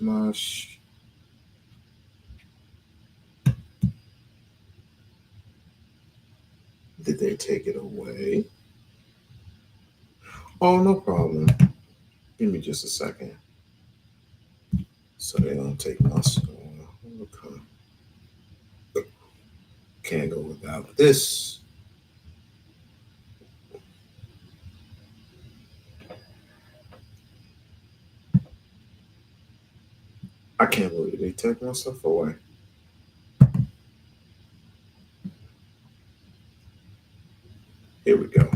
Smush. Did they take it away? Oh, no problem. Give me just a second. So they don't take my store. Okay. Can't go without this. I can't believe they took my stuff away. Here we go.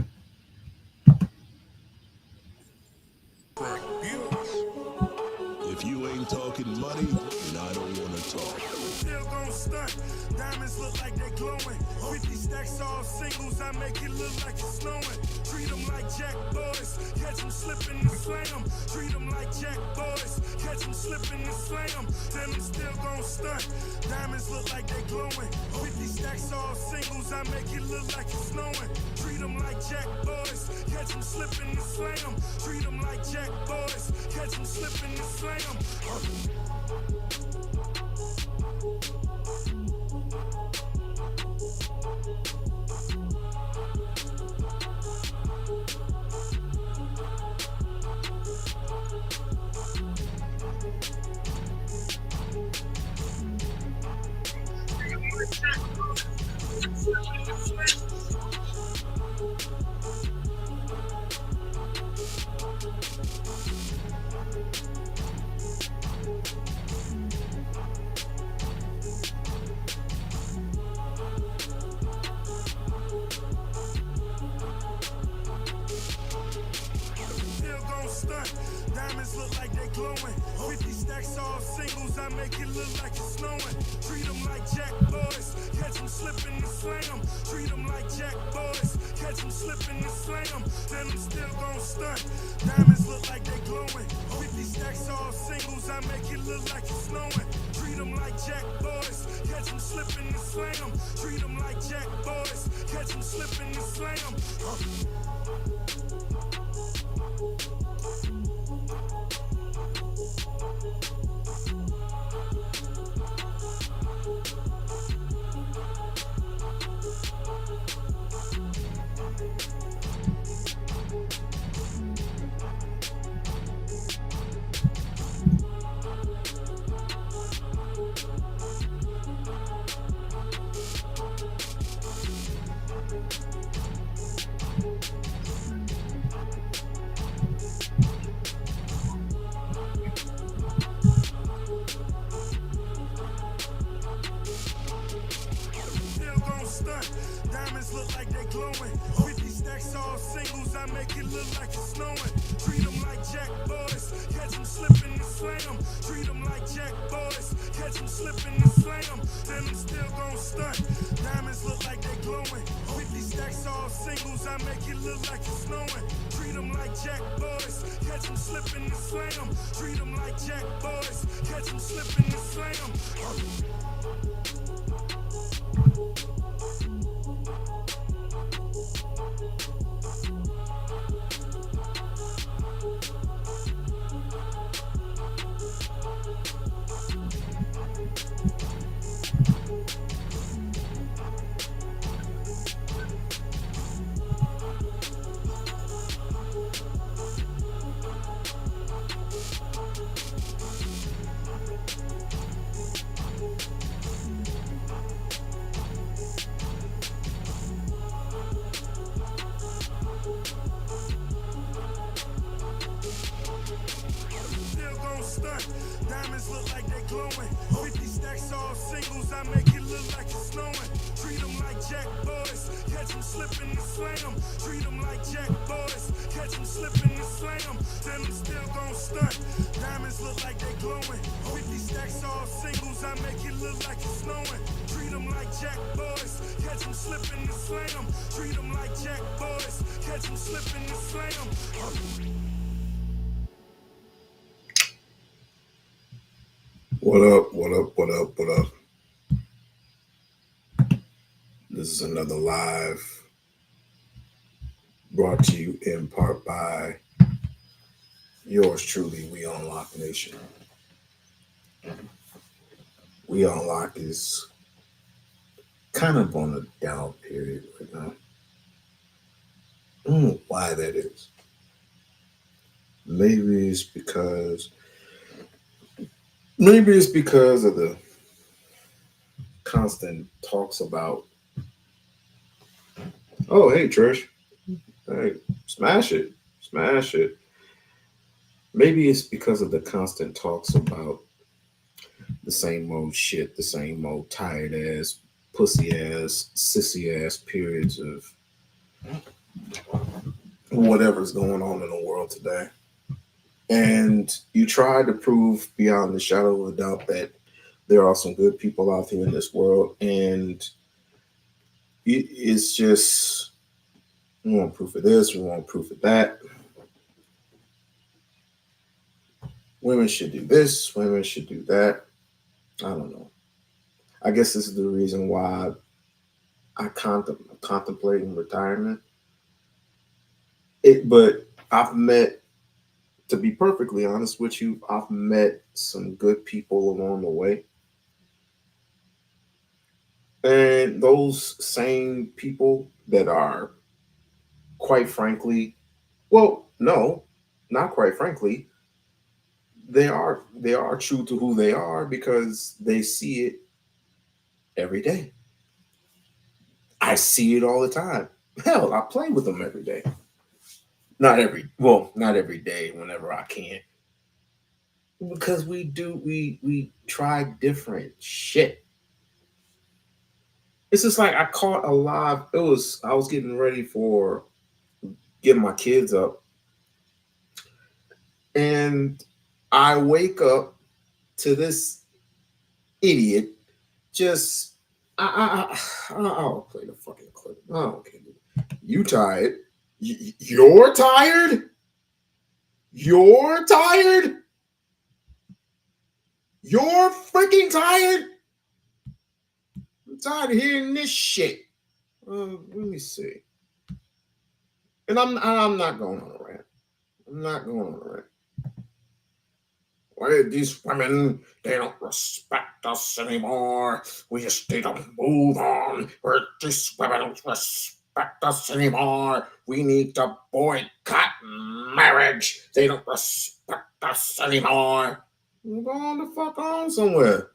If you ain't talking money, then I don't want to talk. Still gon' stunt. Diamonds look like they glowing. 50 stacks all singles. I make it look like it's snowing. Treat them like jack boys. Catch them slipping and slam. Treat them like jack boys. Catch them slipping and slam. Then I'm still gon' stunt. Diamonds look like they glowing. 50 stacks all singles. I make it look like it's snowing. Treat them like jack boys. Catch them slipping and slam. Treat them like jack boys. Catch them slipping and slam. Diamonds look like they glowing. 50 stacks all singles. I make it look like it's snowing. Treat them like jack boys. Catch them slipping and slam. Treat them like jack boys. Catch them slipping and slam. Then I'm still gon' stunt. Diamonds look like they glowing. 50 stacks all singles. I make it look like it's snowing. Treat them like jack boys. Catch them slipping and slam. Treat them like jack boys. Catch them slipping and slam. Diamonds look like they glowing. 50 stacks all singles. I make it look like it's snowing. Treat them like jack boys. Catch them slipping and slam. Treat them like jack boys. Catch them slipping and slam. Then I'm still gon' stunt. Diamonds look like they glowing. 50 stacks all singles. I make it look like it's snowing. Treat them like jack boys. Catch them slipping and slam. Treat them like jack boys. Catch them slipping and slam. Diamonds look like they glowing. 50 stacks all singles. I make it look like it's snowing. Treat them like jack boys. Catch them slipping and slam. Treat them like jack boys. Catch them slipping and slam. Then I'm still gon' stunt. Diamonds look like they glowing. 50 stacks all singles. I make it look like it's snowing. Treat them like jack boys. Catch them slipping and slam. Treat them like jack boys. Catch them slipping and slam. What up, what up, what up, what up? This is another live brought to you in part by yours truly, We-On-Loc Nation. We-On-Loc is kind of on a down period right now. I don't know why that is. Maybe it's because of the constant talks about, oh hey Trish, hey, smash it, smash it. Maybe it's because of the constant talks about the same old shit, the same old tired ass, pussy ass, sissy ass periods of whatever's going on in the world today. And you try to prove beyond the shadow of a doubt that there are some good people out here in this world, and it's just, we want proof of this, we want proof of that. Women should do this, women should do that. I don't know. I guess this is the reason why I contemplating retirement. But I've met, to be perfectly honest with you, I've met some good people along the way. And those same people that are, quite frankly, well, no, not quite frankly, they are true to who they are because they see it every day. I see it all the time. Hell, I play with them every day. Not every day, whenever I can. Because we try different shit. It's just like I caught a live. I was getting ready for getting my kids up, and I wake up to this idiot. Just I'll play the fucking clip. I don't care. You tired? You're tired? You're tired? You're freaking tired? I'm tired of hearing this shit. Let me see. And I'm not going on a rant. I'm not going on a rant. Why these women, they don't respect us anymore. We just need to move on. Where these women don't respect us anymore. We need to boycott marriage. They don't respect us anymore. Go on the fuck on somewhere.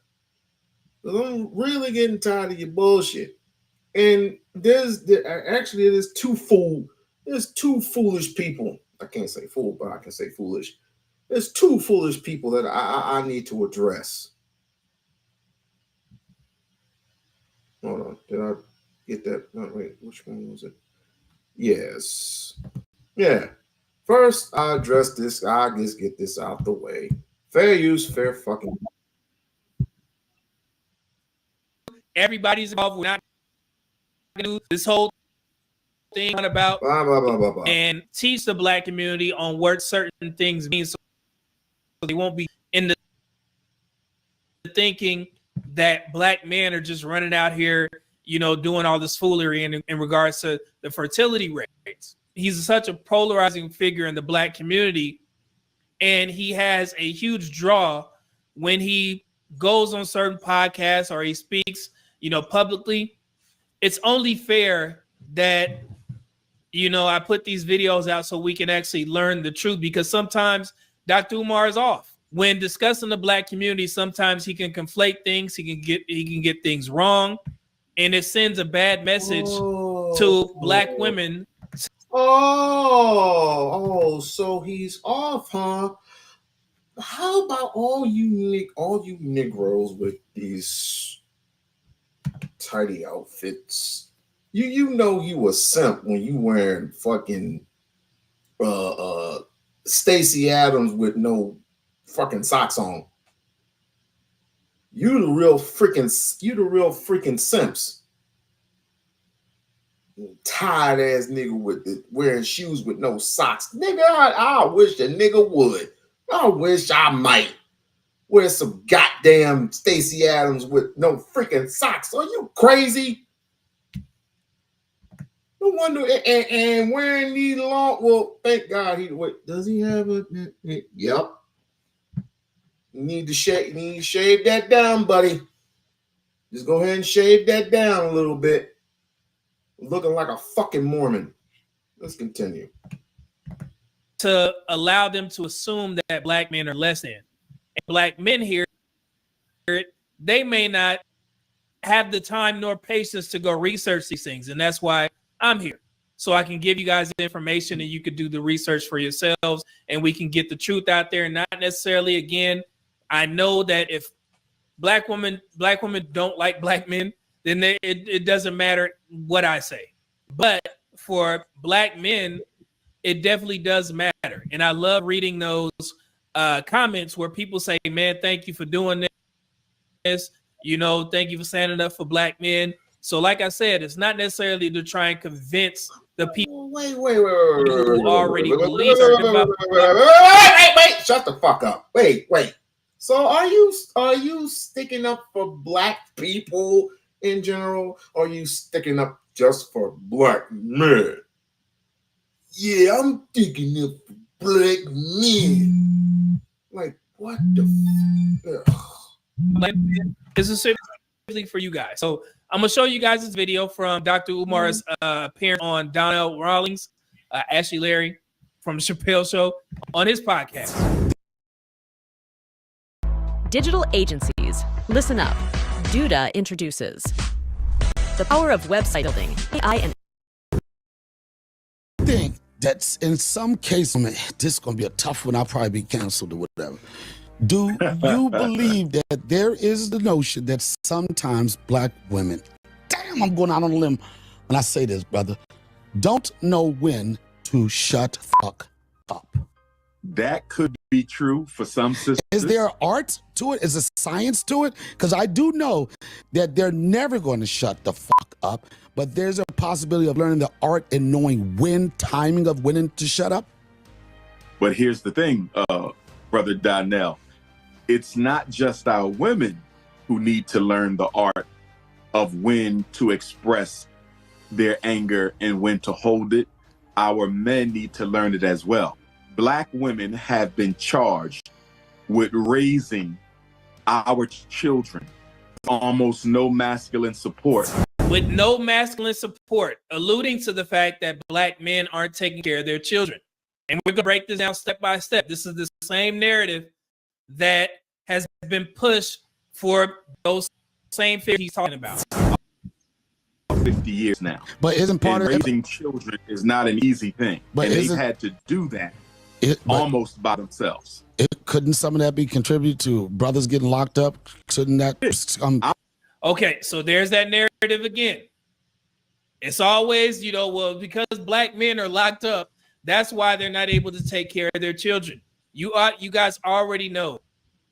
I'm really getting tired of your bullshit. And there's two foolish people. I can't say fool, but I can say foolish. There's two foolish people that I need to address. Hold on. Did I get that? No, wait, which one was it? Yes. Yeah. First, I address this. I just get this out the way. Fair use, fair fucking. Everybody's involved. We're not going to do this whole thing about Blah, blah, blah, blah, blah. and teach the black community on what certain things mean, so they won't be in the thinking that black men are just running out here, doing all this foolery in regards to the fertility rates. He's such a polarizing figure in the black community, and he has a huge draw when he goes on certain podcasts or he speaks, publicly. It's only fair that, I put these videos out so we can actually learn the truth, because sometimes Dr. Umar is off. When discussing the black community, sometimes he can conflate things, he can get things wrong, and it sends a bad message to black women. So he's off, huh? How about all you Negroes with these tidy outfits? You know you a simp when you wearing fucking Stacey Adams with no fucking socks on. You the real freaking simps. Tired ass nigga with wearing shoes with no socks. Nigga, I wish a nigga would. I wish I might wear some goddamn Stacey Adams with no freaking socks. Are you crazy? No wonder. And wearing these long. Well, thank God does he have a? Yep. need to shave that down, buddy. Just go ahead and shave that down a little bit. Looking like a fucking Mormon. Let's continue. To allow them to assume that black men are less than. And black men here, they may not have the time nor patience to go research these things. And that's why I'm here. So I can give you guys the information and you could do the research for yourselves and we can get the truth out there. And not necessarily, again, I know that if black women don't like black men, then it doesn't matter what I say. But for black men, it definitely does matter. And I love reading those comments where people say, man, thank you for doing this. You know, thank you for standing up for black men. So like I said, it's not necessarily to try and convince the people who already believe. Wait, shut the fuck up. Wait. So are you sticking up for black people in general, or are you sticking up just for black men? Yeah, I'm sticking up for black men. Like, what the This is specifically for you guys. So I'm gonna show you guys this video from Dr. Umar's appearance on Donnell Rawlings, Ashley Larry from the Chappelle Show on his podcast. Digital agencies, listen up. Duda introduces the power of website building, AI, and I think that's in some cases, man, this is going to be a tough one. I'll probably be canceled or whatever. Do you believe that there is the notion that sometimes black women, damn, I'm going out on a limb when I say this, brother, don't know when to shut fuck up? That could be true for some sisters. Is there art to it? Is there science to it? Because I do know that they're never going to shut the fuck up, but there's a possibility of learning the art and knowing when, timing of when to shut up. But here's the thing, Brother Donnell. It's not just our women who need to learn the art of when to express their anger and when to hold it. Our men need to learn it as well. Black women have been charged with raising our children with almost no masculine support. With no masculine support, alluding to the fact that black men aren't taking care of their children. And we're going to break this down step by step. This is the same narrative that has been pushed for those same figures he's talking about. 50 years now. But isn't part and of raising children is not an easy thing. But and they've had to do that almost by themselves. Couldn't some of that be contributed to brothers getting locked up? Shouldn't that Okay, so there's that narrative again. It's always, well, because black men are locked up, that's why they're not able to take care of their children. You guys already know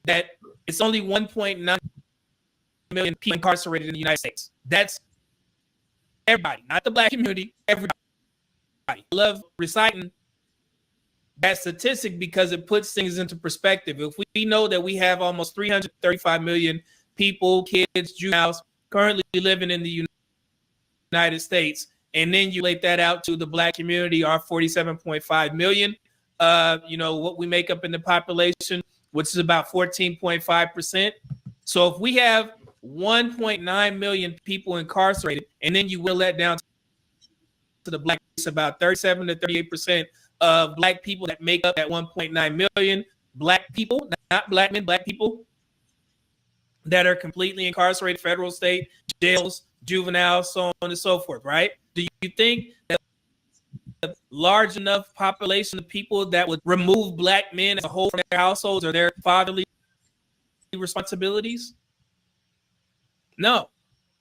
that it's only 1.9 million people incarcerated in the United States. That's everybody, not the black community, everybody. I love reciting that statistic because it puts things into perspective. If we know that we have almost 335 million people, kids, juveniles currently living in the United States, and then you relate that out to the black community, our 47.5 million, what we make up in the population, which is about 14.5%. So if we have 1.9 million people incarcerated, and then you will let down to the black, it's about 37 to 38% of black people that make up that 1.9 million black people, not black men, black people that are completely incarcerated, federal, state, jails, juveniles, so on and so forth, right? Do you think that a large enough population of people that would remove black men as a whole from their households or their fatherly responsibilities? No.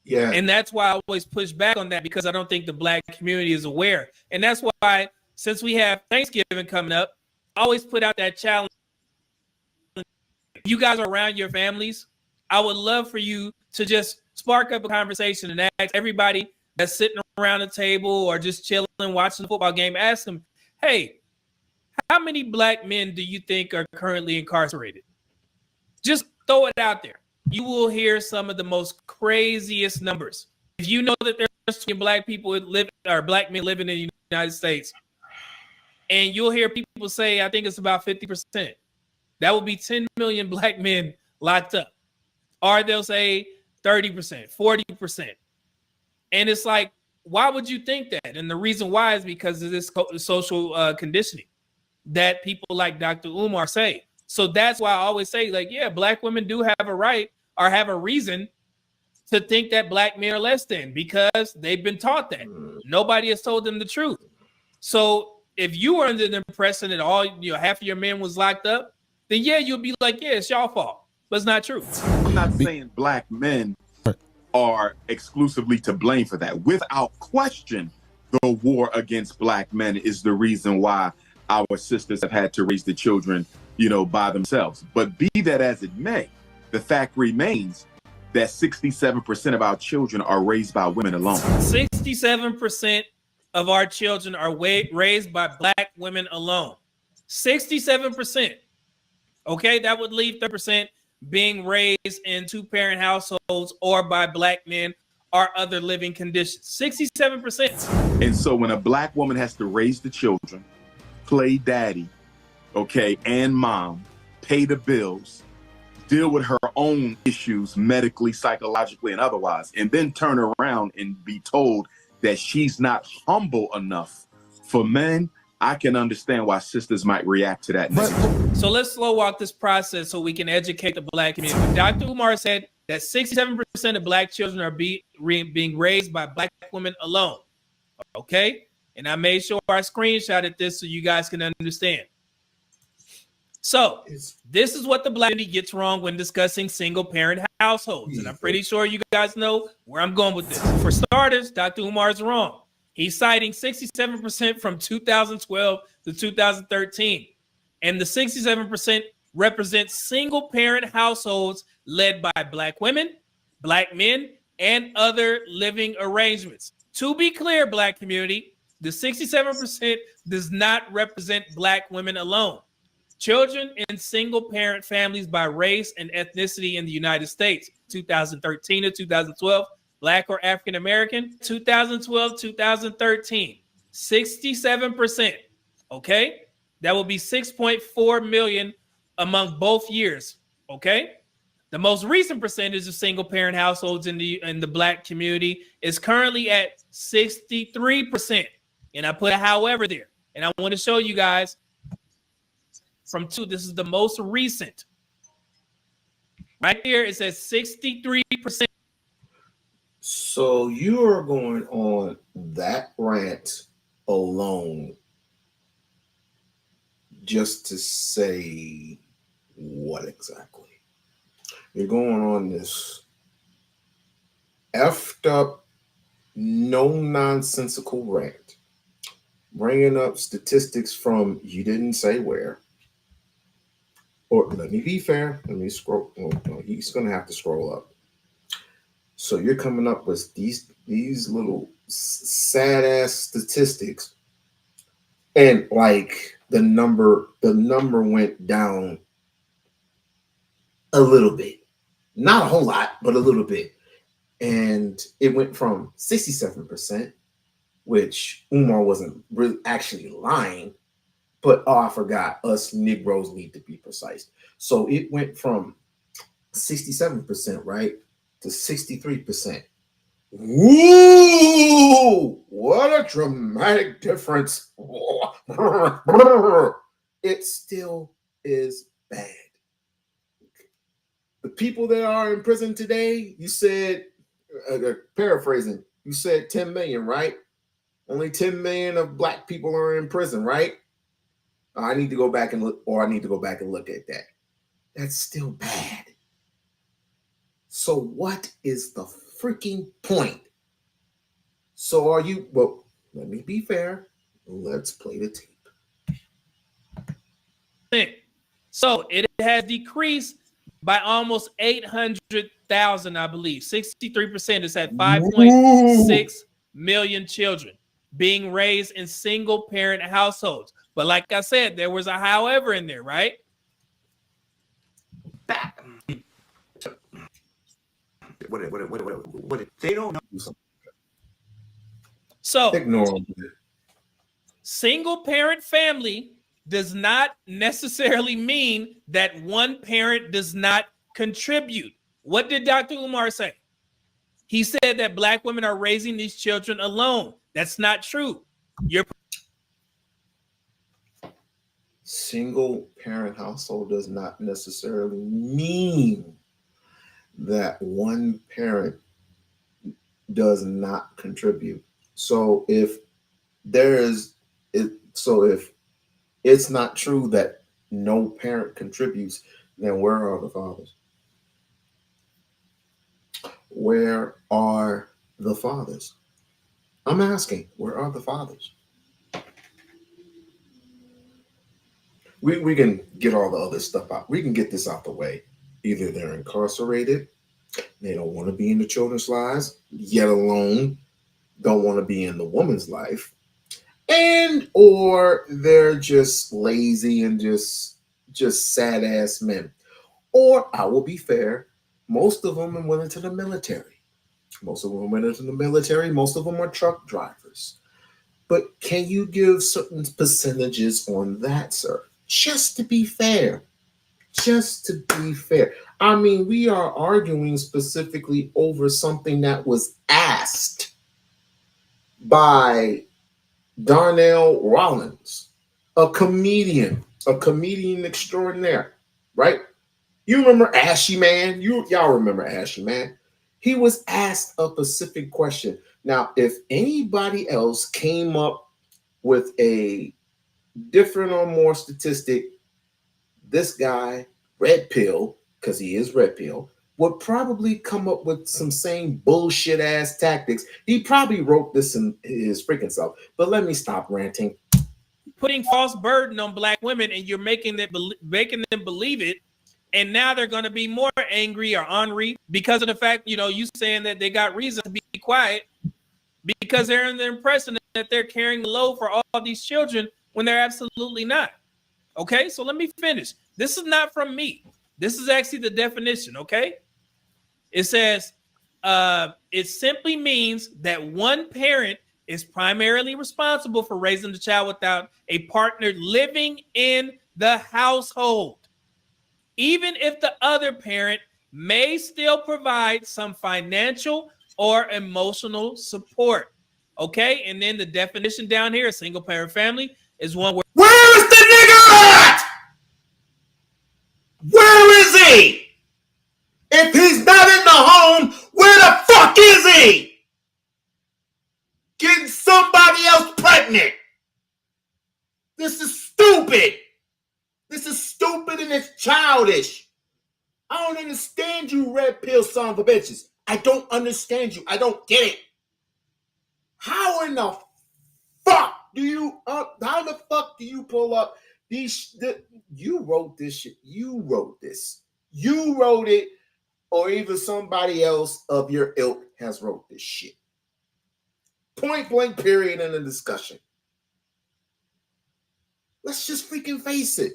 Yeah. And that's why I always push back on that, because I don't think the black community is aware. And that's why, since we have Thanksgiving coming up, I always put out that challenge. If you guys are around your families, I would love for you to just spark up a conversation and ask everybody that's sitting around the table or just chilling, watching the football game, ask them, hey, how many black men do you think are currently incarcerated? Just throw it out there. You will hear some of the most craziest numbers. If you know that there's black people black men living in the United States, and you'll hear people say, I think it's about 50%. That would be 10 million black men locked up. Or they'll say 30%, 40%. And it's like, why would you think that? And the reason why is because of this social conditioning that people like Dr. Umar say. So that's why I always say, like, yeah, black women do have a right or have a reason to think that black men are less than, because they've been taught that. Nobody has told them the truth. So if you were under the impression that half of your men was locked up, then yeah, you'll be like, yeah, it's y'all fault. But it's not true. I'm not saying black men are exclusively to blame for that. Without question, the war against black men is the reason why our sisters have had to raise the children, by themselves. But be that as it may, the fact remains that 67% of our children are raised by women alone. 67% of our children are raised by black women alone. 67%. Okay, that would leave 30% being raised in two-parent households or by black men or other living conditions. 67%. And so when a black woman has to raise the children, play daddy, okay, and mom, pay the bills, deal with her own issues medically, psychologically, and otherwise, and then turn around and be told that she's not humble enough for men, I can understand why sisters might react to that. So let's slow walk this process so we can educate the black community. Dr. Umar said that 67% of black children are being raised by black women alone. Okay? And I made sure I screenshotted this so you guys can understand. So this is what the black community gets wrong when discussing single-parent households. And I'm pretty sure you guys know where I'm going with this. For starters, Dr. Umar is wrong. He's citing 67% from 2012 to 2013. And the 67% represents single-parent households led by black women, black men, and other living arrangements. To be clear, black community, the 67% does not represent black women alone. Children in single-parent families by race and ethnicity in the United States, 2013 to 2012, black or African American, 2012, 2013, 67%. Okay? That will be 6.4 million among both years. Okay? The most recent percentage of single-parent households in the black community is currently at 63%. And I put a however there. And I want to show you guys this is the most recent. Right here, it says 63%. So you are going on that rant alone just to say what exactly? You're going on this effed up, no nonsensical rant, bringing up statistics from you didn't say where. Or let me be fair. Let me scroll. No, he's going to have to scroll up. So you're coming up with these little sad ass statistics, and like the number went down a little bit, not a whole lot, but a little bit, and it went from 67%, which Umar wasn't really actually lying, but I forgot, us Negroes need to be precise. So it went from 67%, right, to 63%. Woo! What a dramatic difference. It still is bad. The people that are in prison today, you said, paraphrasing, you said 10 million, right? Only 10 million of black people are in prison, right? I need to go back and look, or I need to go back and look at that. That's still bad. So what is the freaking point? So are you, well, let me be fair. Let's play the tape. So it has decreased by almost 800,000, I believe. 63% is at 5.6 million children being raised in single parent households. But like I said, there was a however in there, right? What they don't know. So ignore them. Single parent family does not necessarily mean that one parent does not contribute. What did Dr. Umar say? He said that black women are raising these children alone. That's not true. Single parent household does not necessarily mean that one parent does not contribute. So if if it's not true that no parent contributes, then where are the fathers? Where are the fathers? I'm asking, where are the fathers? We can get all the other stuff out. We can get this out the way. Either they're incarcerated, they don't want to be in the children's lives, yet alone don't want to be in the woman's life, and or they're just lazy and just sad ass men. Or I will be fair, most of them went into the military. Most of them went into the military. Most of them are truck drivers. But can you give certain percentages on that, sir? Just to be fair. Just to be fair. I mean, we are arguing specifically over something that was asked by Darnell Rollins, a comedian extraordinaire, right? You remember Ashy Man? Y'all remember Ashy Man? He was asked a specific question. Now, if anybody else came up with a different or more statistic, this guy, Red Pill, because he is Red Pill, would probably come up with some same bullshit ass tactics. He probably wrote this in his freaking self. But let me stop ranting. Putting false burden on black women, and you're making them believe it. And now they're going to be more angry or ornery because of the fact, you saying that they got reason to be quiet because they're under the impression that they're carrying the load for all these children when they're absolutely not. Okay, so let me finish. This is not from me. This is actually the definition, okay? It says, it simply means that one parent is primarily responsible for raising the child without a partner living in the household, even if the other parent may still provide some financial or emotional support. Okay, and then the definition down here, a single parent family, is one where is the nigga at? Where is he? If he's not in the home, where the fuck is he? Getting somebody else pregnant. This is stupid. This is stupid and it's childish. I don't understand you, Red Pill son of a bitches. I don't understand you. I don't get it. How in the fuck do you how the fuck do you pull up you wrote this shit. You wrote this. You wrote it, or either somebody else of your ilk has wrote this shit. Point blank period in the discussion. Let's just freaking face it.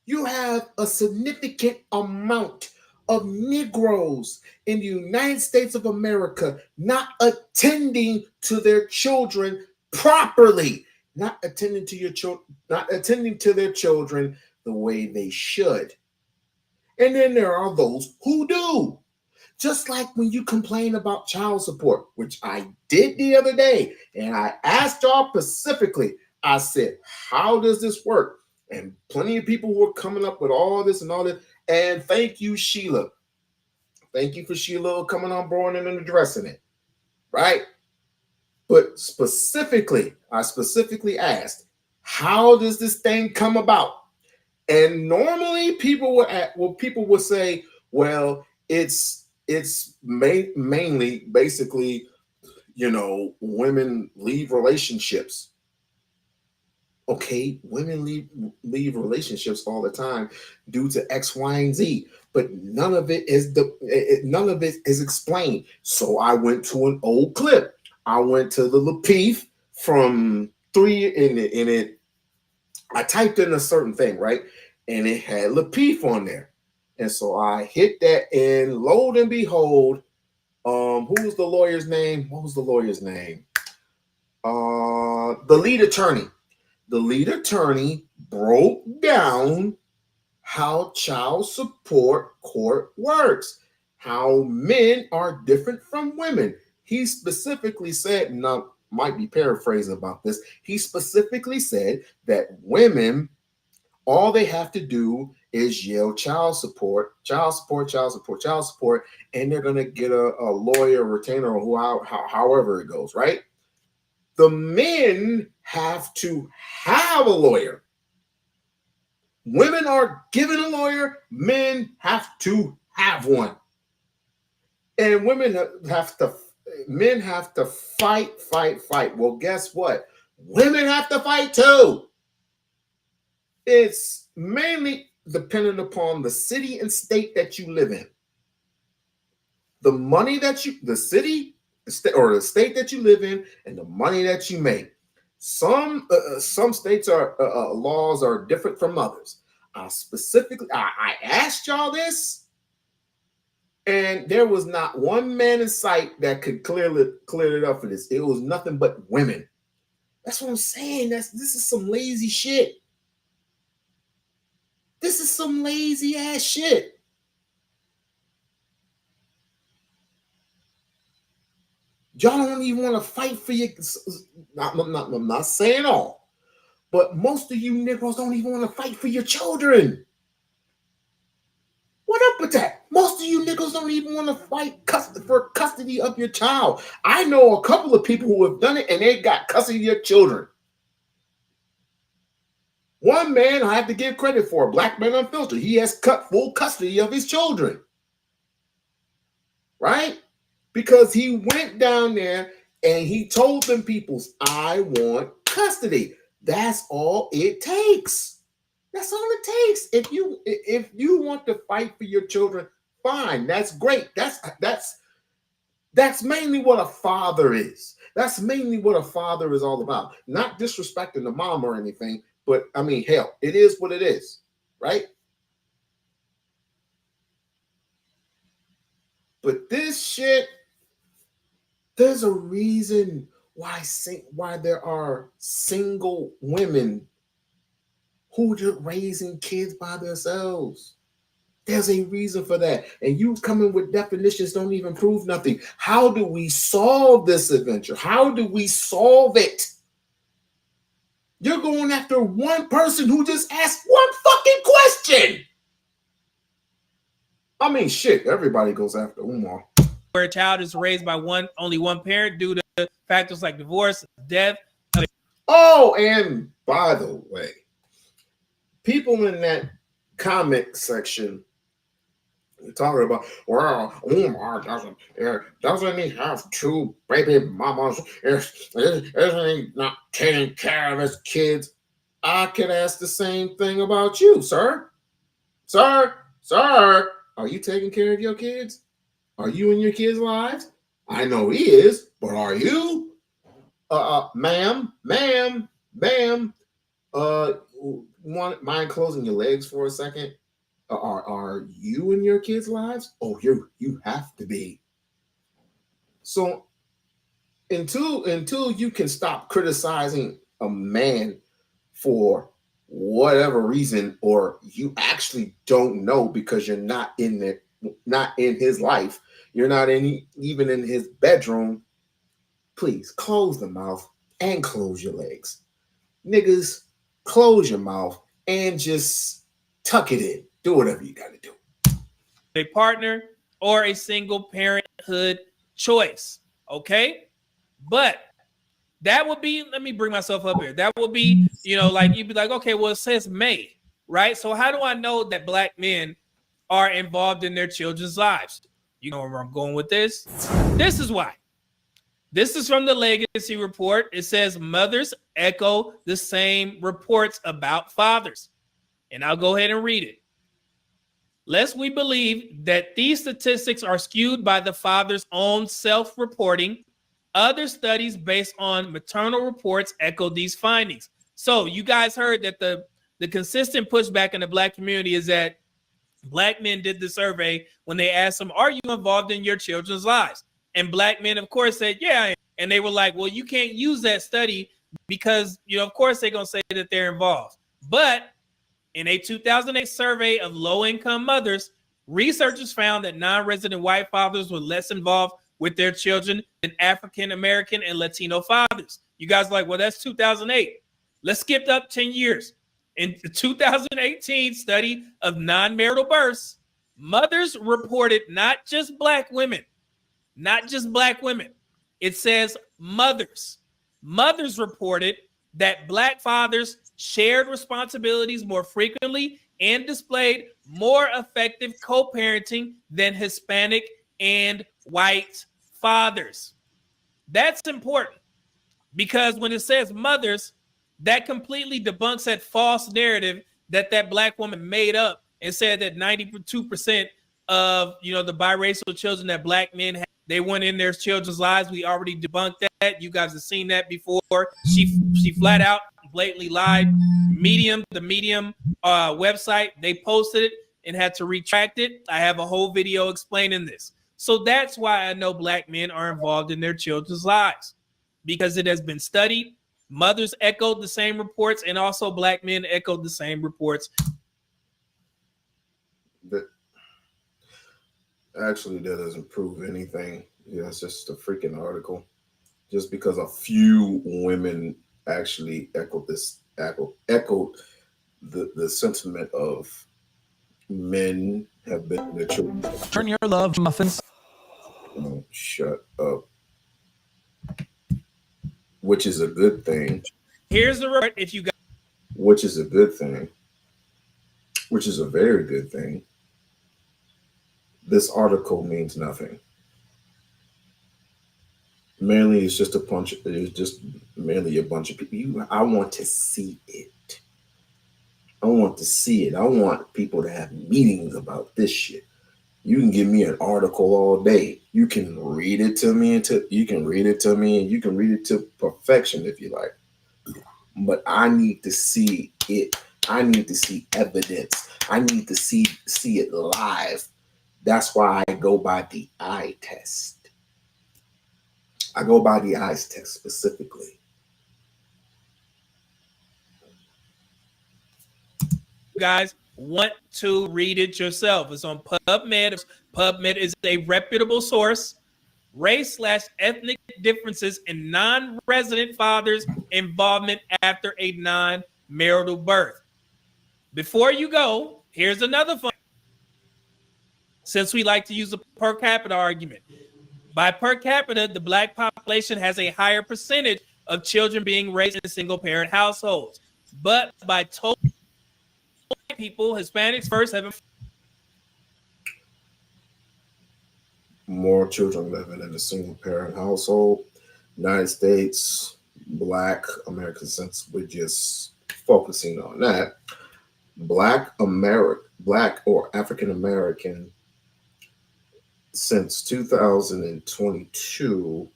You have a significant amount of Negroes in the United States of America not attending to their children properly, not attending to their children the way they should. And then there are those who do. Just like when you complain about child support, which I did the other day, and I asked y'all specifically, I said, how does this work? And plenty of people were coming up with all this and all that. And thank you, Sheila. Thank you for Sheila coming on board and addressing it. Right? But I specifically asked, how does this thing come about? And normally people would say, well, it's mainly basically, women leave relationships. Okay, women leave relationships all the time due to X, Y, and Z, but none of it is explained. So I went to an old clip. I went to the Lapeef from 3 in it. I typed in a certain thing, right? And it had Lapeef on there. And so I hit that, and lo and behold, who was the lawyer's name? What was the lawyer's name? The lead attorney. the lead attorney broke down how child support court works, how men are different from women. He specifically said, and I might be paraphrasing about this, he specifically said that women, all they have to do is yell child support, child support, child support, child support, and they're going to get a lawyer, retainer, or however it goes, right? The men have to have a lawyer. Women are given a lawyer, men have to have one. And men have to fight. Well, guess what? Women have to fight too. It's mainly dependent upon the city and state that you live in. The money that the city or the state that you live in, and the money that you make. Some states are laws are different from others. Specifically, I asked y'all this, and there was not one man in sight that could clear it up for this. It was nothing but women. That's what I'm saying. This is some lazy shit. This is some lazy ass shit. Y'all don't even want to fight for your. I'm not saying all, but most of you Negroes don't even want to fight for your children. What up with that? Most of you niggas don't even want to fight for custody of your child. I know a couple of people who have done it, and they got custody of your children. One man I have to give credit for, Black Man Unfiltered. He has cut full custody of his children. Right? Because he went down there and he told them peoples, I want custody. That's all it takes. That's all it takes. If you want to fight for your children, fine. That's great. That's mainly what a father is. That's mainly what a father is all about. Not disrespecting the mom or anything, but I mean, hell, it is what it is, right? But this shit, there's a reason why there are single women who are raising kids by themselves. There's a reason for that. And you coming with definitions don't even prove nothing. How do we solve this adventure? How do we solve it? You're going after one person who just asked one fucking question. I mean, shit, everybody goes after Umar. Where a child is raised by only one parent due to factors like divorce, death. Oh, and by the way, people in that comment section talking about, well, Umar doesn't he have two baby mamas? Isn't he not taking care of his kids? I could ask the same thing about you, sir. Sir, are you taking care of your kids? Are you in your kids' lives? I know he is, but are you? Ma'am, mind closing your legs for a second? Are you in your kids' lives? Oh, you have to be. So until you can stop criticizing a man for whatever reason, or you actually don't know because you're not in his life, you're not even in his bedroom, please close the mouth and close your legs. Niggas, close your mouth and just tuck it in. Do whatever you got to do. A partner or a single parenthood choice. Okay? But that would be, let me bring myself up here. That would be, like you'd be like, okay, well, it says may, right? So how do I know that Black men are involved in their children's lives? You know where I'm going with this? This is why. This is from the Legacy Report. It says mothers echo the same reports about fathers. And I'll go ahead and read it. Lest we believe that these statistics are skewed by the father's own self-reporting, other studies based on maternal reports echo these findings. So you guys heard that the consistent pushback in the Black community is that Black men did the survey when they asked them, are you involved in your children's lives? And Black men, of course, said, yeah. And they were like, well, you can't use that study because, of course they're going to say that they're involved. But in a 2008 survey of low-income mothers, researchers found that non-resident white fathers were less involved with their children than African-American and Latino fathers. You guys are like, well, that's 2008. Let's skip up 10 years. In the 2018 study of non-marital births, mothers reported not just black women. It says mothers. Mothers reported that black fathers shared responsibilities more frequently and displayed more effective co-parenting than Hispanic and white fathers. That's important because when it says mothers, that completely debunks that false narrative that black woman made up and said that 92% of the biracial children that black men have, they went in their children's lives. We already debunked that. You guys have seen that before. She flat out blatantly lied. The Medium website, they posted it and had to retract it. I have a whole video explaining this. So that's why I know black men are involved in their children's lives, because it has been studied. Mothers echoed the same reports, and also black men echoed the same reports. But actually, that doesn't prove anything. Yeah, it's just a freaking article. Just because a few women actually echoed the sentiment of men have been their children. Turn your love muffins. Oh, shut up. Which is a good thing. Here's the report. If you got, which is a good thing. Which is a very good thing. This article means nothing. Mainly, it's just mainly a bunch of people. I want to see it. I want people to have meetings about this shit. You can give me an article all day. You can read it to me and you can read it to perfection if you like. But I need to see it. I need to see evidence. I need to see it live. That's why I go by the eye test. I go by the eye test specifically. You guys want to read it yourself. It's on PubMed. PubMed is a reputable source. Race/ethnic differences in non-resident fathers' involvement after a non-marital birth. Before you go, here's another fun. Since we like to use the per capita argument. By per capita, the black population has a higher percentage of children being raised in single-parent households. But by total people, Hispanics first have more children living in a single-parent household. United States, Black Americans, since we're just focusing on that, Black or African American since 2022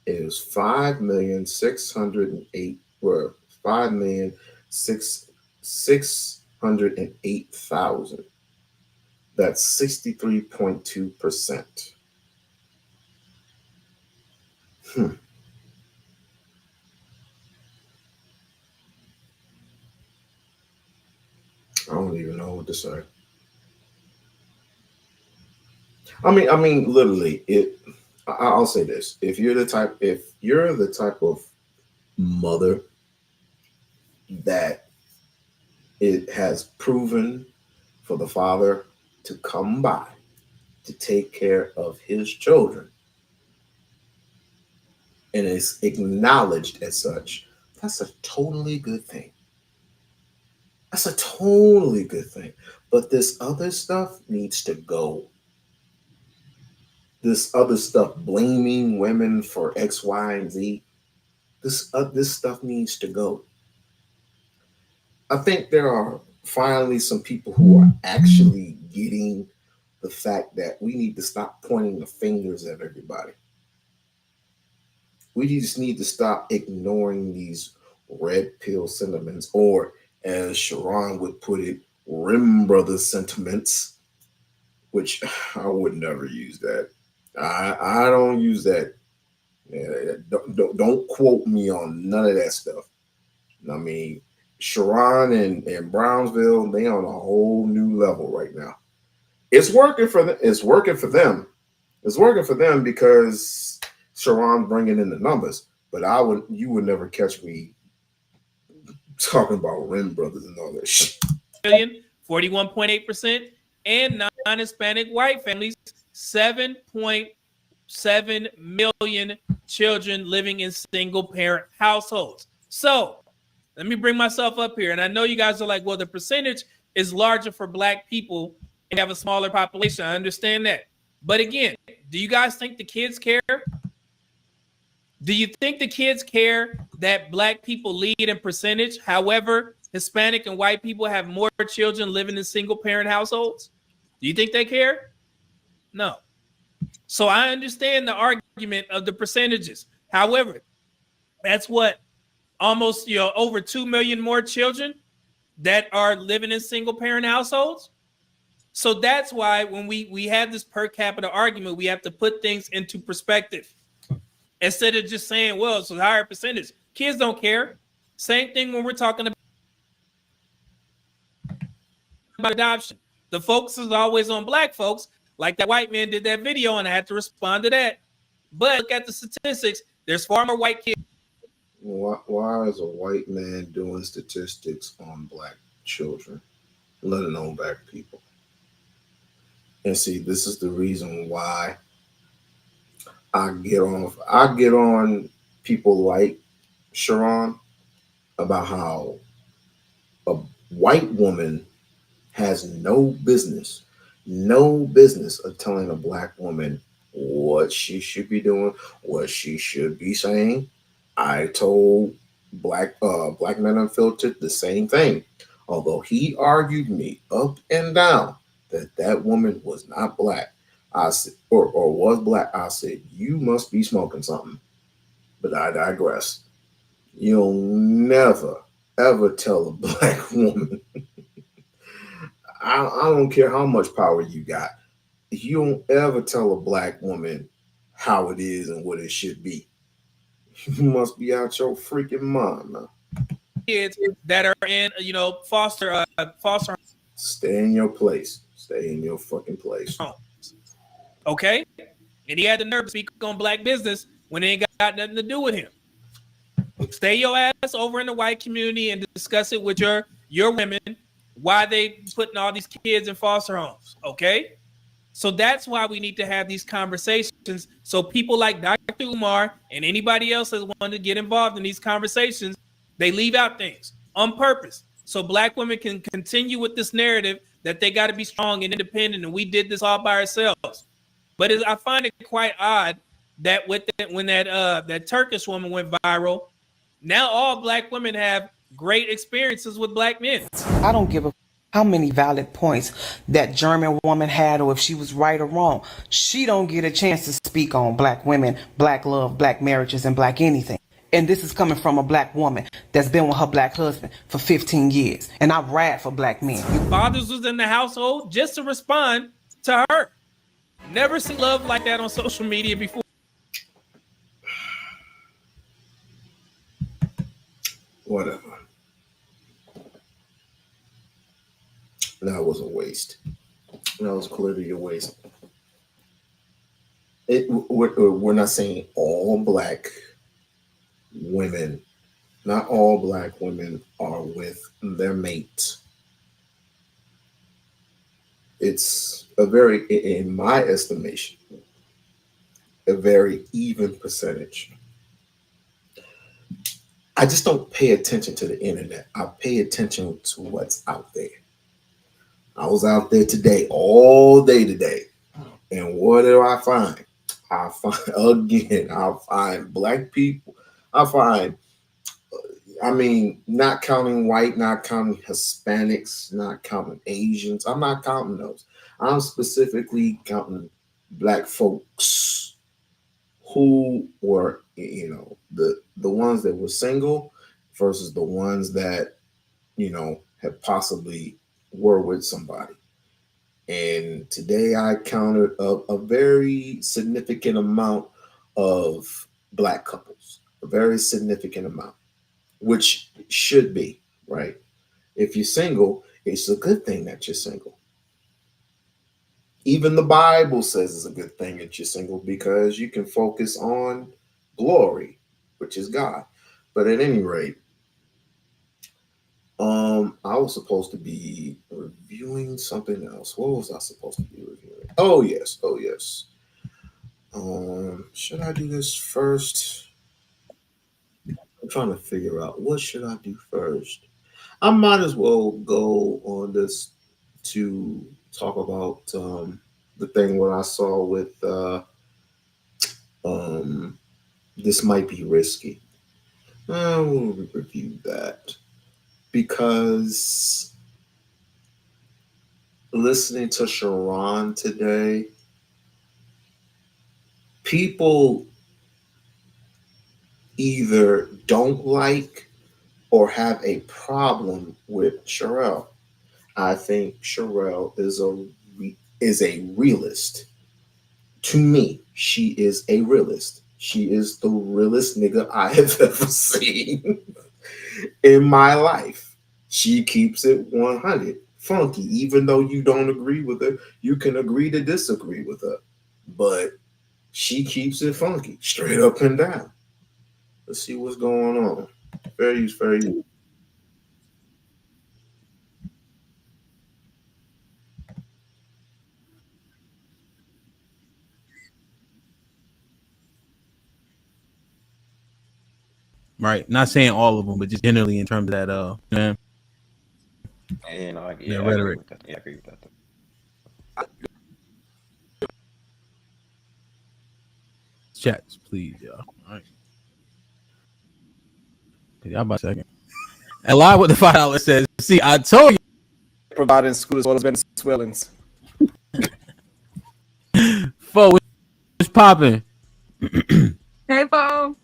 is 5,608,000. That's 63.2%. I don't even know what to say. I mean, literally, I'll say this: if you're the type of mother that it has proven for the father to come by to take care of his children, and is acknowledged as such, that's a totally good thing. That's a totally good thing. But this other stuff needs to go. This other stuff, blaming women for X, Y, and Z, this stuff needs to go. I think there are finally some people who are actually getting the fact that we need to stop pointing the fingers at everybody. We just need to stop ignoring these red pill sentiments, or as Sharon would put it, Rim Brothers sentiments, which I would never use that. I don't use that. Yeah, don't quote me on none of that stuff. I mean, Sharon and Brownsville, they on a whole new level right now. It's working for them. It's working for them. It's working for them because Sharon's bringing in the numbers. But you would never catch me talking about Ren Brothers and all that shit. 41.8%, and non-Hispanic white families, 7.7 million children living in single-parent households. So let me bring myself up here. And I know you guys are like, well, the percentage is larger for Black people and have a smaller population. I understand that. But again, do you guys think the kids care? Do you think the kids care that Black people lead in percentage? However, Hispanic and white people have more children living in single parent households? Do you think they care? No. So I understand the argument of the percentages. However, that's what almost over 2 million more children that are living in single parent households. So that's why when we have this per capita argument, we have to put things into perspective. Instead of just saying, well, it's a higher percentage. Kids don't care. Same thing when we're talking about adoption. The focus is always on Black folks, like that white man did that video, and I had to respond to that. But look at the statistics. There's far more white kids. Why is a white man doing statistics on Black children, let alone Black people? And see, this is the reason why I get on people like Sharon about how a white woman has no business of telling a Black woman what she should be doing, what she should be saying. I told Black Men Unfiltered the same thing. Although he argued me up and down that woman was not Black, I said, or was Black, I said, you must be smoking something. But I digress. You'll never ever tell a Black woman. I don't care how much power you got. You don't ever tell a Black woman how it is and what it should be. You must be out your freaking mind, man. Kids that are in, foster. Stay in your place. Stay in your fucking place. Okay, and he had the nerve to speak on Black business when it ain't got nothing to do with him. Stay your ass over in the white community and discuss it with your women. Why they putting all these kids in foster homes? Okay, so that's why we need to have these conversations. So people like Dr. Umar and anybody else that wanted to get involved in these conversations, they leave out things on purpose. So Black women can continue with this narrative that they got to be strong and independent, and we did this all by ourselves. But I find it quite odd that when that Turkish woman went viral, now all Black women have great experiences with Black men. I don't give a how many valid points that German woman had, or if she was right or wrong. She don't get a chance to speak on Black women, Black love, Black marriages, and Black anything. And this is coming from a Black woman that's been with her Black husband for 15 years. And I ride for Black men. Fathers was in the household just to respond to her. Never seen love like that on social media before. Whatever. That was a waste. That was clearly a waste. We're not saying all Black women, not all Black women are with their mates. It's in my estimation, a very even percentage. I just don't pay attention to the internet. I pay attention to what's out there. I was out there today, all day today. And what do I find? I find Black people. Not counting white, not counting Hispanics, not counting Asians. I'm not counting those. I'm specifically counting Black folks who were, the ones that were single versus the ones that, had possibly were with somebody. And today I counted a very significant amount of black couples, a very significant amount, which should be, right? If you're single, it's a good thing that you're single. Even the Bible says it's a good thing that you're single because you can focus on glory, which is God. But at any rate, I was supposed to be reviewing something else. What was I supposed to be reviewing? Oh yes, oh yes. Should I do this first? I'm trying to figure out what should I do first. I might as well go on this to talk about the thing what I saw with um this might be risky. We'll review that because listening to Sharon today, people either don't like or have a problem with Sherelle. I think Sherelle is a realist. To me, she is a realist. She is the realest nigga I have ever seen in my life. She keeps it 100. Funky, even though you don't agree with her, you can agree to disagree with her. But she keeps it funky, straight up and down. Let's see what's going on. Very. Right. Not saying all of them, but just generally in terms of that, man. And I Yeah, agree rhetoric. with that. Yeah, I agree with that. Chats, please, y'all. All right. Y'all about a second. And live with the $5 says, see, I told you. Providing school as well as Venezuelans. Fo, what's popping? Hey, Bo.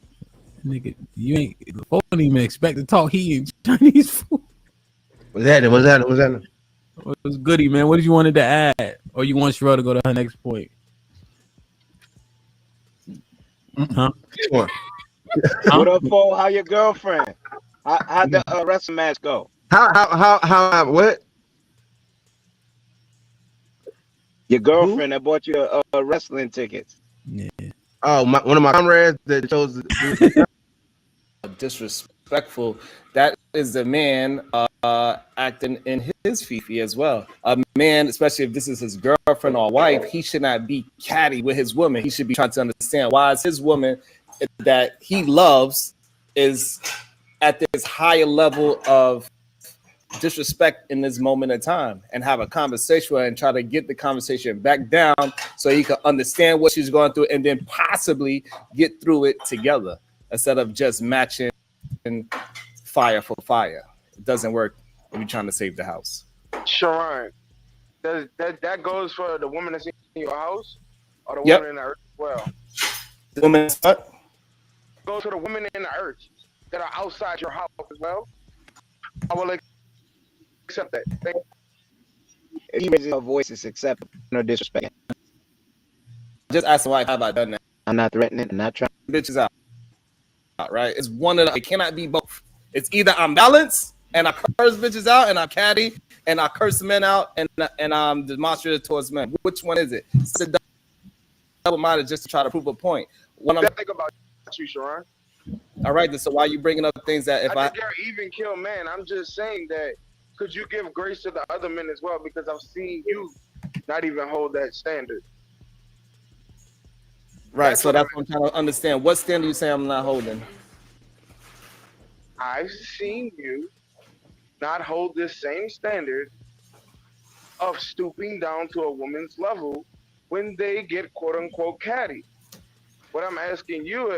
Nigga, you ain't Fo didn't even expect to talk. He eating Chinese food. What's that? What's that? What's goody, man? What did you wanted to add? Or you want Sherelle to go to her next point? Huh? Sure. What up, Fo? How your girlfriend? How'd the wrestling match go? How, what? Your girlfriend that bought you wrestling tickets. Yeah. Oh, one of my comrades that chose disrespectful. That is a man acting in his fifi as well. A man, especially if this is his girlfriend or wife, he should not be catty with his woman. He should be trying to understand why is his woman that he loves is at this higher level of disrespect in this moment of time, and have a conversation with her and try to get the conversation back down so he can understand what she's going through and then possibly get through it together instead of just matching fire for fire. It doesn't work when you're trying to save the house. Sharon, that goes for the woman that's in your house or the Yep. woman in the earth as well? The woman what? Goes for the women in the earth that are outside your house as well? I will accept that. Thank you. If he raises her voice, it's acceptable. No disrespect. Just ask the wife, have I done that? I'm not threatening. I'm not trying. Bitches out, right? It's one of the, it cannot be both. It's either I'm balanced and I curse bitches out and I'm catty and I curse men out and I'm demonstrative towards men. Which one is it? It's a double-minded just to try to prove a point. When I'm think about you, Sharon. All right, so why are you bringing up things that if I think you're even kill man. I'm just saying that could you give grace to the other men as well? Because I've seen you not even hold that standard. Right, so that's what I'm trying to understand. What standard you say I'm not holding? I've seen you not hold this same standard of stooping down to a woman's level when they get quote unquote catty. What I'm asking you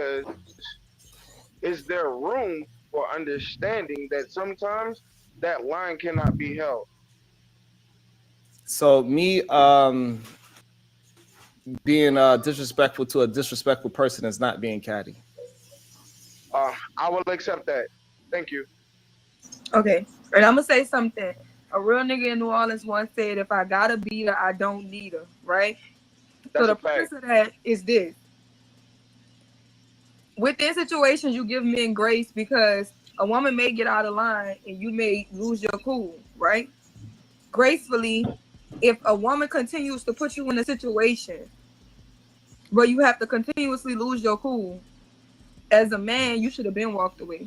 is there room for understanding that sometimes that line cannot be held? So me being disrespectful to a disrespectful person is not being catty. I will accept that. Thank you. Okay, and I'm gonna say something. A real nigga in New Orleans once said, "If I gotta beat her, I don't need her." Right? That's so a the premise of that is this: within situations, you give men grace because a woman may get out of line and you may lose your cool, right? Gracefully, if a woman continues to put you in a situation where you have to continuously lose your cool, as a man, you should have been walked away,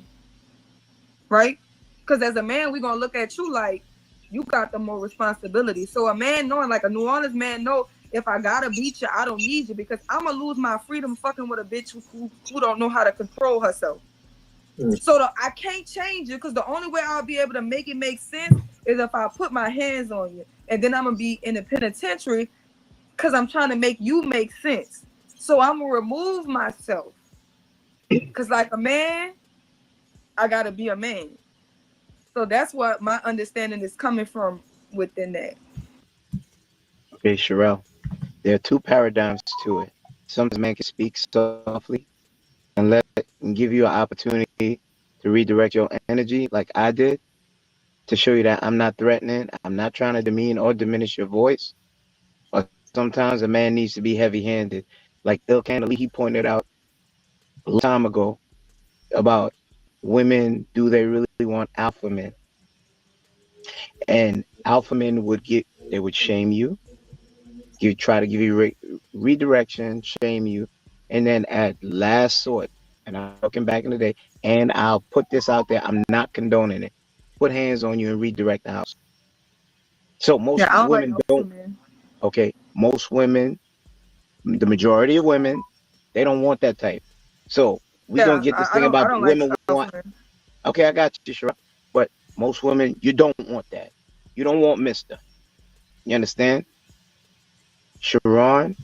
right? Because as a man, we're gonna look at you like you got the more responsibility. So a man knowing, like a New Orleans man, know if I gotta beat you, I don't need you because I'm gonna lose my freedom fucking with a bitch who don't know how to control herself. So I can't change it because the only way I'll be able to make it make sense is if I put my hands on you, and then I'm gonna be in the penitentiary because I'm trying to make you make sense. So I'm gonna remove myself because, like a man, I gotta be a man. So that's what my understanding is coming from within that. Okay, Sherelle. There are two paradigms to it. Sometimes a man can speak softly and give you an opportunity to redirect your energy, like I did, to show you that I'm not threatening. I'm not trying to demean or diminish your voice. Or sometimes a man needs to be heavy-handed, like Ilkan Ali, he pointed out a long time ago about women. Do they really want alpha men? And alpha men they would shame you, try to give you redirection, shame you, and then at last sort, and I'm looking back in the day, and I'll put this out there, I'm not condoning it. Put hands on you and redirect the house. So Yeah, most I don't like women alpha don't. men. Okay, most women, the majority of women, they don't want that type. So we're gonna Yeah, get this I thing don't. I about don't like women alpha want. men. Okay, I got you, Shara. But most women, you don't want that. You don't want Mister. You understand? Sharon,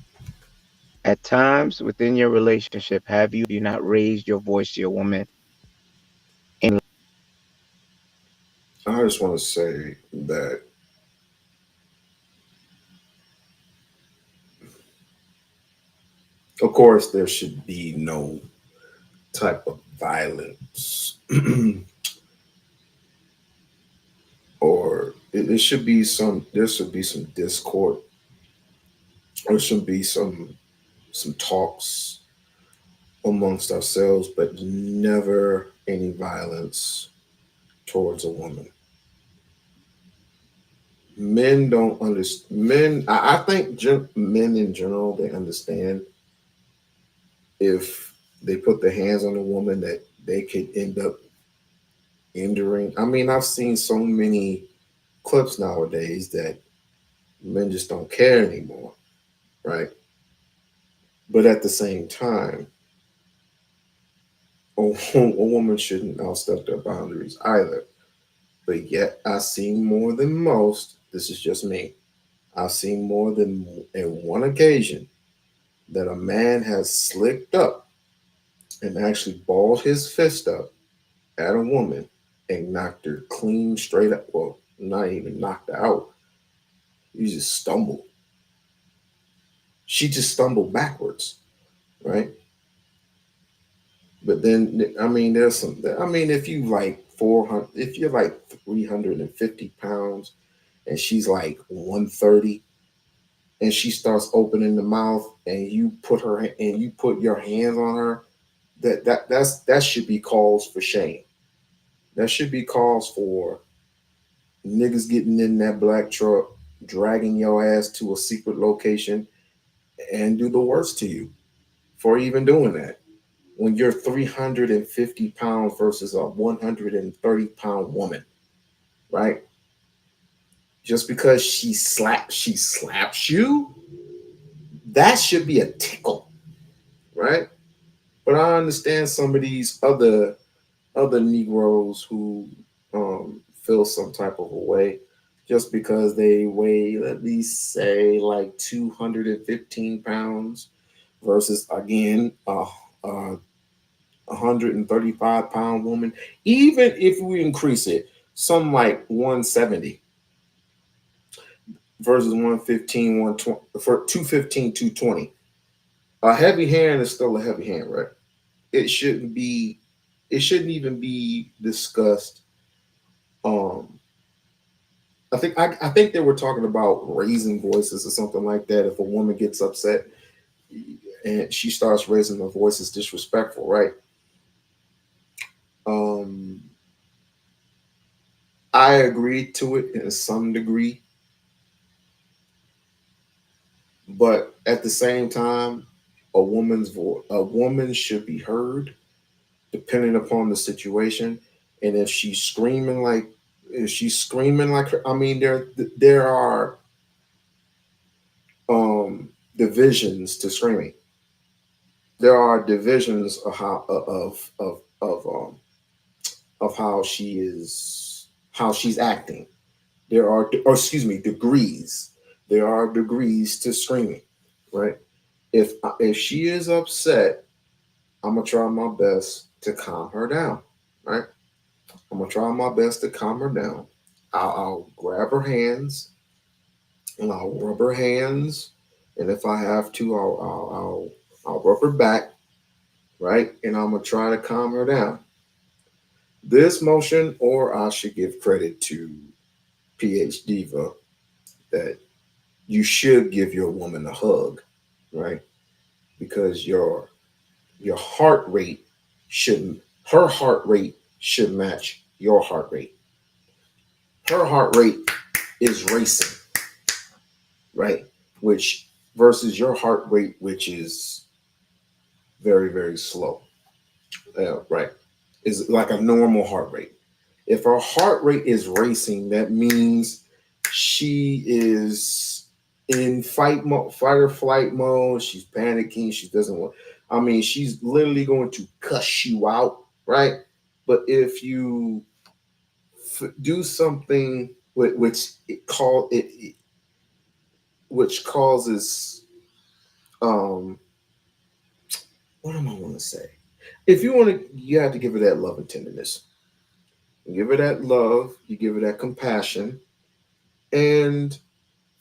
at times within your relationship, have you not raised your voice to your woman? In I just want to say that of course there should be no type of violence or it should be there should be some discord, there should be some talks amongst ourselves, but never any violence towards a woman. Men don't understand. I think men in general, they understand if they put their hands on a woman that they could end up injuring. I mean, I've seen so many clips nowadays that men just don't care anymore, right? But at the same time, a woman shouldn't outstep their boundaries either. But yet, I've seen more than most. This is just me. I've seen more than in one occasion that a man has slicked up and actually balled his fist up at a woman and knocked her clean straight up. Well, not even knocked her out. You just stumbled. She just stumbled backwards, right? But then, I mean, there's some. I mean, if you like 400, if you're like 350 pounds, and she's like 130, and she starts opening the mouth, and you put your hands on her, that should be cause for shame. That should be cause for niggas getting in that black truck, dragging your ass to a secret location, and do the worst to you for even doing that. When you're 350 pounds versus a 130-pound woman, right? Just because she slaps you, that should be a tickle, right? But I understand some of these other Negroes who feel some type of a way just because they weigh, let me say, like 215 pounds versus, again, a 135-pound woman. Even if we increase it, some like 170 versus 115, 120, for 215, 220. A heavy hand is still a heavy hand, right? It shouldn't be, it shouldn't even be discussed. Um, I think they were talking about raising voices or something like that. If a woman gets upset, and she starts raising her voice, is disrespectful, right? Um, I agree to it in some degree, but at the same time, a woman should be heard, depending upon the situation. And if she's screaming like her, I mean, there are divisions to screaming. There are divisions of how she's acting. There are, or excuse me, degrees. There are degrees to screaming, right? If she is upset, I'm gonna try my best to calm her down, right? I'm gonna try my best to calm her down. I'll grab her hands and I'll rub her hands, and if I have to, I'll rub her back, right? And I'm gonna try to calm her down. This motion, or I should give credit to PH Diva, that you should give your woman a hug, right? Because your heart rate shouldn't her heart rate should match your heart rate. Her heart rate is racing, right? Which versus your heart rate, which is very, very slow, right? Is like a normal heart rate. If her heart rate is racing, that means she is in fight or flight mode. She's panicking. She doesn't want. I mean, she's literally going to cuss you out, right? But if you do something which causes what am I want to say? If you want to, you have to give her that love and tenderness. You give her that love. You give her that compassion, and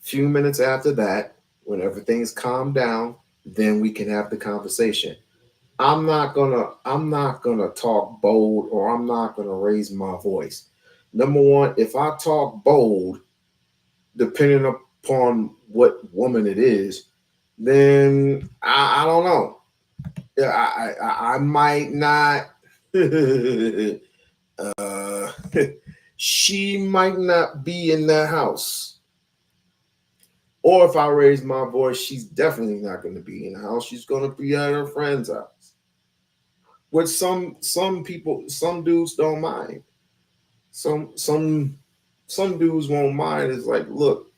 few minutes after that, when everything's calmed down, then we can have the conversation. I'm not gonna talk bold, or I'm not gonna raise my voice. Number one, if I talk bold, depending upon what woman it is, then I don't know. Yeah, I might not. uh, she might not be in that house. Or if I raise my voice, she's definitely not going to be in the house. She's going to be at her friend's house. Which some people, some dudes don't mind. Some dudes won't mind. It's like, look,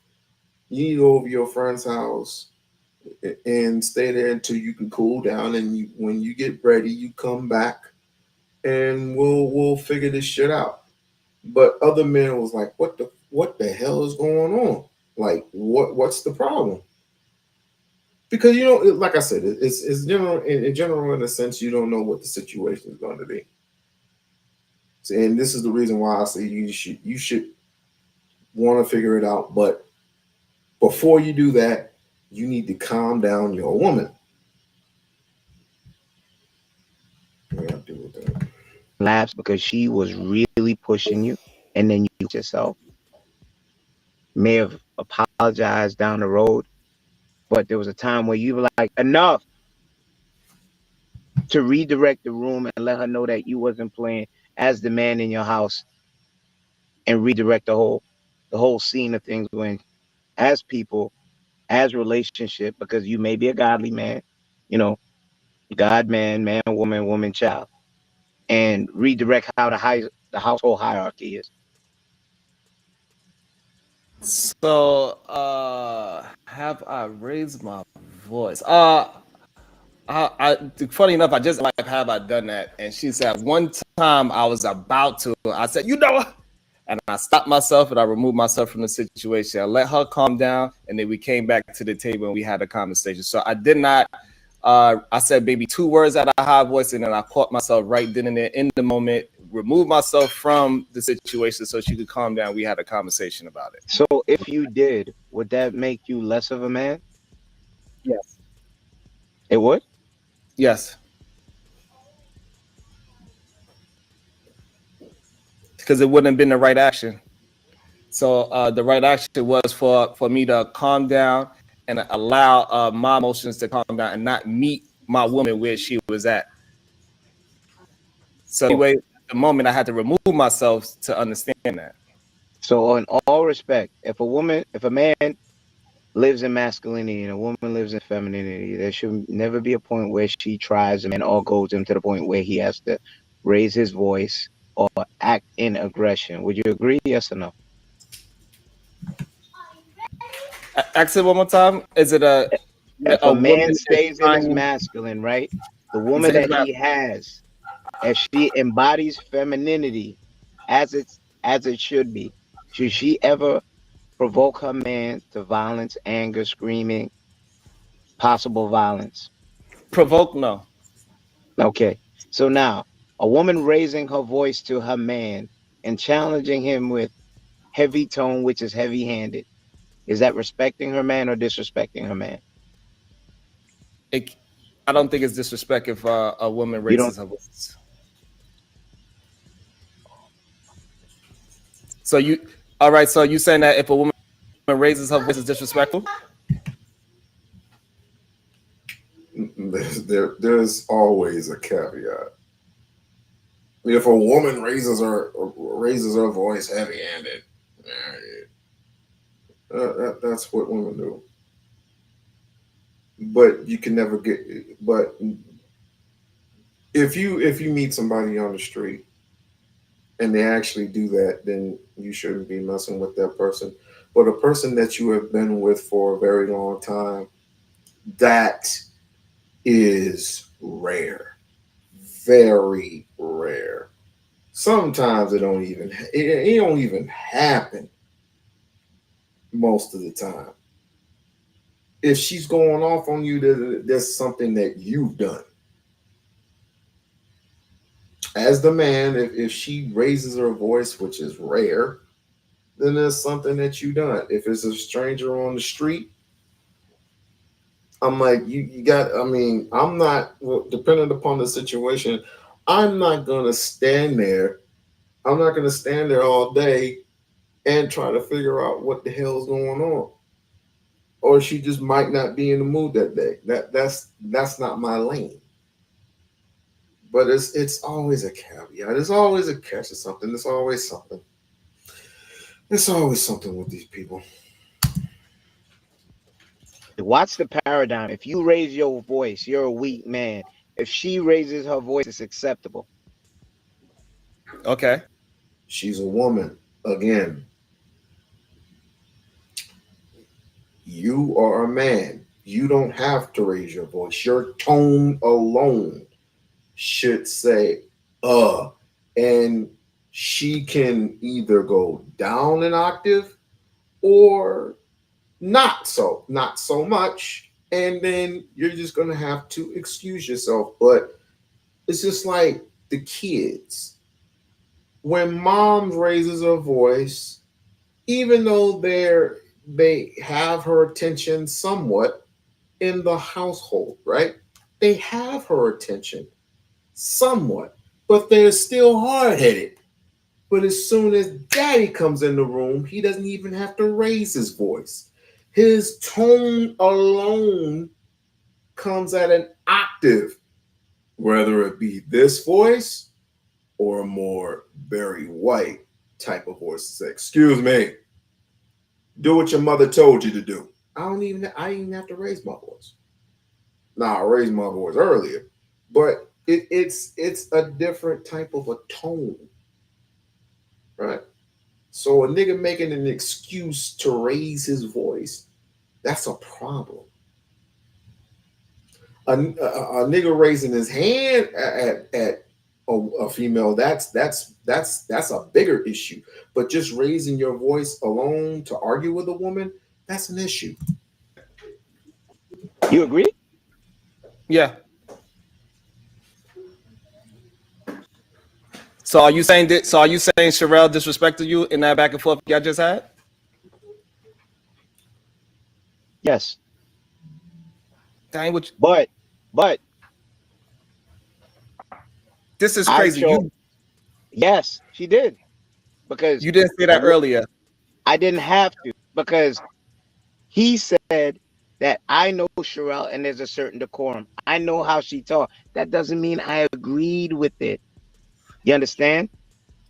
you need to go over your friend's house and stay there until you can cool down. And when you get ready, you come back, and we'll figure this shit out. But other men was like, what the hell is going on? Like, what's the problem? Because like I said, it's general in general, in a sense, you don't know what the situation is going to be. So, and this is the reason why I say you should want to figure it out. But before you do that, you need to calm down your woman. Lapse because she was really pushing you, and then you yourself may have apologized down the road, but there was a time where you were like, enough, to redirect the room and let her know that you wasn't playing as the man in your house, and redirect the whole scene of things when, as people, as relationship, because you may be a godly man, you know, God man, man, woman, woman, child, and redirect how the household hierarchy is. So, have I raised my voice? Funny enough, I just like, have I done that? And she said, one time I was about to, I said, you know what? And I stopped myself and I removed myself from the situation. I let her calm down, and then we came back to the table and we had a conversation. So I did not, I said maybe 2 words at a high voice, and then I caught myself right then and there in the moment, removed myself from the situation so she could calm down. We had a conversation about it. So if you did, would that make you less of a man? Yes. It would? Yes. Because it wouldn't have been the right action. So the right action was for me to calm down and allow my emotions to calm down and not meet my woman where she was at. So anyway, at the moment I had to remove myself to understand that. So in all respect, if a man lives in masculinity and a woman lives in femininity, there should never be a point where she tries him and all goes him to the point where he has to raise his voice or act in aggression. Would you agree? Yes or no? Ask it one more time. Is it If a a woman man is stays in his trying? masculine, right? The woman that he has, if she embodies femininity as it should be, should she ever provoke her man to violence, anger, screaming, possible violence? Provoke? No. Okay. So now, a woman raising her voice to her man and challenging him with heavy tone, which is heavy handed, is that respecting her man or disrespecting her man? I don't think it's disrespect if a woman You don't. raises her voice. So all right. So you saying that if a woman raises her voice is disrespectful? There's always a caveat. If a woman raises her voice heavy-handed, that's what women do. But you can never get. But if you meet somebody on the street and they actually do that, then you shouldn't be messing with that person. But a person that you have been with for a very long time, that is rare, very rare. Sometimes it don't even happen most of the time. If she's going off on you, there's something that you've done. As the man, if she raises her voice, which is rare, then there's something that you've done. If it's a stranger on the street, I'm like, you got, I mean, I'm not, depending upon the situation, I'm not going to stand there. I'm not going to stand there all day and try to figure out what the hell's going on. Or she just might not be in the mood that day. That's not my lane. But it's always a caveat. It's always a catch or something. There's always something. There's always something with these people. Watch the paradigm. If you raise your voice, you're a weak man. If she raises her voice, it's acceptable. Okay. She's a woman. Again, you are a man. You don't have to raise your voice. Your tone alone should say, and she can either go down an octave or not so much. And then you're just going to have to excuse yourself. But it's just like the kids. When mom raises her voice, even though they have her attention somewhat in the household, right? They have her attention somewhat, but they're still hard-headed. But as soon as daddy comes in the room, he doesn't even have to raise his voice. His tone alone comes at an octave, whether it be this voice or a more Barry White type of voice. Say, excuse me, do what your mother told you to do. I didn't even have to raise my voice. Now, I raised my voice earlier, but it's a different type of a tone, right? So a nigga making an excuse to raise his voice, that's a problem. A nigga raising his hand at a female, that's a bigger issue. But just raising your voice alone to argue with a woman, that's an issue. You agree? Yeah. So are you saying Sherelle disrespected you in that back and forth y'all just had? Yes. Dang, but this is crazy. Yes, she did. Because you didn't say that earlier. I didn't have to, because he said that I know Sherelle and there's a certain decorum. I know how she talks. That doesn't mean I agreed with it. You understand?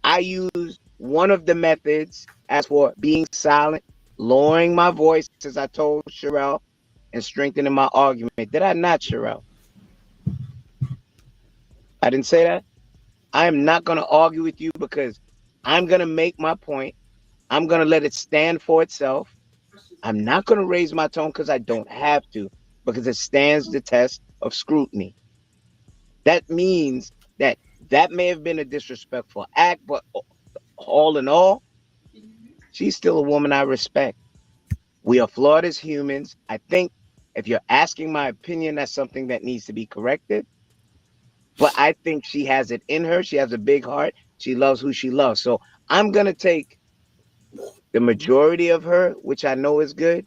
I use one of the methods as for being silent, lowering my voice, as I told Sherelle, and strengthening my argument. Did I not, Sherelle? I didn't say that. I am not going to argue with you because I'm going to make my point. I'm going to let it stand for itself. I'm not going to raise my tone because I don't have to, because it stands the test of scrutiny. That means that may have been a disrespectful act, but all in all, she's still a woman I respect. We are flawed as humans. I think if you're asking my opinion, that's something that needs to be corrected. But I think she has it in her. She has a big heart. She loves who she loves. So I'm going to take the majority of her, which I know is good,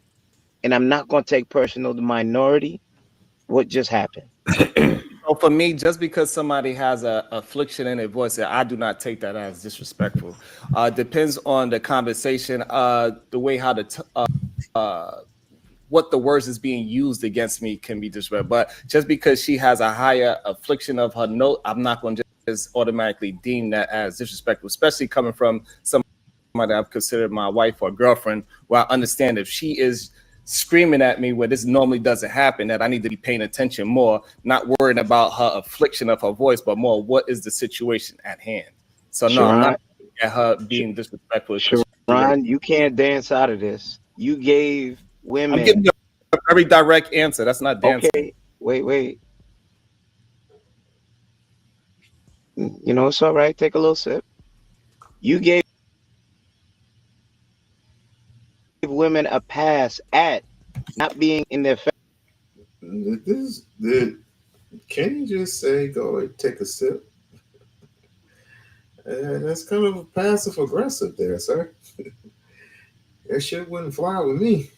and I'm not going to take personal the minority. What just happened? So for me, just because somebody has a affliction in their voice, I do not take that as disrespectful. Depends on the conversation, the way how what the words is being used against me can be disrespectful. But just because she has a higher affliction of her note, I'm not going to just automatically deem that as disrespectful, especially coming from somebody I've considered my wife or girlfriend, where I understand if she is screaming at me where this normally doesn't happen, that I need to be paying attention more, not worrying about her affliction of her voice, but more what is the situation at hand. So no, I'm not at her being disrespectful. Sharon, you can't dance out of this. You gave women. I'm giving a very direct answer. That's not dancing. Okay, wait. You know, it's all right. Take a little sip. You gave women a pass at not being in their. Can you just say go and take a sip? That's kind of passive aggressive there, sir. That shit wouldn't fly with me.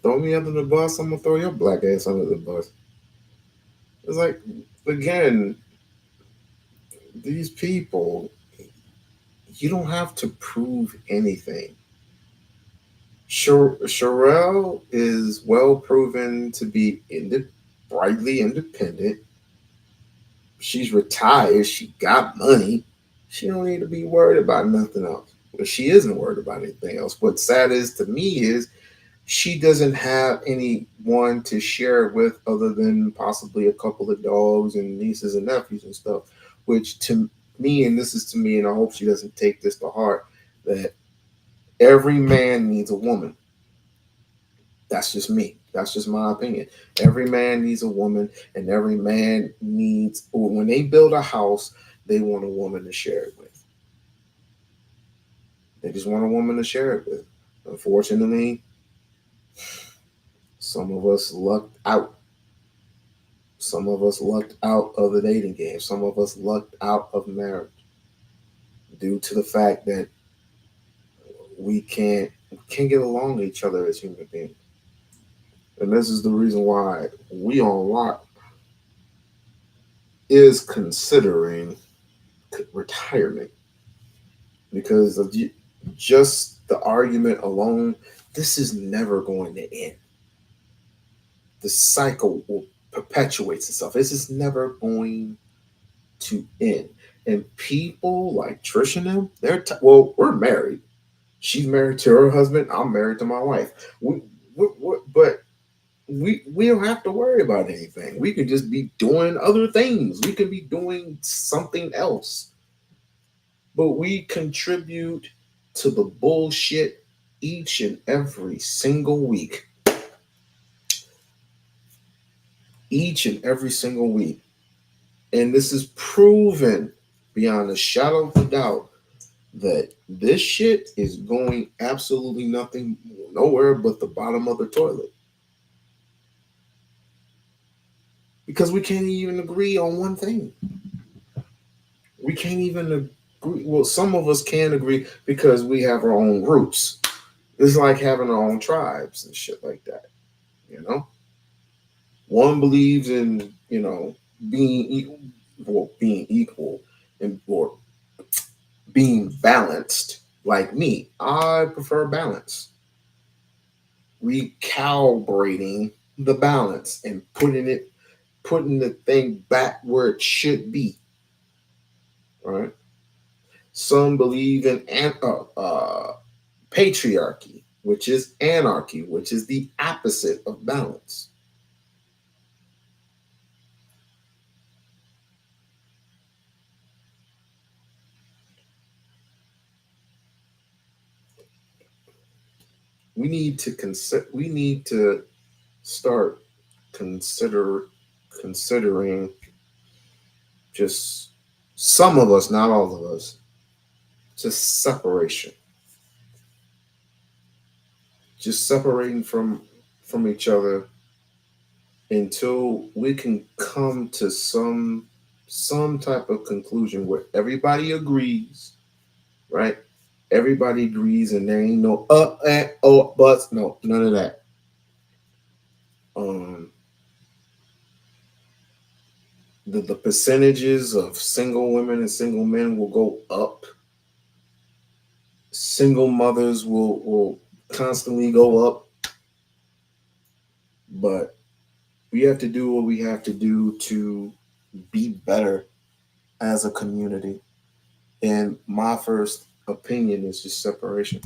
Throw me under the bus, I'm gonna throw your black ass under the bus. It's like, again, these people, you don't have to prove anything. Sherelle is well proven to be brightly independent. She's retired. She got money. She don't need to be worried about nothing else. But she isn't worried about anything else. What's sad is to me is she doesn't have anyone to share it with other than possibly a couple of dogs and nieces and nephews and stuff. Which to me, and this is to me, and I hope she doesn't take this to heart, that every man needs a woman. That's just me. That's just my opinion. Every man needs a woman, and every man needs, when they build a house, they want a woman to share it with. They just want a woman to share it with. Unfortunately, some of us lucked out. Some of us lucked out of the dating game. Some of us lucked out of marriage due to the fact that we can't get along with each other as human beings. And this is the reason why We-On-Loc is considering retirement, because of just the argument alone. This is never going to end. The cycle will perpetuate itself. This is never going to end. And people like Trish and them, we're married. She's married to her husband. I'm married to my wife. But we don't have to worry about anything. We can just be doing other things. We can be doing something else. But we contribute to the bullshit each and every single week. Each and every single week. And this is proven beyond a shadow of a doubt that this shit is going absolutely nowhere but the bottom of the toilet. Because we can't even agree on one thing. We can't even agree. Well, some of us can agree because we have our own roots. It's like having our own tribes and shit like that. You know? One believes in, being equal and or being balanced. Like me, I prefer balance. recalibrating the balance and putting the thing back where it should be. Right? Some believe in patriarchy, which is anarchy, which is the opposite of balance. We need to start considering just some of us, not all of us, just separation. Just separating from each other until we can come to some type of conclusion where everybody agrees, right? Everybody agrees, and there ain't no buts, no, none of that. The percentages of single women and single men will go up. Single mothers will constantly go up, but we have to do what we have to do to be better as a community. And my first opinion is just separation.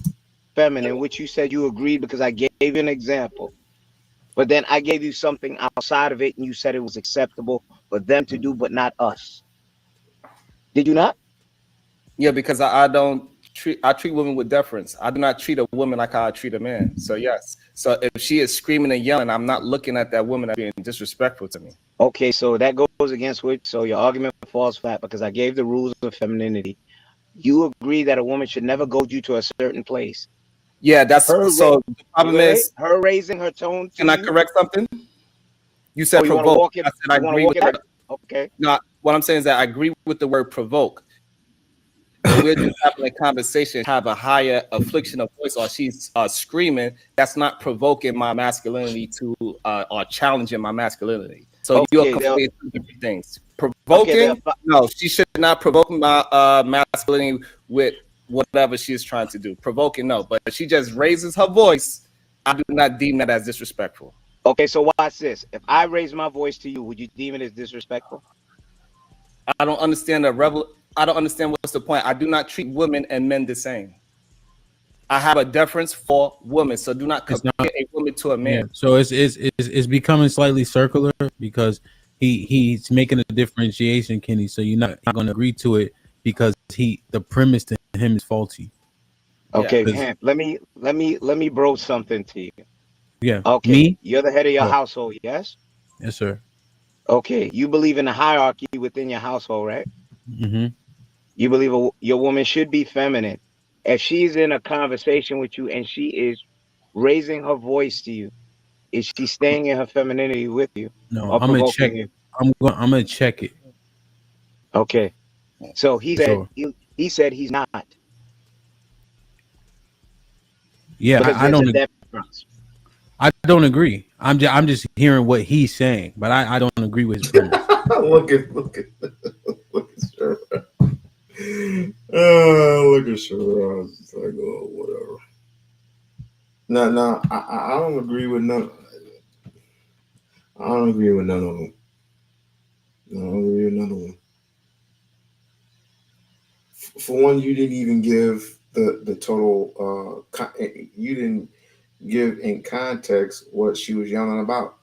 Feminine, which you said you agreed because I gave you an example. But then I gave you something outside of it and you said it was acceptable for them to do, but not us. Did you not? Yeah, because I treat women with deference. I do not treat a woman like how I treat a man. So yes. So if she is screaming and yelling, I'm not looking at that woman as being disrespectful to me. Okay, so that goes against which, so your argument falls flat because I gave the rules of femininity. You agree that a woman should never go you to a certain place. Yeah, that's so the problem is her raising her tone. Can I correct something? You said you provoke. walk it, I said I agree with that. Okay. No, what I'm saying is that I agree with the word provoke. When we're just having a conversation, have a higher affliction of voice, or she's screaming, that's not provoking my masculinity to or challenging my masculinity. So you are conflating two different things. Provoking, no, she should not provoke my masculinity with whatever she is trying to do. Provoking, no, but if she just raises her voice, I do not deem that as disrespectful. Okay, so watch this. If I raise my voice to you, would you deem it as disrespectful? I don't understand I don't understand what's the point. I do not treat women and men the same. I have a deference for women, so do not compare a woman to a man. Yeah, so it's becoming slightly circular because he's making a differentiation, Kenny. So you're not going to agree to it because the premise to him is faulty. Okay, man, let me bro something to you. Yeah. Okay. Me? You're the head of your household, yes? Yes, sir. Okay. You believe in the hierarchy within your household, right? Mm-hmm. You believe your woman should be feminine. If she's in a conversation with you and she is raising her voice to you, is she staying in her femininity with you? No, or I'm gonna provoking check. you? I'm gonna check it. Okay. So he said he said he's not. Yeah, Because I there's don't. a difference. I don't agree. I'm just hearing what he's saying, but I don't agree with his premise. look at Sherrod. Look at Sherrod. It's like, oh, whatever. No, I don't agree with none. I don't agree with none of them. I don't agree with none of them. For one, you didn't even give the total. You didn't give in context what she was yelling about.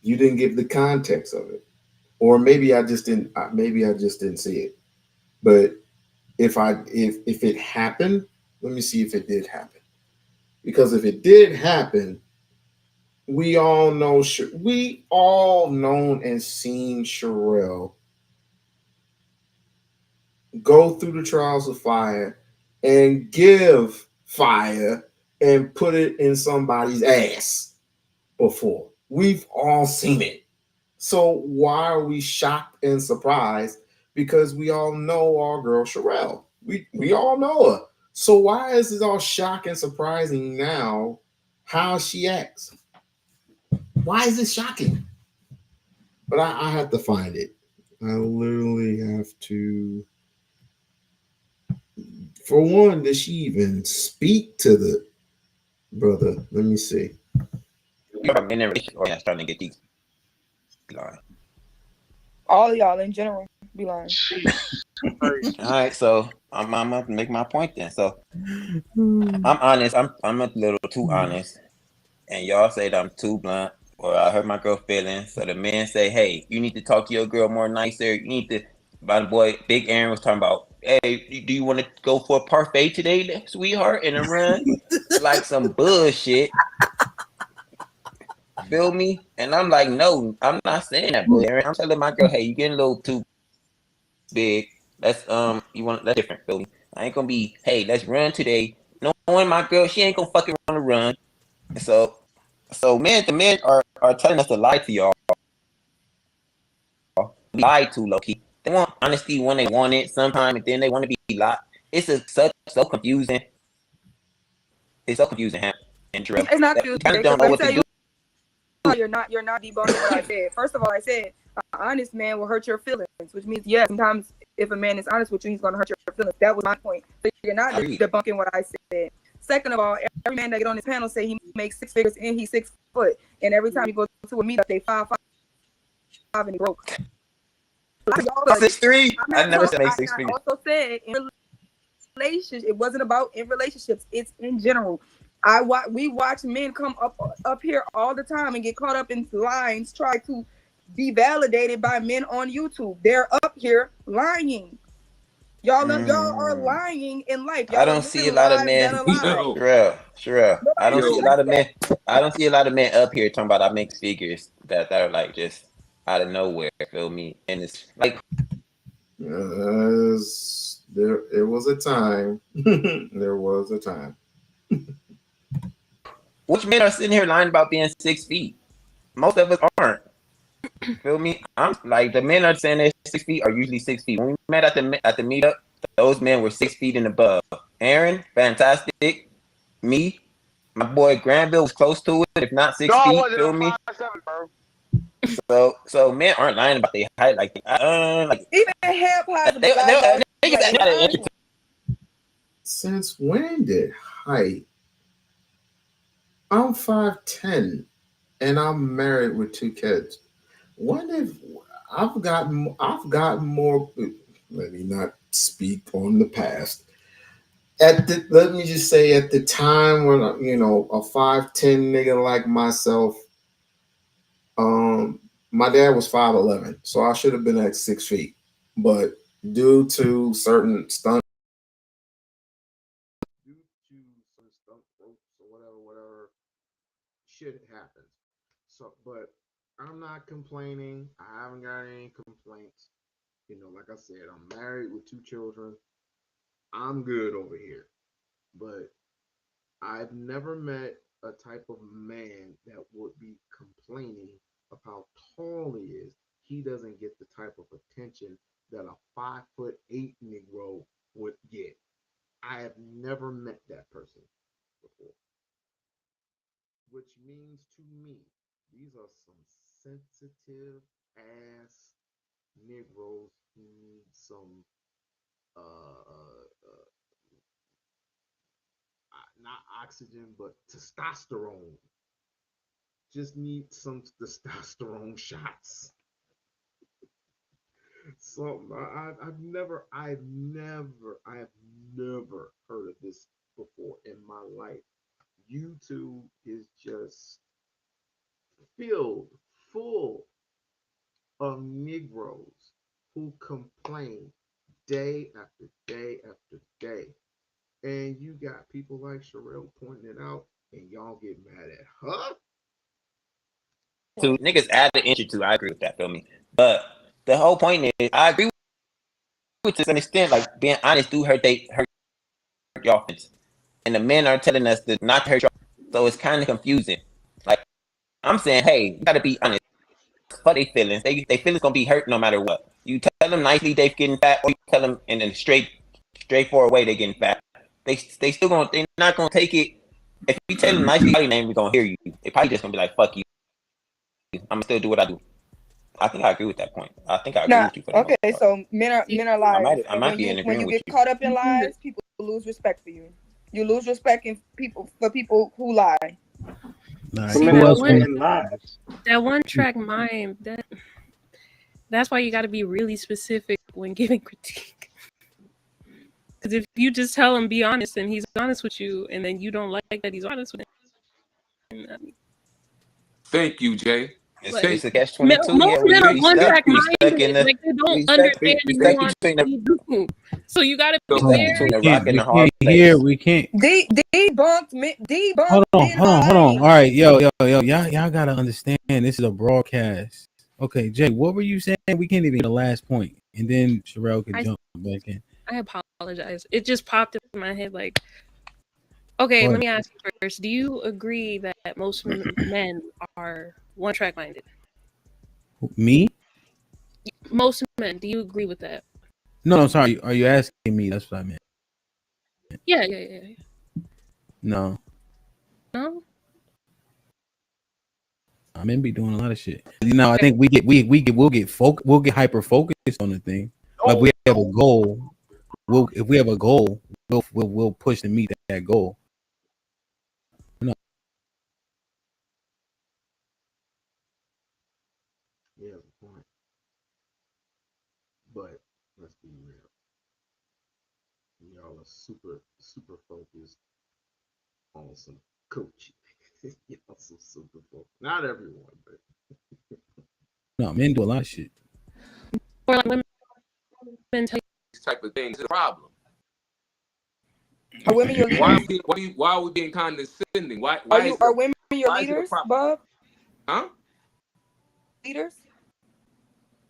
You didn't give the context of it, or maybe I just didn't. Maybe I just didn't see it. But if it happened, let me see if it did happen. Because if it did happen, we all known and seen Sherelle go through the trials of fire and give fire and put it in somebody's ass before. We've all seen it. So why are we shocked and surprised? Because we all know our girl Sherelle. We all know her. So why is it all shock and surprising now how she acts? Why is it shocking? But I have to find it. I literally have to. For one, does she even speak to the brother. Let me see. You're a men in relationship or that's trying to get these line. All of y'all in general be lying. All right, so I'm gonna make my point then. So I'm honest. I'm a little too honest, and y'all say that I'm too blunt, or I hurt my girl feelings. So the men say, "Hey, you need to talk to your girl more nicer. You need to." My boy Big Aaron was talking about, "Hey, do you want to go for a parfait today, sweetheart, and a run?" Like some bullshit. Feel me? And I'm like, no, I'm not saying that, boy. Aaron. I'm telling my girl, hey, you getting a little too big. That's that's different, feel me? I ain't gonna be, hey, let's run today. Knowing my girl, she ain't gonna fucking want to run. So the men are telling us to lie to y'all. We lie to low key. They want honesty when they want it sometime, and then they want to be lied. It's so confusing. It's so confusing, and Terrell. It's not You confusing kind of because don't know let me what tell to you, do. you're not debunking what I said. First of all, I said an honest man will hurt your feelings, which means yes, sometimes if a man is honest with you, he's gonna hurt your feelings. That was my point. So you're not debunking what I said. Second of all, every man that get on this panel say he makes 6 figures and he's 6 foot, and every time you go to a meetup, they 5'5" and he broke. 6'3"? I never said make 6 I figures. also said in relationships, it wasn't about in relationships. It's in general. We watch men come up here all the time and get caught up in lines, try to be validated by men on YouTube. They're up here lying. Y'all are lying in life. Y'all I don't see a lot of men. Sure. I don't see a lot of men. I don't see a lot of men up here talking about I make figures that are like just out of nowhere. Feel me? And it's like It was a time. There was a time. which men are sitting here lying about being 6 feet? Most of us aren't. Feel me? I'm like the men are saying they're 6 feet are usually 6 feet. When we met at the meetup, those men were 6 feet and above. Aaron, fantastic. Me, my boy Granville was close to it, if not 6 No, I feet. wasn't. Feel I'm me? 5'7", bro. So men aren't lying about their height like even hip hop. Since when did height? I'm 5'10", and I'm married with 2 kids. When if I've gotten more? Let me not speak on the past. Let me just say, at the time when a 5'10" nigga like myself, my dad was 5'11", so I should have been at 6 feet, but due to certain stunt ropes or whatever, shit happens. So, but I'm not complaining. I haven't got any complaints. Like I said, I'm married with 2 children. I'm good over here. But I've never met a type of man that would be complaining of how tall he is. He doesn't get the type of attention that a 5'8" Negro would get. I have never met that person before. Which means to me, these are some sensitive ass Negroes who need some not oxygen, but testosterone. Just need some testosterone shots. So I've never heard of this before in my life. YouTube is just full of Negroes who complain day after day after day. And you got people like Sherelle pointing it out, and y'all get mad at her. to niggas add an inch or two. I agree with that. Feel me? But the whole point is, I agree with to an extent. Like being honest, do hurt y'all feelings, and the men are telling us to not hurt y'all. So it's kind of confusing. Like I'm saying, hey, you gotta be honest. For their feelings, they feelings gonna be hurt no matter what. You tell them nicely they're getting fat, or you tell them in a straightforward way they're getting fat. They still they're not gonna take it. If you tell them nicely, they ain't even gonna hear you. They probably just gonna be like, "Fuck you." I'm gonna still do what I do. I think I agree with that point. I think I agree with you for the most part. So men are liars. I might be in When agreement you with get you. caught up in lies, people lose respect for you. You lose respect in people for people who lie. All right. Women Who have else want saying lies. That one track mind, that's why you got to be really specific when giving critique. Because if you just tell him be honest and he's honest with you, and then you don't like that he's honest with him, Thank you, Jay. It's a Thank catch 22. most Yeah, men are we one stuck. track We stuck in minded. the. Like they don't We stuck. understand We stuck nuance between the. what you do. So you got to We be stuck very. between the we rock can't and we the hard can't hear place. we can't Debunked hold men on. All lying. right, yo, y'all gotta understand this is a broadcast. Okay, Jay, what were you saying? We can't even get the last point, and then Sherelle could jump back in. I apologize. It just popped in my head. Like, okay, Go let ahead. me ask you first. Do you agree that most men are one track minded? Me? Most men. Do you agree with that? No, sorry. Are you asking me? That's what I meant. Yeah. No, No. men be doing a lot of shit. I think we'll get hyper focused on the thing. Like we have a goal. If we have a goal, we'll push to meet that goal. No. Yeah, the point. But let's be real. Y'all are super focused on some coaching. Y'all some super focused. Not everyone, but No, men do a lot of shit. Or like women tell you these type of things is a problem. Are women your leaders? Why are we being condescending? Why Are women your why is it a leaders, problem? Bob? Huh? Leaders?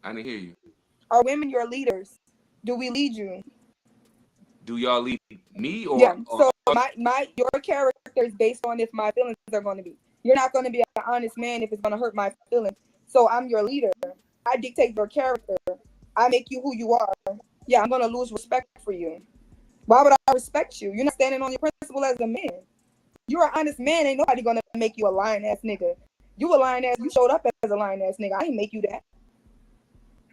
I didn't hear you. Are women your leaders? Do we lead you? Do y'all lead me or? Yeah. So your character is based on if my feelings are going to be. You're not going to be an honest man if it's going to hurt my feelings. So I'm your leader. I dictate your character. I make you who you are. Yeah, I'm going to lose respect for you. Why would I respect you? You're not standing on your principle as a man. You're an honest man. Ain't nobody going to make you a lying ass nigga. You a lying ass. You showed up as a lying ass nigga. I ain't make you that.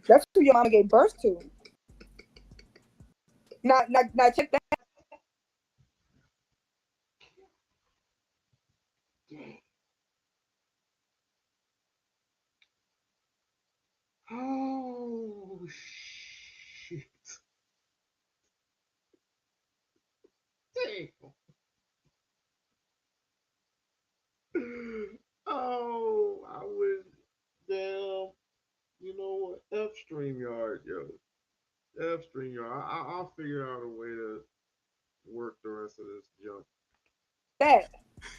That's who your mama gave birth to. Now check that. oh shit. Damn. Oh, I would damn. You know what? F StreamYard, yo. F StreamYard. I'll figure out a way to work the rest of this junk. That.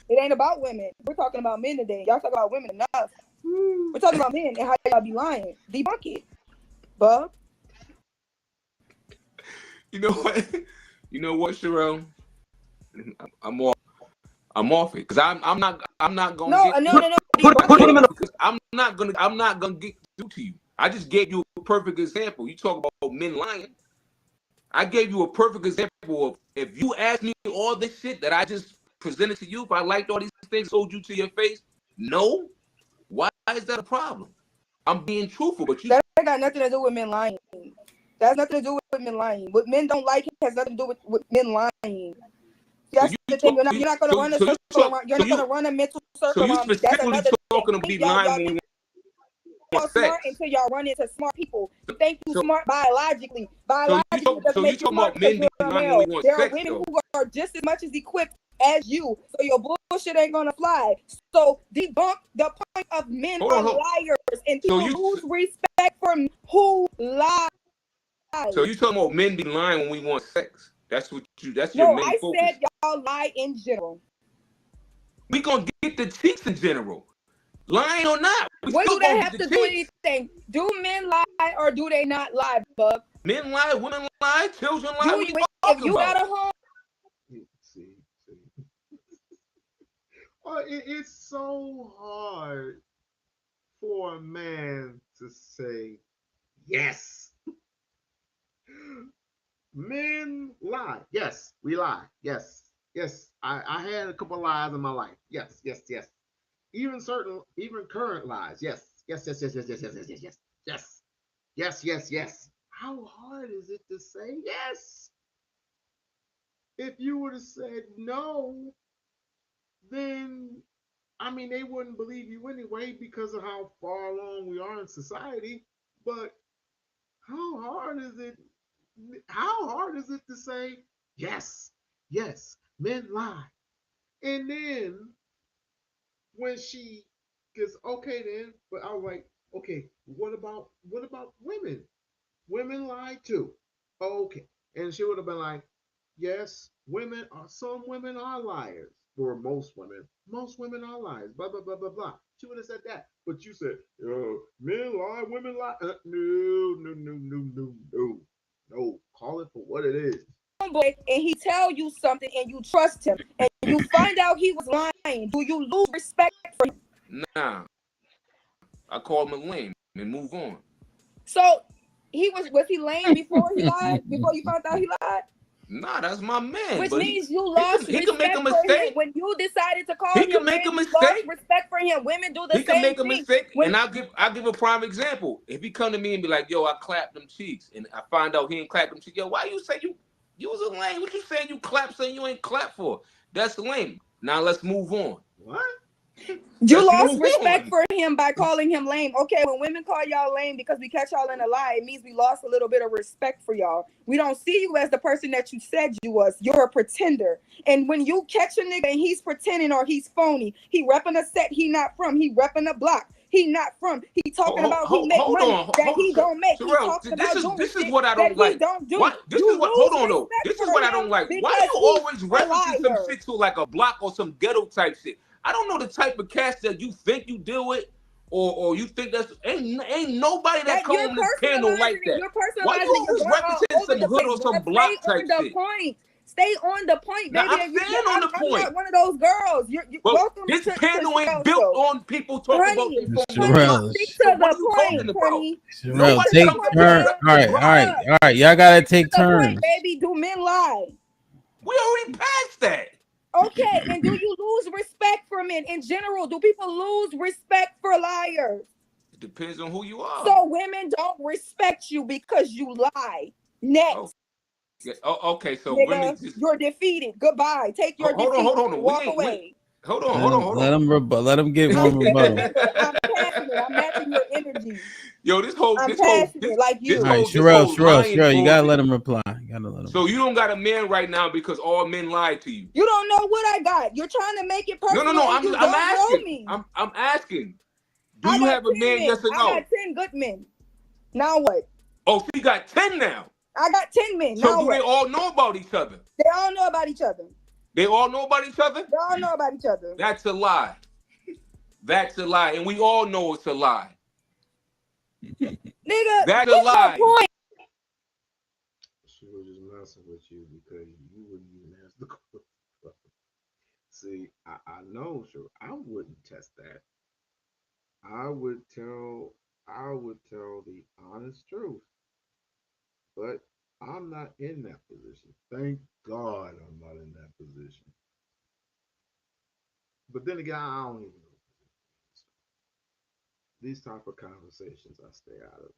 It ain't about women. We're talking about men today. Y'all talk about women enough. We're talking about men and how y'all be lying. Debunk it, Bub. You know what? You know what, Sherelle? I'm off it because I'm not gonna No. put him in because I'm not gonna get through to you. I just gave you a perfect example. You talk about men lying. I gave you a perfect example of if you asked me all this shit that I just presented to you, if I liked all these things, told you to your face, no. Why is that a problem? I'm being truthful, but you. That got nothing to do with men lying. That's nothing to do with men lying. What men don't like has nothing to do with men lying. That's the thing. You're not going to run a circle around. You're not going to run a mental circle you around me. That's specifically another talking thing. to be lying when we want smart until y'all run into smart people. You think you smart biologically. Biologically doesn't make you smart because you're a male. There are women who are just as much as equipped as you. So your bullshit ain't going to fly. So debunk the point of men are liars. And people lose respect from who lies. So you talking about men be lying when we want sex? That's your main focus. No, I said y'all lie in general. We gonna get the cheeks in general, lying or not. What do that have to do with anything? Do men lie or do they not lie, Bub? Men lie, women lie, children lie. Do you, if you got a home? See. Well, it's so hard for a man to say yes. Men lie. Yes, we lie. Yes. I had a couple of lies in my life. Yes. Even current lies. Yes. Yes. How hard is it to say yes? if you would have said no, then I mean they wouldn't believe you anyway because of how far along we are in society. But how hard is it? How hard is it to say yes, yes, men lie, and then when she gets okay, then but I was like, okay, what about women? Women lie too. Okay, and she would have been like, yes, some women are liars. For most women are liars. Blah blah blah blah blah. She would have said that, but you said, men lie, women lie. No, no, no, no, no, no, no. Call it for what it is. Boy, and he tell you something and you trust him and you find out he was lying, do you lose respect for him? Nah, I call him a lame and move on. So was he lame before he lied? Before you found out he lied? Nah, that's my man. Which but means you lost he can make a respect for him. mistake. When you decided to call He him can make lame, a you mistake. lost respect for him. Women do the He same can make a thing. mistake, and I'll give a prime example. If he come to me and be like, "Yo, I clapped them cheeks," and I find out he ain't clapped them cheeks, yo, why you say you was a lame? What you saying you clap saying you ain't clap for? That's lame. Now let's move on. What? You lost respect for him by calling him lame. Okay, when women call y'all lame because we catch y'all in a lie, it means we lost a little bit of respect for y'all. We don't see you as the person that you said you was. You're a pretender. And when you catch a nigga and he's pretending or he's phony, he repping a set he not from, he repping a block he not from, he talking about he make money that he don't make. He talking about doing this is shit what I that don't he like. don't do. What? This You is what. lose Hold on though. respect This is for what I him don't like. Why because you always he's a referencing some liar. shit to like a block or some ghetto type shit? I don't know the type of cats that you think you deal with, or you think that's ain't nobody that come You're on this panel personalizing like it. that. You're Why personalizing you it. You're always going all referencing over some the hood place, or bro. some Stay block type on the shit? point. Stay on the point, Now baby. I'm staying on the I'm point. not one of those girls. But Welcome this to panel ain't Sherelle's built show. on people talking about Honey, their phone Sherelle, stick So to what the are you point, talking about? honey. Sherelle, Nobody take comes up turn. here All right, all right, all right. Y'all gotta take The point, turns. baby. Do men lie? We already passed that. Okay, and do you lose respect for men in general? Do people lose respect for liars? It depends on who you are. So women don't respect you because you lie. Next. Oh, yeah. Oh, okay. So Nigga, women just you're defeated. Goodbye. Take your defeat. hold on. And walk away. Hold on. Let him get one I'm rebuttal. passionate. I'm matching your energy. Yo, this passionate like you. All right, this whole lying Sherelle, you gotta bullshit. let him reply. You gotta let him. So you don't got a man right now because all men lied to you. You don't know what I got. You're trying to make it personal. No. And you I'm don't asking. know me. I'm asking. Do I you got have a 10 man? men. Yes or no? I got 10 good men. Now what? Oh, so you got 10 now. I got 10 men. So now do what? they all know about each other? They all know about each other. They all know about each other? They all know about each other. That's a lie. That's a lie. And we all know it's a lie. Nigga, that's a lie. Point. She was just messing with you because you wouldn't even ask the question. See, I know, sure, I wouldn't test that. I would tell the honest truth. But I'm not in that position. Thank God I'm not in that position. But then again, I don't even know. These type of conversations I stay out of.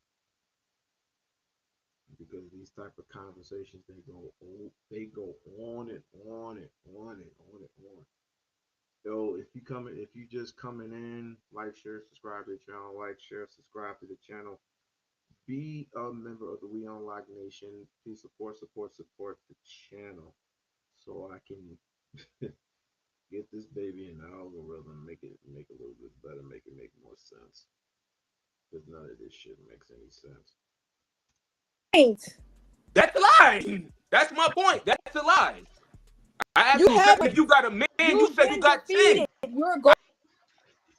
Because these type of conversations they go on and on and on and on and on. So if you just coming in, like, share, subscribe to the channel, subscribe to the channel. Be a member of the We-On-Loc Nation. Please support the channel so I can get this baby in the algorithm, make it a little bit better, make it make more sense. Because none of this shit makes any sense. That's a lie. That's my point. That's a lie. I asked you if you got a man, you said you got 10. You're going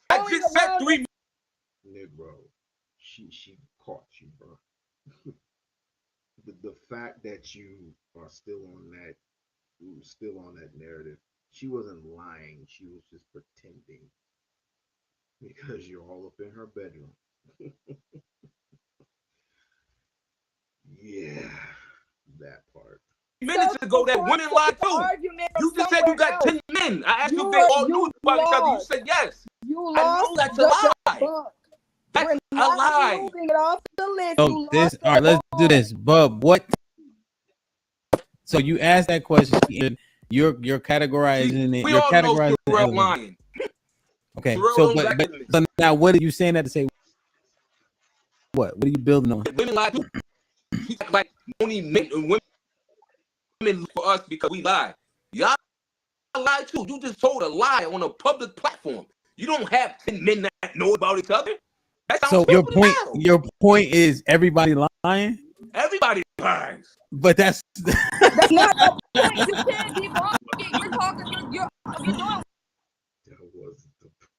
I just said 3. Negro, she caught you, bro. the fact that you are still on that narrative, she wasn't lying. She was just pretending because you're all up in her bedroom. Yeah, that part. Minutes ago, that women lied too. You just said you got 10 men. I asked you if they all knew about each other. You said yes. I know that's a lie. That's a lie. Moving it off the list. So this, all right, let's do this. Bub, what? So you asked that question. You're categorizing it. We You're all know categorizing it Sherelle as lying. okay. Sherelle So don't but back but in this. so now what are you saying that to say? What are you building on? Women lie too. She act like only men and women for us because we lie. Y'all lie too. You just told a lie on a public platform. You don't have 10 men that know about each other. That sounds So stupid as hell. your point is everybody lying, Everybody lies. but that's That's not the point. You can't debunk it. You're talking. You're doing. That wasn't the point.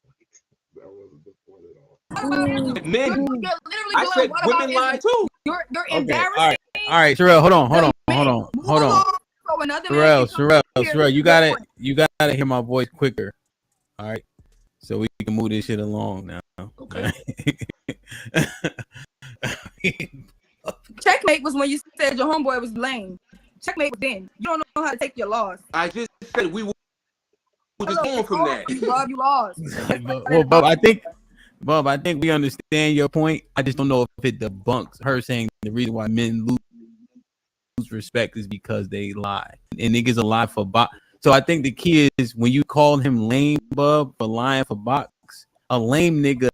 That wasn't the point at all. What about him? Men. You're literally I doing. said What about women lie Islam? too. You're okay. embarrassing. All right, Sherelle, hold on. Move along so another man can come here. Sherelle, you gotta hear my voice quicker. All right, so we can move this shit along now. Okay. Checkmate was when you said your homeboy was lame. Checkmate was then. You don't know how to take your loss. I just said we were just going from that. Bob, you lost. Well, Bob, I think we understand your point. I just don't know if it debunks her saying the reason why men lose respect is because they lie. And niggas a lie for box. So I think the key is when you call him lame, Bub, for lying for box, a lame nigga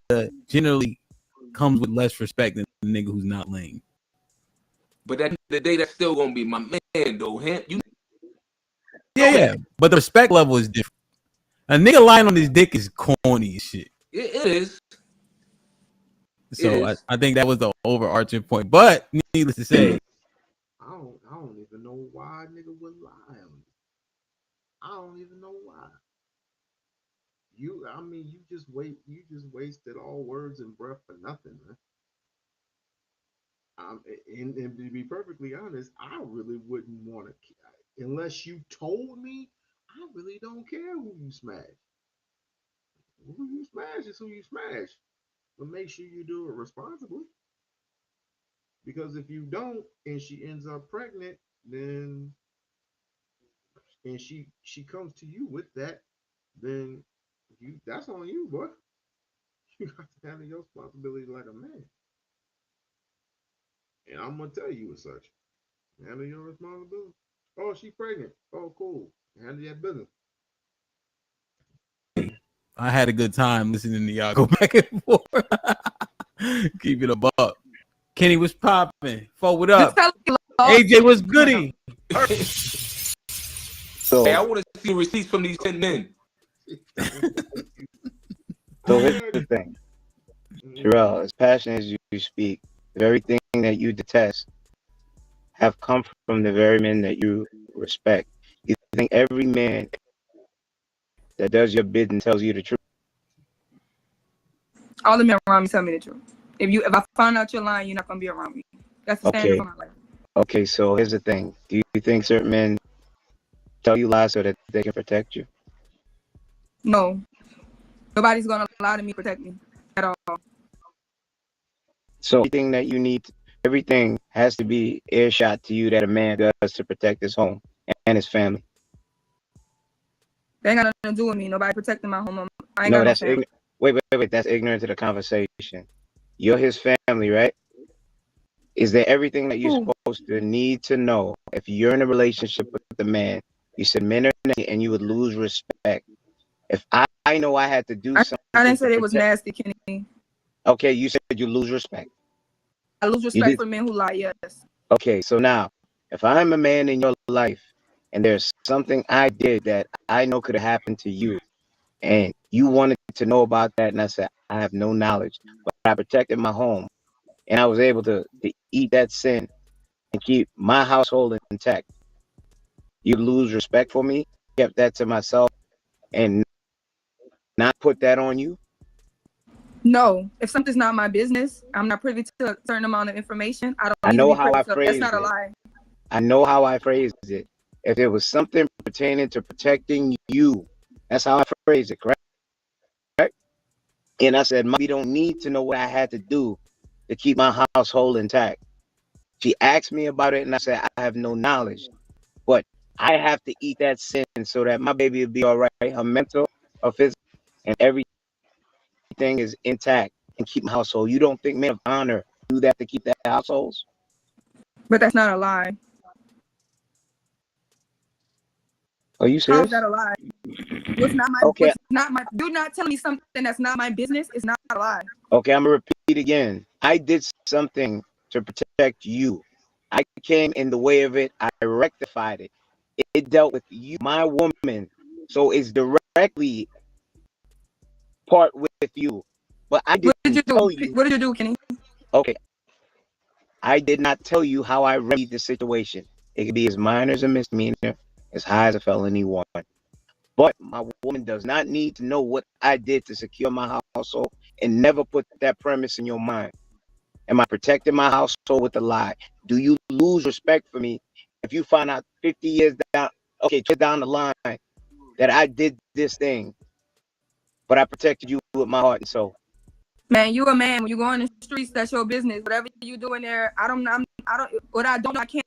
generally comes with less respect than a nigga who's not lame. But at the day, that's still gonna be my man, though. Yeah. But the respect level is different. A nigga lying on his dick is corny as shit. It is. So I think that was the overarching point. But needless to say, I don't even know why a nigga would lie on it. I don't even know why. You just wasted all words and breath for nothing, man. And to be perfectly honest, I really wouldn't want to, unless you told me. I really don't care who you smash. Who you smash is who you smash, but make sure you do it responsibly. Because if you don't, and she ends up pregnant, then and she comes to you with that, then that's on you, boy. You got to handle your responsibility like a man. And I'm gonna tell you as such. Handle your responsibility. Oh, she pregnant. Oh, cool. Handle that business. I had a good time listening to y'all go back and forth. Keep it a buck. Kenny was popping. Forward up. AJ was goody. So hey, I want to see receipts from these 10 men. So here's the thing, Sherelle, as passionate as you speak, the very thing that you detest have come from the very men that you respect. You think every man that does your bidding tells you the truth? All the men around me tell me the truth. If I find out you're lying, you're not gonna be around me. That's the standard for my life. Okay, so here's the thing. Do you think certain men tell you lies so that they can protect you? No. Nobody's gonna lie to me, protect me at all. So everything that you need, everything has to be earshot to you that a man does to protect his home and his family. They ain't got nothing to do with me. Nobody protecting my home. I ain't No, got that's no family. wait. That's ignorant to the conversation. You're his family, right? Is there everything that you're supposed to need to know if you're in a relationship with the man? You said men are nasty and you would lose respect. If I know I had to do something. I didn't say it was nasty, Kenny. Okay, you said you lose respect. I lose respect for men who lie, yes. Okay, so now, if I'm a man in your life and there's something I did that I know could have happened to you, and you wanted to know about that, and I said, I have no knowledge, but I protected my home, and I was able to eat that sin and keep my household intact, you lose respect for me, kept that to myself, and not put that on you? No, if something's not my business, I'm not privy to a certain amount of information. I don't I need know to be how I privy to. phrased That's not a it. lie. I know how I phrased it. If it was something pertaining to protecting you, that's how I phrased it, correct? And I said, Mommy don't need to know what I had to do to keep my household intact. She asked me about it, and I said, I have no knowledge, but I have to eat that sin so that my baby will be all right, her mental, her physical, and everything is intact, and keep my household. You don't think men of honor do that to keep their households? But that's not a lie. Are you How is serious? that a lie? What's not my? Okay. What's not my? You're not telling me something that's not my business. It's not a lie. Okay, I'm gonna repeat again. I did something to protect you. I came in the way of it. I rectified it. It dealt with you, my woman. So it's directly part with you. But I What did you didn't do? tell you. What did you do, Kenny? Okay, I did not tell you how I remedied the situation. It could be as minor as a misdemeanor, as high as a felony one. But my woman does not need to know what I did to secure my household, and never put that premise in your mind. Am I protecting my household with a lie? Do you lose respect for me if you find out 50 years down, okay, down the line that I did this thing, but I protected you with my heart and soul? Man, you a man. When you go on the streets, that's your business. Whatever you do in there, I don't. What I don't. I can't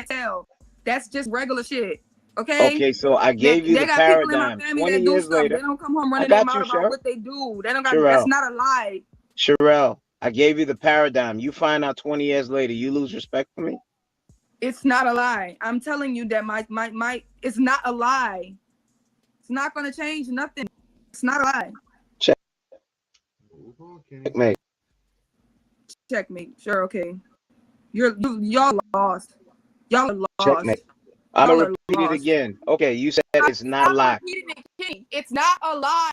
tell. That's just regular shit. Okay. Okay, so I gave you They the got people in my paradigm. family 20 that do years stuff. They later, don't come home I running their got mouth you, about Cheryl. what they do. They don't got. That's Sherelle. not a lie. Sherelle, I gave you the paradigm. You find out 20 years later, you lose respect for me? It's not a lie. I'm telling you that my it's not a lie. It's not gonna change nothing. It's not a lie. Check. Move on, Kenny. Checkmate. Checkmate. Sure, okay. Y'all lost. Y'all are lost. Checkmate. I'm Y'all going are to repeat it lost. again. Okay, you said it's not a lie. Repeating it, Kenny. It's not a lie.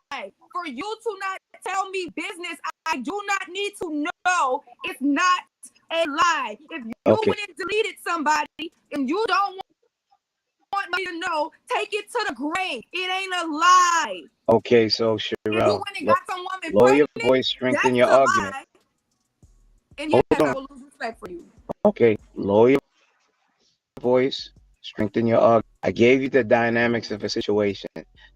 For you to not tell me business, I do not need to know. It's not a lie. If you Okay. went and deleted somebody and you don't want me to know, take it to the grave. It ain't a lie. Okay, so If you Sherelle, went and got some woman lower your pregnant, voice, strengthen that's your a argument. lie. And yes, Hold I on. will lose respect for you. Okay, lower your voice, strengthen your argument. I gave you the dynamics of a situation,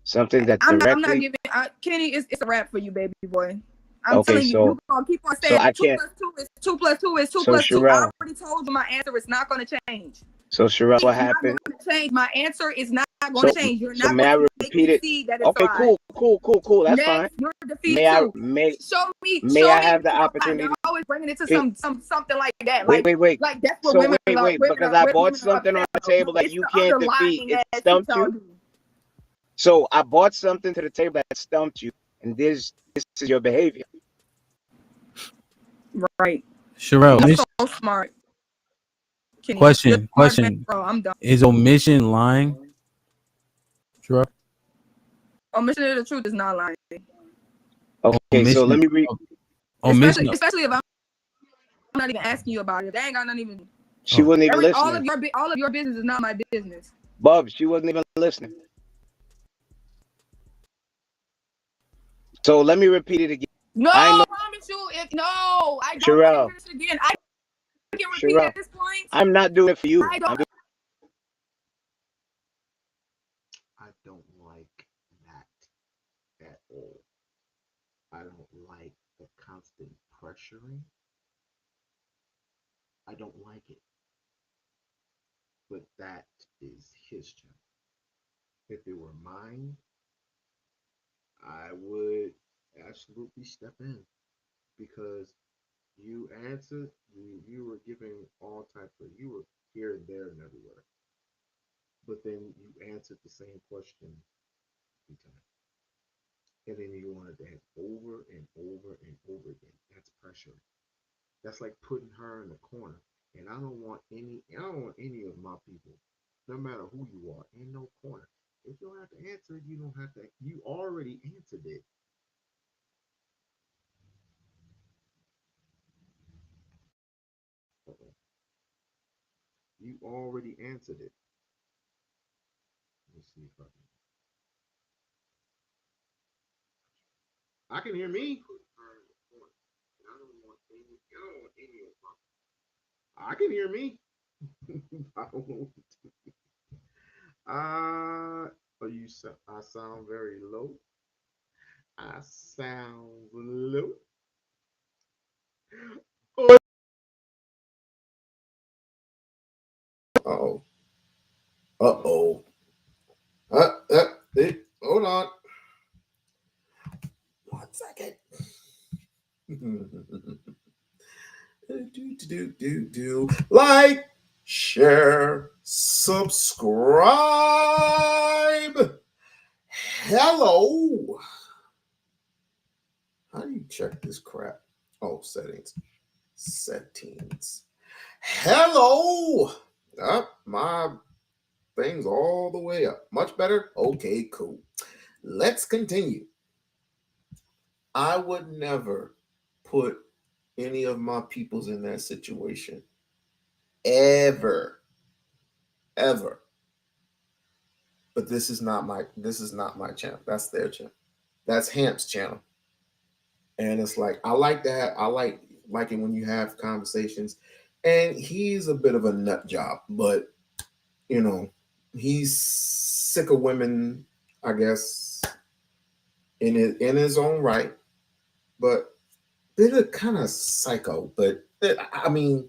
something that I'm directly. not giving Kenny. It's a wrap for you, baby boy. I'm Okay, telling you, so you gonna keep on so saying I 2 can't. plus 2 is 2 plus 2 is 2 So plus 2. I Sherelle, already told you my answer is not gonna change. so Sherelle, what It's not happened? going to change. My answer is not going So to change. You're so not may I going to make repeat me it? see that it's a Okay, lie. cool. That's fine. Next, you're defeated May I too. may Show me I a have the lie. opportunity? They're always bringing it to Hey, something like that. wait. Like that's what So women wait, women because are I women bought are something on upset the about. table No, that it's you the can't defeat. underlying It ass shit stumped y'all you. do. So I bought something to the table that stumped you, and this is your behavior. Right. Sherelle, You're so smart. Kenny. question. Bro, I'm done. Is omission lying? Sherelle? Omission of the truth is not lying. Okay, so let me read. Omission. Especially if I'm not even asking you about it. They ain't got nothing even. She wasn't even listening. All of your business is not my business. Bub, she wasn't even listening. So let me repeat it again. No, I promise you. I don't want to hear this again. I can repeat Sherelle, at this point. I'm not doing it for you. I don't like that at all. I don't like the constant pressuring. I don't like it. But that is his job. If it were mine, I would absolutely step in because you answered, you were giving all types of, you were here and there and everywhere. But then you answered the same question every time. And then you wanted to have over and over and over again. That's pressure. That's like putting her in a corner. And I don't want any of my people, no matter who you are, in no corner. If you don't have to answer it, you don't have to. You already answered it. You already answered it. Let's see if I can hear me. I can hear me. I don't know what to do. I sound very low. I sound low. Oh. Uh-oh. Hold on. 1 second. Do. Like, share, Subscribe. Hello. How do you check this crap? Oh, settings. Hello. Up, my thing's all the way up. Much better? Okay, cool. Let's continue. I would never put any of my peoples in that situation. Ever. But this is not my channel. That's their channel. That's Hamp's channel. And it's like I like that. I like it when you have conversations. And he's a bit of a nut job, but you know, he's sick of women, I guess, in his own right. But they're kind of psycho. But I mean,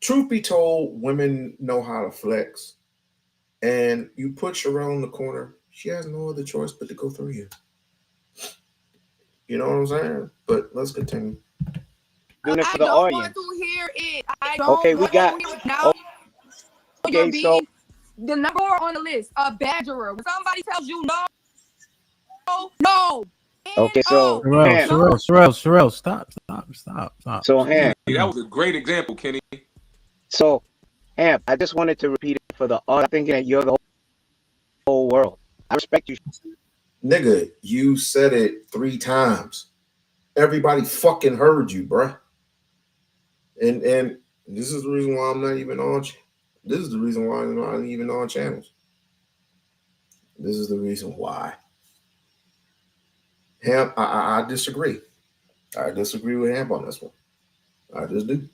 truth be told, women know how to flex. And you put Sherelle in the corner, she has no other choice but to go through you. You know what I'm saying? But let's continue. Doing it for I the don't audience. want to hear it. I don't Okay, we want got. to hear it now. You're Okay, being so the number one on the list, a badgerer. When somebody tells you no. okay, so Ham. Sherelle, stop. So Ham. That was a great example, Kenny. So Ham, I just wanted to repeat it for the audience. Thinking that you're the whole world. I respect you. Nigga, you said it 3 times. Everybody fucking heard you, bruh. And this is the reason why I'm not even on. This is the reason why I'm not even on channels. This is the reason why. Hamp, I disagree. I disagree with Hamp on this one. I just do.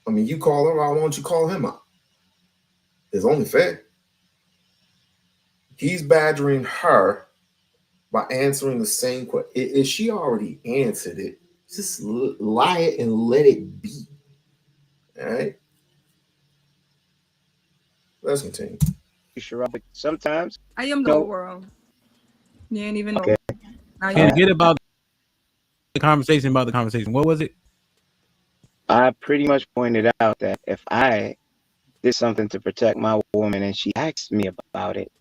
I mean, you call her, why won't you call him out? It's only fair. He's badgering her by answering the same question. If she already answered it, just lie it and let it be. All right? Let's continue. But sometimes I am the whole world. You ain't even know. Okay. Get about the conversation about the conversation. What was it? I pretty much pointed out that if I did something to protect my woman and she asked me about it,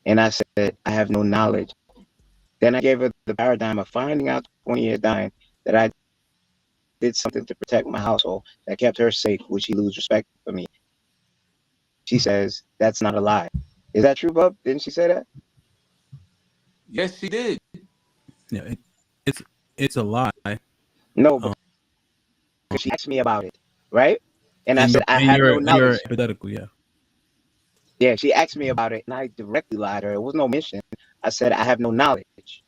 and I said I have no knowledge, then I gave her the paradigm of finding out 20 years dying that I did something to protect my household that kept her safe. Would she lose respect for me? She says that's not a lie. Is that true, Bub? Didn't she say that? Yes, she did. Yeah, it's a lie. No, but she asked me about it, right? And I said I have no knowledge. You're hypothetical, yeah. Yeah, she asked me about it, and I directly lied to her. It was no mission. I said I have no knowledge.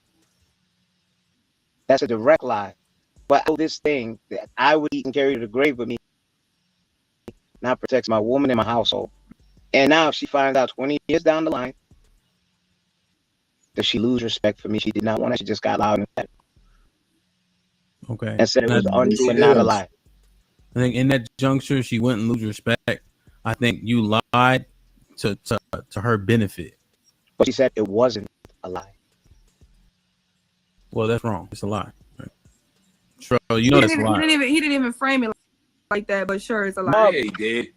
That's a direct lie. But this thing that I would eat and carry to the grave with me now protects my woman and my household. And now if she finds out 20 years down the line, does she lose respect for me? She did not want it. She just got loud and said, Okay. and said it was untrue and not a lie. I think in that juncture, she wouldn't lose respect. I think you lied to her benefit. But she said it wasn't a lie. Well, that's wrong. It's a lie. Right. Sure, you know that's a lie. He didn't even frame it like that, but sure, it's a lie. Yeah, he did.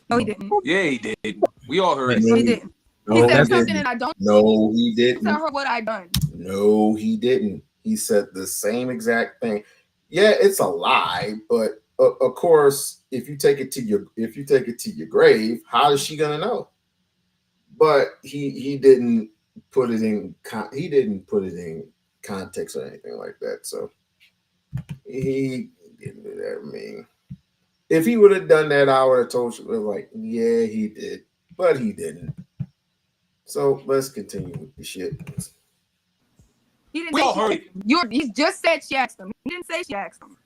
No, he didn't. Yeah, he did. We all heard it. No, he didn't. No, he said he something didn't. and I don't No, he didn't. tell her what I done. No, he didn't. He said the same exact thing. Yeah, it's a lie, but of course, if you take it to your grave, how is she gonna know? But he didn't put it in context or anything like that. So he didn't do that. I mean, if he would have done that, I would have told you like, yeah, he did, but he didn't. So let's continue with the shit. He didn't say he just said she asked him. He didn't say she asked him.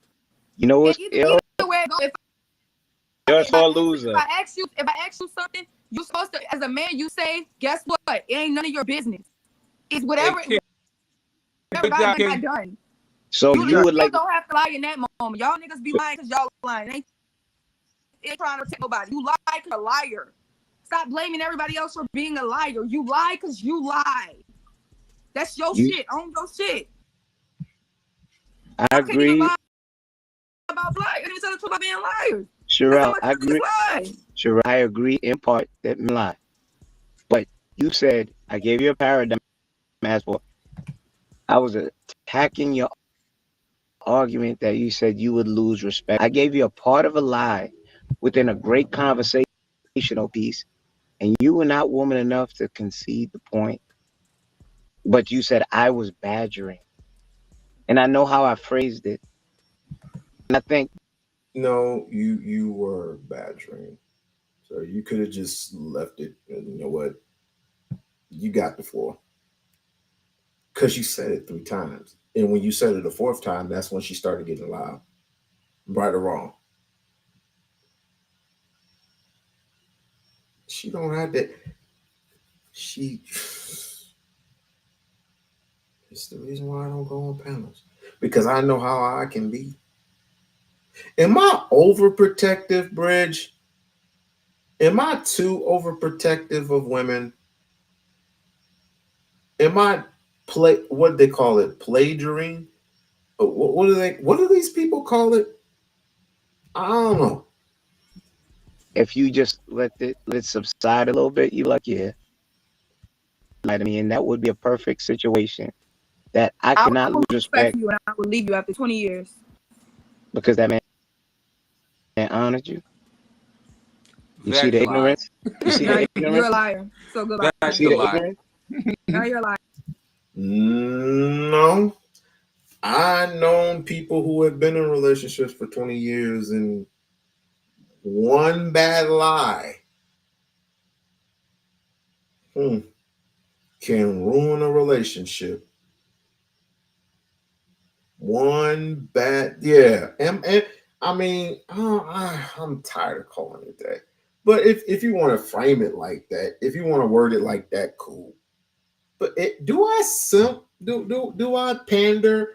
You know what's Either way it goes, You're a sore loser. if I ask you something, you're supposed to, as a man, you say, guess what? It ain't none of your business. It's whatever. Hey, Whatever I done, I done. So you would like don't have to lie in that moment. Y'all niggas be lying because y'all lying. Ain't trying to protect nobody. You lie because you're a liar. Stop blaming everybody else for being a liar. You lie because you lie. That's your shit. Own your shit. I agree. About lying. I didn't tell the truth about being liars. Sherelle, I agree. Sure, I agree in part that men lie. But you said I gave you a paradigm as well. I was attacking your argument that you said you would lose respect. I gave you a part of a lie within a great conversational piece, and you were not woman enough to concede the point. But you said I was badgering. And I know how I phrased it. And I think No, you were badgering. So you could have just left it. And you know what? You got the floor because you said it 3 times, and when you said it the fourth time, that's when she started getting loud. Right or wrong? She don't have that. She. It's the reason why I don't go on panels because I know how I can be. Am I overprotective, Bridge? Am I too overprotective of women? Am I what do they call it? Plagiaring? What do they? What do these people call it? I don't know. if you just let it subside a little bit, you like, yeah, lie to me, and that would be a perfect situation that I I cannot would lose respect respect you and I would leave you after 20 years. because that man honored you. You see That's the a lie. ignorance? You see Now the you're a ignorance? liar. So goodbye. You That's see a the lie. ignorance? Now you're a liar. No. I've known people who have been in relationships for 20 years and one bad lie can ruin a relationship. One bad, yeah. And I mean, I'm tired of calling it that. But if you want to frame it like that, if you want to word it like that, cool. But do I simp? Do I pander?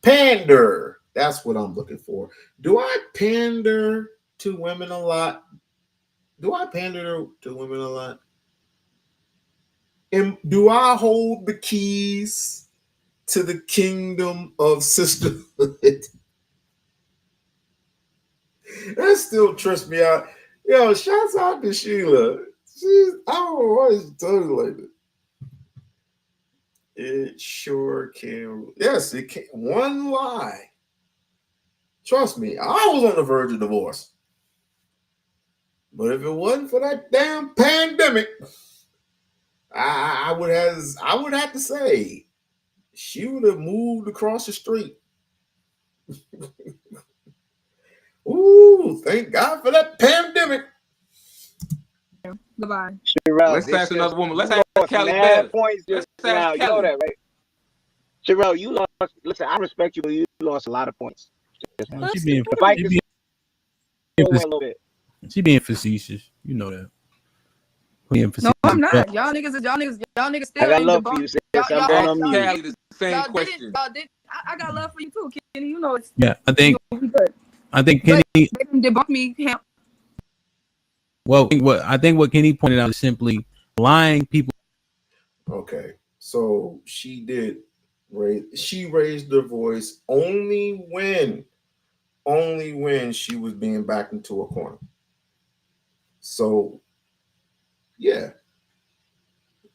Pander. That's what I'm looking for. Do I pander to women a lot? Do I pander to women a lot? And do I hold the keys to the kingdom of sisterhood? That still trips me out. Yo, shouts out to Sheila. I don't know why she's talking like that. It sure can. Yes, it can. One lie. Trust me, I was on the verge of divorce. But if it wasn't for that damn pandemic, I would have to say she would have moved across the street. Ooh, thank God for that pandemic. Goodbye. Sherelle, Let's ask another woman. Let's you ask lost Callie mad Bev. points Let's just ask now. You know Callie. that, right? Sherelle, you lost. Listen, I respect you, but you lost a lot of points. Just now. She being If I could a little bit. she being facetious. You know that. Being No, facetious. I'm not. Y'all niggas still I got in love for debunk. you, sis. I'm going on mute. Callie the same question. Y'all did. I got love for you too, Kenny. You know it's. Yeah, I think You know, we good. Kenny. They didn't debunk me. Well, what Kenny pointed out is simply lying people. Okay, so she did she raised her voice only when she was being backed into a corner. So yeah,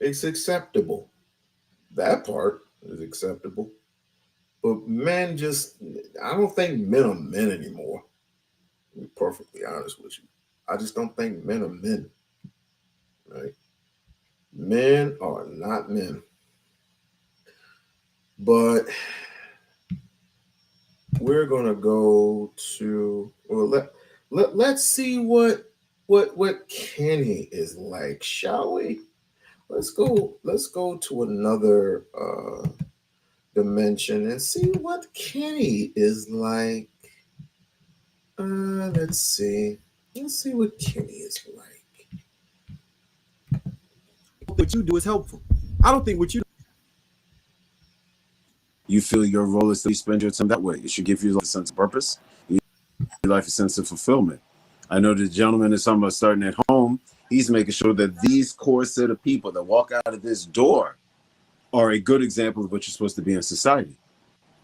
it's acceptable. That part is acceptable. But men just, I don't think men are men anymore. To be perfectly honest with you. I just don't think men are men. Right? Men are not men. But we're gonna go to let's see what Kenny is like, shall we? Let's go to another dimension and see what Kenny is like. Let's see what Kenny is like. What you do is helpful. I don't think what You feel your role is to spend your time that way. It should give you a sense of purpose, your life a sense of fulfillment. I know the gentleman is talking about starting at home. He's making sure that these core set of people that walk out of this door are a good example of what you're supposed to be in society,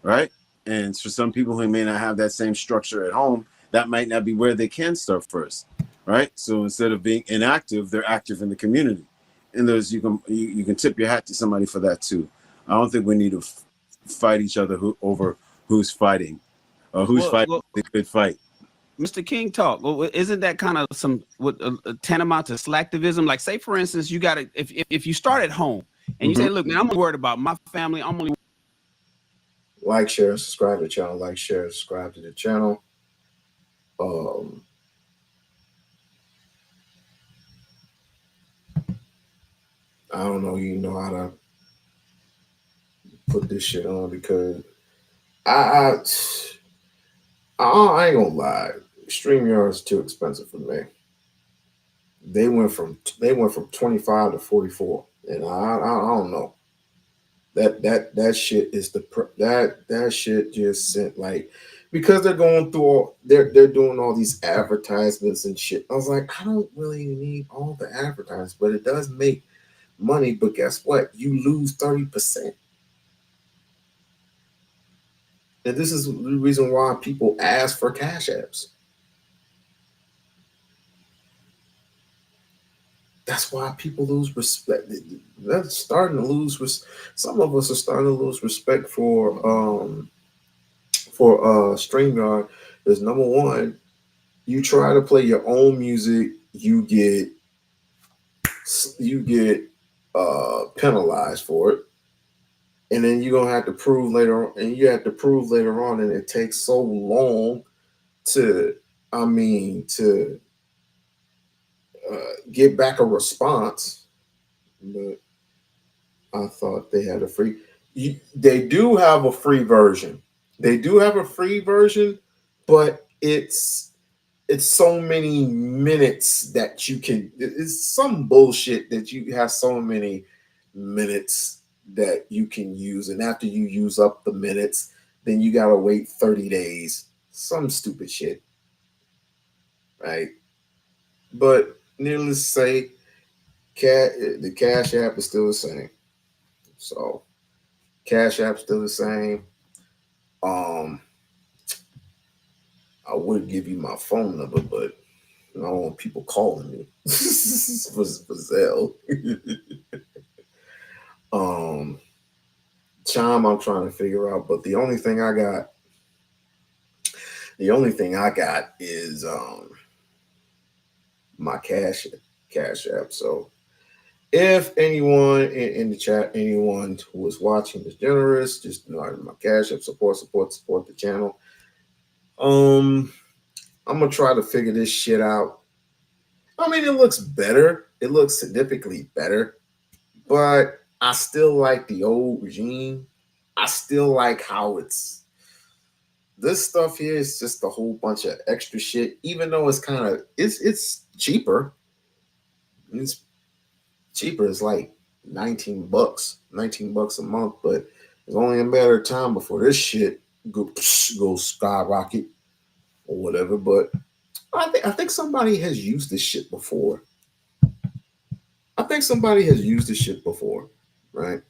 right? And for some people who may not have that same structure at home, that might not be where they can start first. right? So instead of being inactive, they're active in the community. And there's you can tip your hat to somebody for that too. I don't think we need to fight each other over who's fighting or who's fighting the good fight. Mr. King talk. Well, isn't that kind of some tantamount to slacktivism? Like, say for instance, you got to if you start at home and you say, "Look, man, I'm worried about my family. I'm only." Like, share, subscribe to the channel. Like, share, subscribe to the channel. I don't know. You know how to put this shit on because I ain't gonna lie. StreamYard is too expensive for me. They went from 25 to 44, and I don't know. That shit is that shit just sent like because they're going through they're doing all these advertisements and shit. I was like, I don't really need all the advertisements, but it does make money. But guess what? You lose 30%. And this is the reason why people ask for cash apps. That's why people lose respect. They're starting to lose. Some of us are starting to lose respect for StreamYard. Because number one, you try to play your own music, you get penalized for it, and then you're gonna have to prove later on, and it takes so long to get back a response. But I thought they had a free. They do have a free version. They do have a free version, but it's so many minutes that you can. It's some bullshit that you have so many minutes that you can use, and after you use up the minutes, then you gotta wait 30 days. Some stupid shit, right? But needless to say, the Cash App is still the same. So Cash App still the same. I would give you my phone number, but I don't want people calling me for Zelle. Chime, I'm trying to figure out, but the only thing I got is my Cash App. So if anyone in the chat, anyone who is watching is generous, just know my Cash App, support the channel. I'm gonna try to figure this shit out. I mean, it looks better. It looks significantly better, but I still like the old regime. I still like how this stuff here is just a whole bunch of extra shit, even though it's cheaper. It's cheaper. It's like $19 a month, but it's only a matter of time before this shit goes skyrocket or whatever. But I think somebody has used this shit before. Right?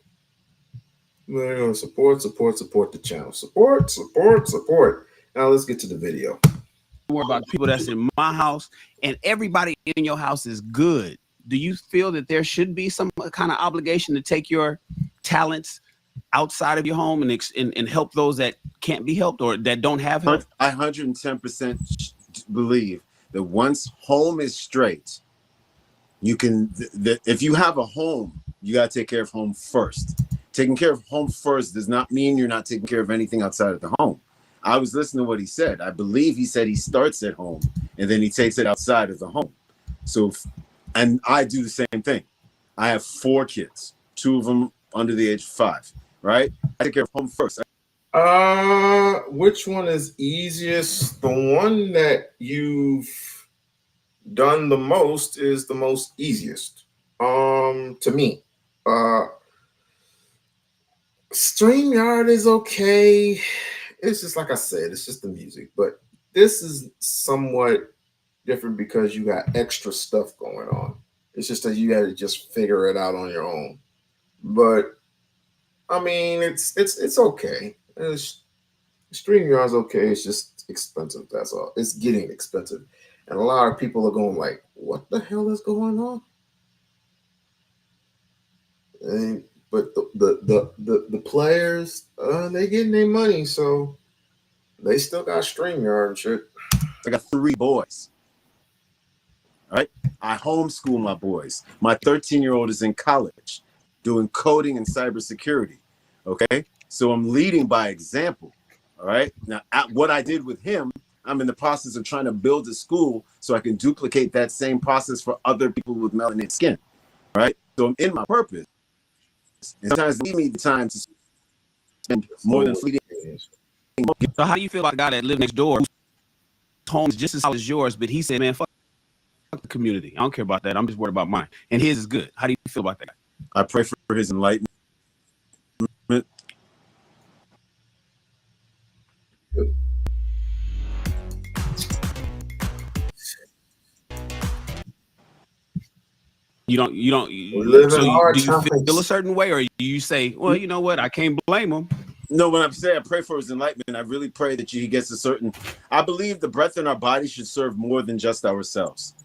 Support the channel. Support. Now let's get to the video. Worry about people that's in my house, and everybody in your house is good. Do you feel that there should be some kind of obligation to take your talents outside of your home and help those that can't be helped or that don't have help? I 110% believe that once home is straight, you can. If you have a home, you got to take care of home first. Taking care of home first does not mean you're not taking care of anything outside of the home. I was listening to what he said. I believe he said he starts at home and then he takes it outside of the home. So, and I do the same thing. I have 4 kids, 2 of them under the age of 5, right? I take care of home first. Which one is easiest? The one that you've done the most is the most easiest. To me. StreamYard is okay. It's just like I said, it's just the music. But this is somewhat different because you got extra stuff going on. It's just that you got to just figure it out on your own. But I mean, it's okay. StreamYard's okay. It's just expensive. That's all. It's getting expensive. And a lot of people are going like, what the hell is going on? And but the players, they getting their money, so they still got StreamYard and shit. I got 3 boys. All right. I homeschool my boys. My 13-year-old is in college doing coding and cybersecurity. Okay. So I'm leading by example. All right. Now, what I did with him, I'm in the process of trying to build a school so I can duplicate that same process for other people with melanated skin. All right. So I'm in my purpose. And sometimes leave me the time to spend more than fleeting. So how do you feel about the guy that lived next door, whose home is just as solid as yours, but he said, man, fuck the community. I don't care about that. I'm just worried about mine. And his is good. How do you feel about that? I pray for his enlightenment. You don't. So do you feel a certain way, or you say, well, you know what, I can't blame him? No, when I'm saying I pray for his enlightenment, I really pray that he gets a certain. I believe the breath in our body should serve more than just ourselves,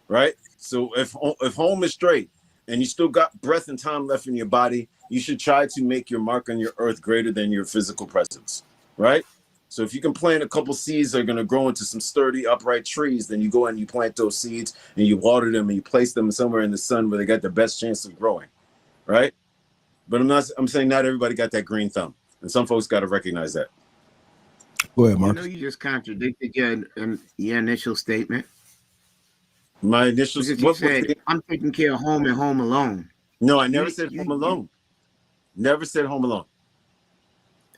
right? So if home is straight and you still got breath and time left in your body, you should try to make your mark on your earth greater than your physical presence, right? So if you can plant a couple seeds that are going to grow into some sturdy, upright trees, then you go and you plant those seeds and you water them and you place them somewhere in the sun where they got the best chance of growing, right? But I'm saying not everybody got that green thumb, and some folks got to recognize that. Go ahead, Mark. You know, you just contradicted your initial statement. My initial because you said I'm taking care of home and home alone. No, I never said home alone. Never said home alone.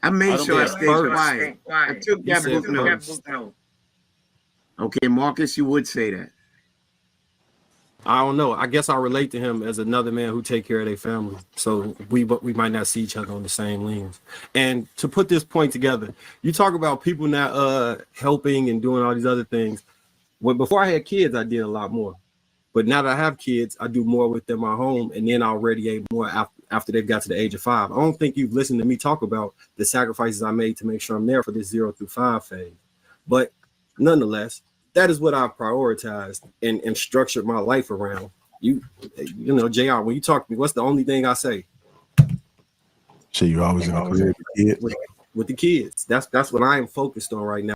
I made sure I stayed quiet. I took that book notes. Okay, Marcus, you would say that. I don't know. I guess I relate to him as another man who take care of their family. So we might not see each other on the same lens. And to put this point together, you talk about people not helping and doing all these other things. When before I had kids, I did a lot more. But now that I have kids, I do more with them at home, and then I'll radiate more after they've got to the age of 5. I don't think you've listened to me talk about the sacrifices I made to make sure I'm there for this 0 through 5 phase. But nonetheless, that is what I've prioritized and structured my life around. You know, JR, when you talk to me, what's the only thing I say? So you're always in a career with the kids. That's what I am focused on right now.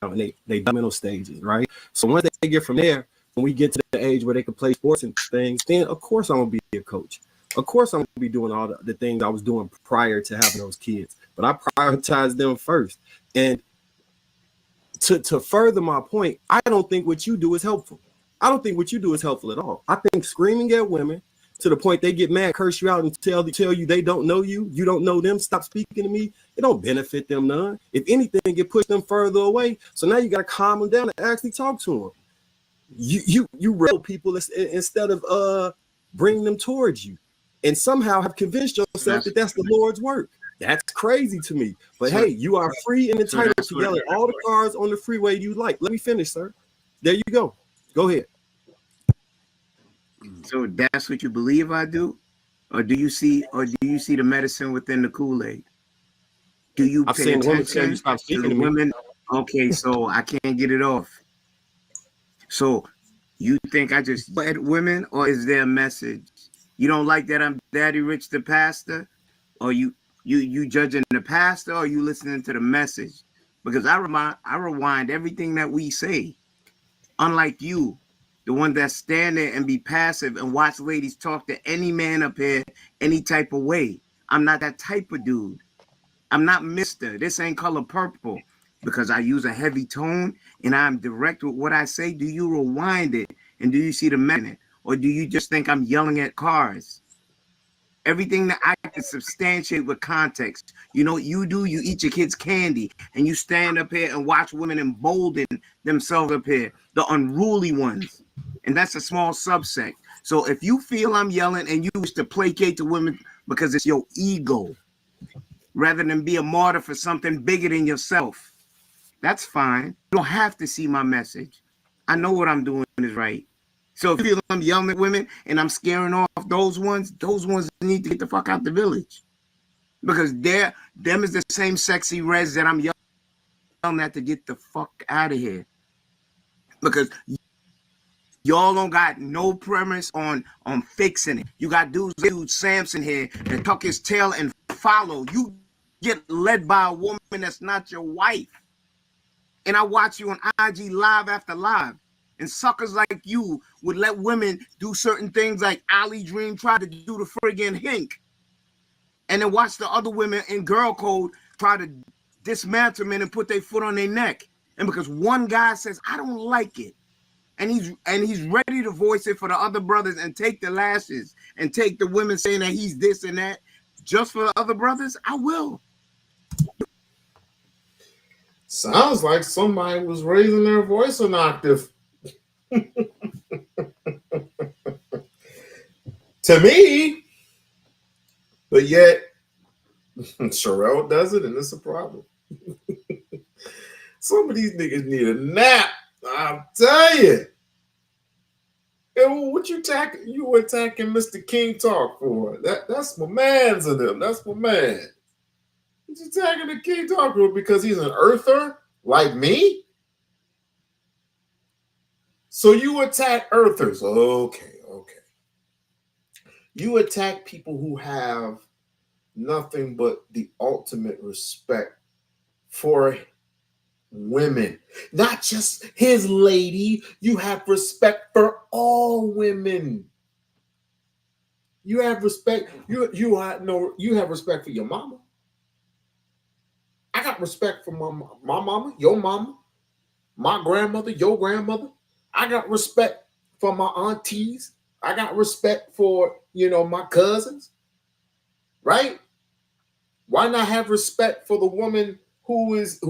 And they developmental stages, right? So once they get from there, when we get to the age where they can play sports and things, then of course I'm gonna be a coach. Of course I'm gonna be doing all the things I was doing prior to having those kids. But I prioritize them first. And to further my point, I don't think what you do is helpful. I don't think what you do is helpful at all. I think screaming at women to the point they get mad, curse you out, and tell you they don't know you, you don't know them, stop speaking to me, it don't benefit them none. If anything, it push them further away. So now you got to calm them down and actually talk to them. You rail people instead of bringing them towards you, and somehow have convinced yourself that that's the Lord's work. That's crazy to me. But hey, you are free and entitled to yell at all the cars on the freeway you like. Let me finish, sir. There you go. Go ahead. So that's what you believe I do? Or do you see the medicine within the Kool-Aid? Do you pay attention to the women? Okay, so I can't get it off. So you think I just bad women, or is there a message? You don't like that I'm Daddy Rich the pastor? Or you judging the pastor, or you listening to the message? Because I rewind everything that we say. Unlike you, the one that stand there and be passive and watch ladies talk to any man up here any type of way. I'm not that type of dude. I'm not Mr. This ain't Color Purple, because I use a heavy tone and I'm direct with what I say. Do you rewind it and do you see the man, or do you just think I'm yelling at cars? Everything that I can substantiate with context. You know what you do? You eat your kids' candy and you stand up here and watch women embolden themselves up here, the unruly ones. And that's a small subset. So if you feel I'm yelling and you wish to placate to women because it's your ego, rather than be a martyr for something bigger than yourself, that's fine. You don't have to see my message. I know what I'm doing is right. So if you feel I'm yelling at women and I'm scaring off those ones need to get the fuck out the village. Because them is the same sexy res that I'm yelling at to get the fuck out of here. because y'all don't got no premise on fixing it. You got dude Samson here that tuck his tail and follow. You get led by a woman that's not your wife. And I watch you on IG live after live. And suckers like you would let women do certain things like Ali Dream tried to do to friggin' Hink. And then watch the other women in girl code try to dismantle men and put their foot on their neck. And because one guy says, I don't like it, and he's ready to voice it for the other brothers and take the lashes and take the women saying that he's this and that just for the other brothers, I will. Sounds like somebody was raising their voice an octave. To me. But yet, Sherelle does it, and it's a problem. Some of these niggas need a nap. I'll tell you. And what you attacking Mr. King Talk for? That's my man's of them. That's my man. What you attacking the King Talk for? Because he's an earther like me? So you attack earthers. Okay. You attack people who have nothing but the ultimate respect for women, not just his lady. You have respect for all women. You have respect. You have respect for your mama. I got respect for my mama, your mama, my grandmother, your grandmother. I got respect for my aunties. I got respect for my cousins. Right? Why not have respect for the woman who is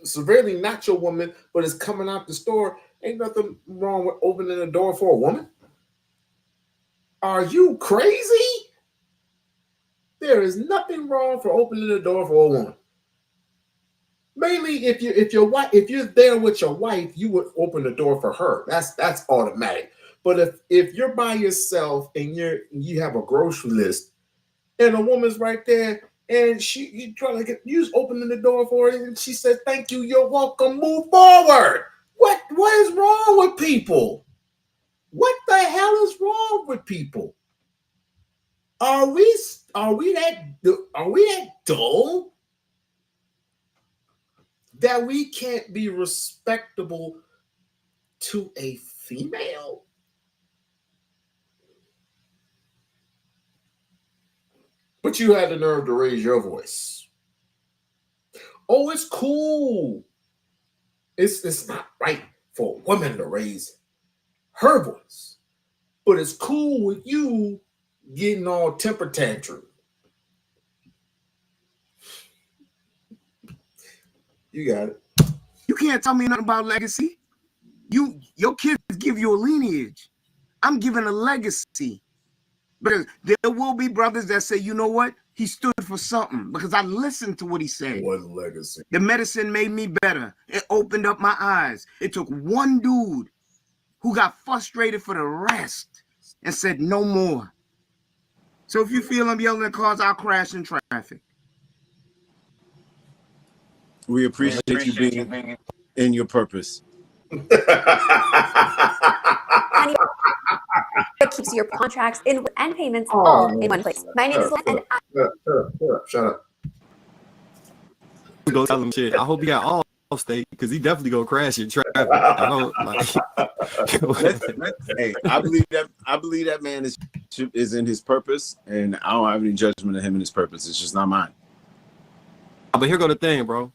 severely not your woman, but is coming out the store? Ain't nothing wrong with opening the door for a woman. Are you crazy? There is nothing wrong for opening the door for a woman. Mainly if you're there with your wife, you would open the door for her. That's automatic. But if you're by yourself and you have a grocery list and a woman's right there and you just opening the door for her and she says, "Thank you, you're welcome, move forward." What is wrong with people? What the hell is wrong with people? Are we that dull that we can't be respectable to a female? But you had the nerve to raise your voice. Oh, it's cool. It's not right for a woman to raise her voice. But it's cool with you getting all temper tantrum. You got it. You can't tell me nothing about legacy. Your kids give you a lineage. I'm giving a legacy. Because there will be brothers that say, you know what? He stood for something because I listened to what he said. What legacy? The medicine made me better. It opened up my eyes. It took one dude who got frustrated for the rest and said no more. So if you feel I'm yelling at cars, I'll crash in traffic. We appreciate you being in your purpose. It keeps your contracts and payments all in one place. My name is and Shut up. Go tell him shit. I hope he got all state because he definitely gonna crash in traffic. I don't like. Hey, I believe that man is in his purpose, and I don't have any judgment of him and his purpose. It's just not mine. But here go the thing, bro.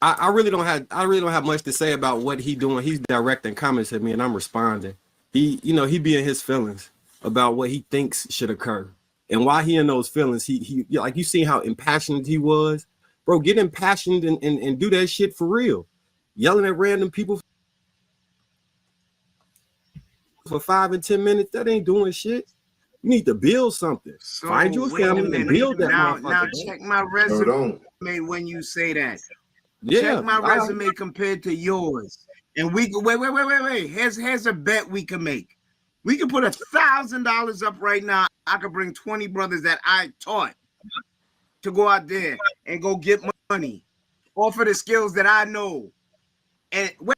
I really don't have much to say about what he doing. He's directing comments at me, and I'm responding. He be in his feelings about what he thinks should occur, and why he in those feelings. He like, you see how impassioned he was, bro. Get impassioned and do that shit for real. Yelling at random people for 5 and 10 minutes, that ain't doing shit. You need to build something. So find you a family and build that motherfucker. Now check my resume when you say that. Yeah, check my resume compared to yours. And we wait. Here's a bet we can make. We can put $1,000 up right now. I could bring 20 brothers that I taught to go out there and go get money, offer the skills that I know. And wait.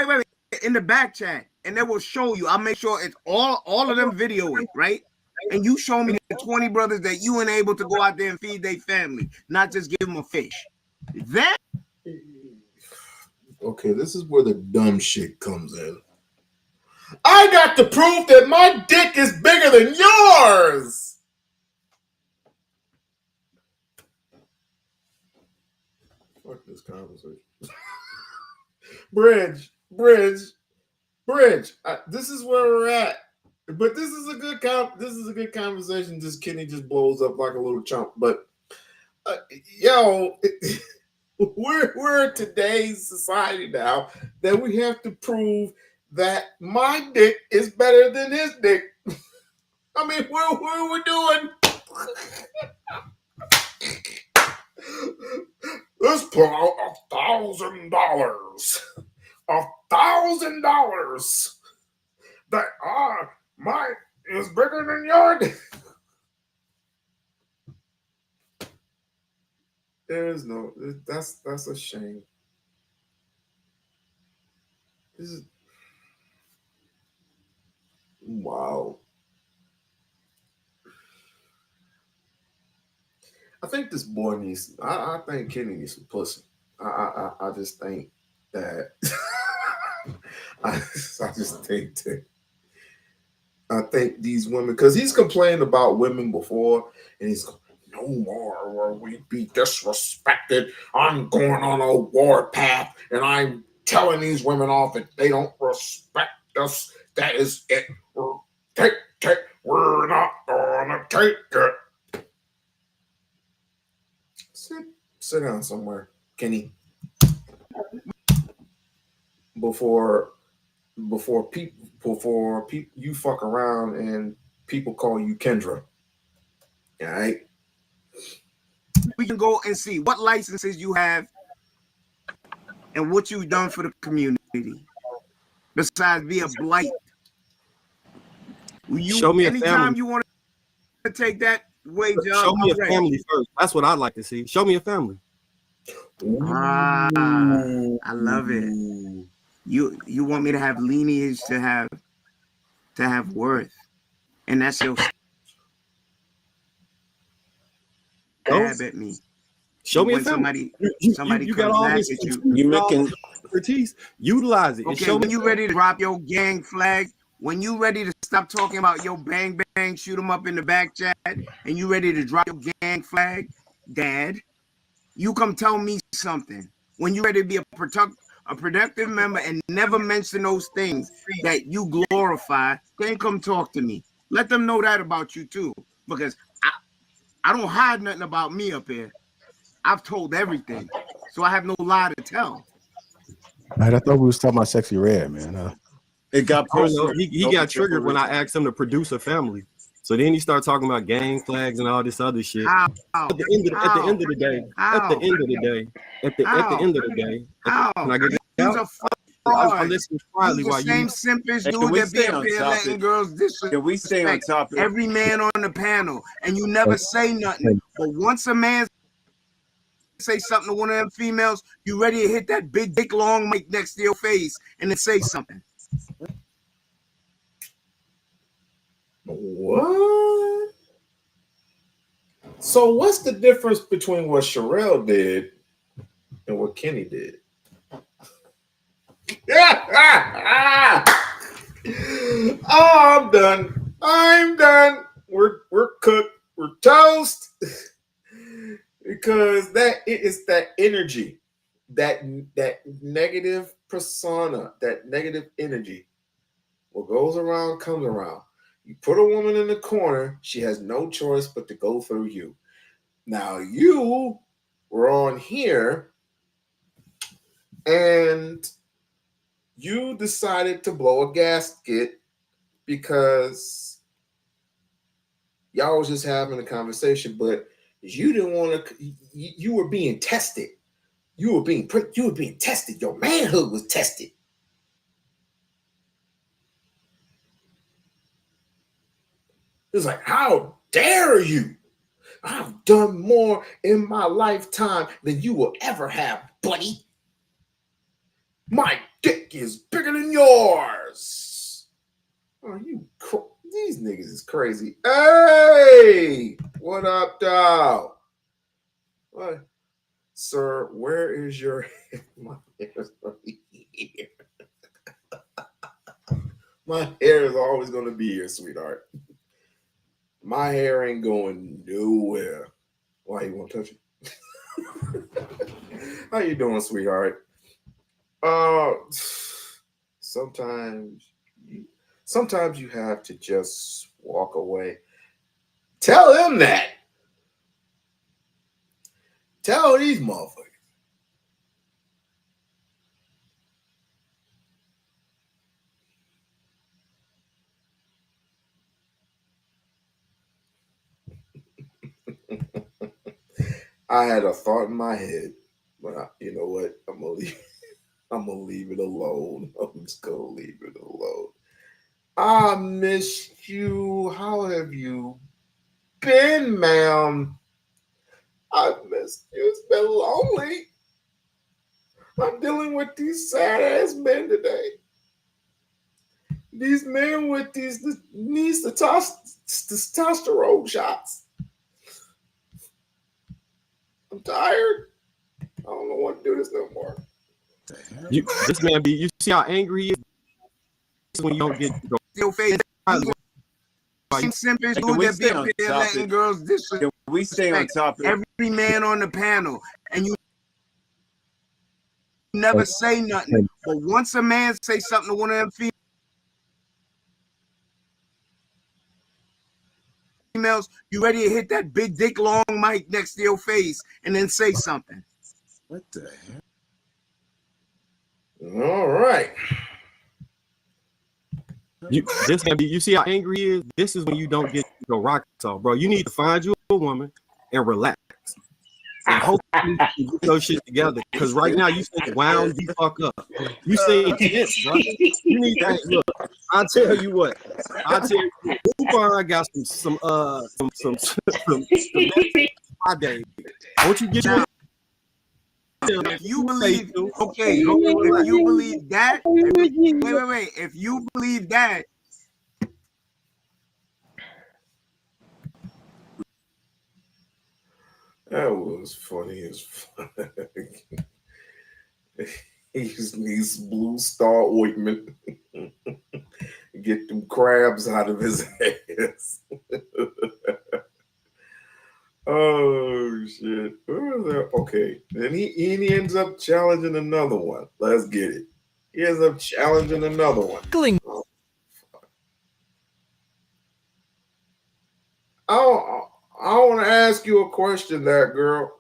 in the back chat, and they will show you. I'll make sure it's all of them video it, right? And you show me the 20 brothers that you enable to go out there and feed their family, not just give them a fish. Then Okay, this is where the dumb shit comes in. I got the proof that my dick is bigger than yours. Fuck this conversation. Bridge. This is where we're at. But this is a good conversation. Just Kenny just blows up like a little chump. But yo, we're in today's society now that we have to prove that my dick is better than his dick. I mean, what are we doing? Let's put out $1,000. $1,000 that mine is bigger than yours. There is no. That's a shame. This is wow. I think this boy needs. I think Kenny needs some pussy. I just think that. I just think that. I think these women, because he's complained about women before, and he's no more will we be disrespected. I'm going on a war path, and I'm telling these women off that they don't respect us. That is it. We're not gonna take it. Sit down somewhere, Kenny. Before people you fuck around and people call you Kendra. All right. we can go and see what licenses you have and what you've done for the community. Besides be a blight. Show me a anytime family. you want to take that wage up, Show me a ready. family first. That's what I'd like to see. Show me a family. I love it. You want me to have lineage to have worth, and that's your stab at me. Show me a when family. somebody You got comes all back this at you. You making expertise. Utilize it. And Okay, show when me you ready to drop your gang flag, when you ready to stop talking about your bang bang, shoot them up in the back chat, and you ready to drop your gang flag, Dad, you come tell me something. When you ready to be a productive member and never mention those things that you glorify, then come talk to me. Let them know that about you too, because I don't hide nothing about me up here. I've told everything, so I have no lie to tell. Man, I thought we was talking about Sexy Red, man. It got I don't personal. know. He got triggered when I asked him to produce a family. So then he started talking about gang flags and all this other shit. How? At the end of the day, can I get it He's out? a fraud. I'm listening quietly He's the while same you. simpish Hey, dude can we that be stay up on here topic? letting girls Can we stay on disrespect topic? every man on the panel, and you never say nothing. But once a man say something to one of them females, you ready to hit that big dick long mic next to your face and then say something. What? So what's the difference between what Sherelle did and what Kenny did? Oh, I'm done. I'm done. We're cooked. We're toast. Because it is that energy, that negative persona, that negative energy. What goes around comes around. You put a woman in the corner, she has no choice but to go through you. Now you were on here and you decided to blow a gasket because y'all was just having a conversation, but you didn't want to. You were being tested. You were being tested. Your manhood was tested. It was like, how dare you? I've done more in my lifetime than you will ever have, buddy. My dick is bigger than yours. Oh, these niggas is crazy. Hey, what up, dog? What, sir? Where is your my hair's already here. My hair is always gonna be here, sweetheart. My hair ain't going nowhere. Why you want to touch it? How you doing, sweetheart? Sometimes you have to just walk away. Tell them that. Tell these motherfuckers. I had a thought in my head, but you know what? I'm gonna leave it alone. I'm just gonna leave it alone. I miss you. How have you been, ma'am? I missed you. It's been lonely. I'm dealing with these sad ass men today. These men with these testosterone shots. I'm tired. I don't know what to do this no more. This man you see how angry he is when you don't get Your face. Simpish dude that be up here letting girls disrespect. We stay on topic. Every man on the panel, and you never say nothing. But once a man say something to one of them females, you ready to hit that big dick long mic next to your face and then say something. What the hell? All right. This man, you see how angry he is? This is when you don't get your rocks off, bro. You need to find you a woman and relax. And hopefully you get those shit together. Because right now you say wound the fuck up. You say intense, bro. You need to look. I'll tell you what. Umar got some my day. Won't you get your if you believe, okay, if you believe that, wait. If you believe that, that was funny as fuck. He just needs blue star ointment. Get them crabs out of his ass. Oh shit. Okay. Then he ends up challenging another one. Let's get it. He ends up challenging another one. Oh, I want to ask you a question, that girl.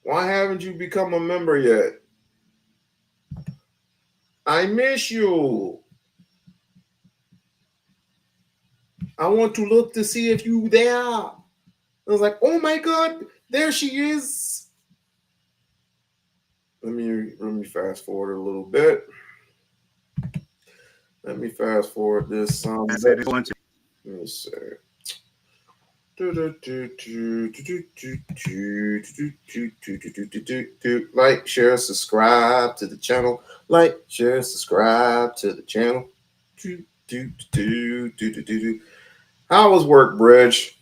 Why haven't you become a member yet? I miss you. I want to look to see if you there. I was like, oh my God, there she is. Let me fast forward a little bit. Let me fast forward this. Let me see. Like, share, subscribe to the channel. Like, share, subscribe to the channel. How was work, Bridge?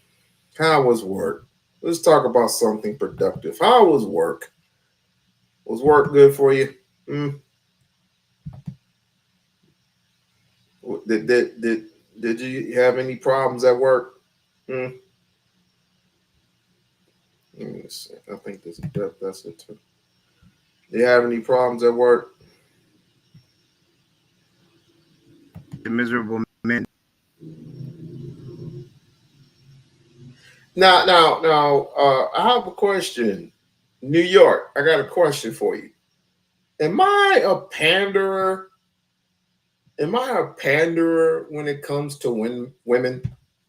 How was work? Let's talk about something productive. How was work? Was work good for you? Did you have any problems at work? Let me see. I think there's a depth. That's it too. Do you have any problems at work? the miserable men. Now, I have a question. New York, I got a question for you. Am I a panderer? Am I a panderer when it comes to women?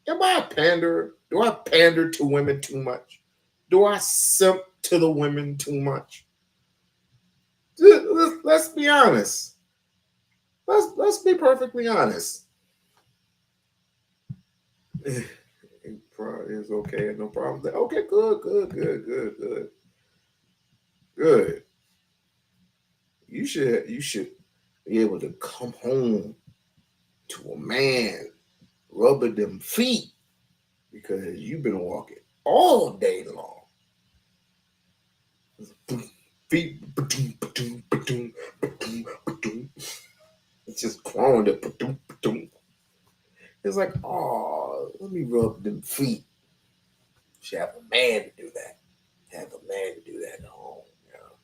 Am I a panderer? Do I pander to women too much? Do I simp to the women too much? Let's be honest. Let's be perfectly honest. It probably is okay. No problem. Okay, good. You should be able to come home to a man rubbing them feet because you've been walking all day long. Feet, it's just growing it. It's like, oh, let me rub them feet. Should have a man to do that. Have a man to do that at home. You know?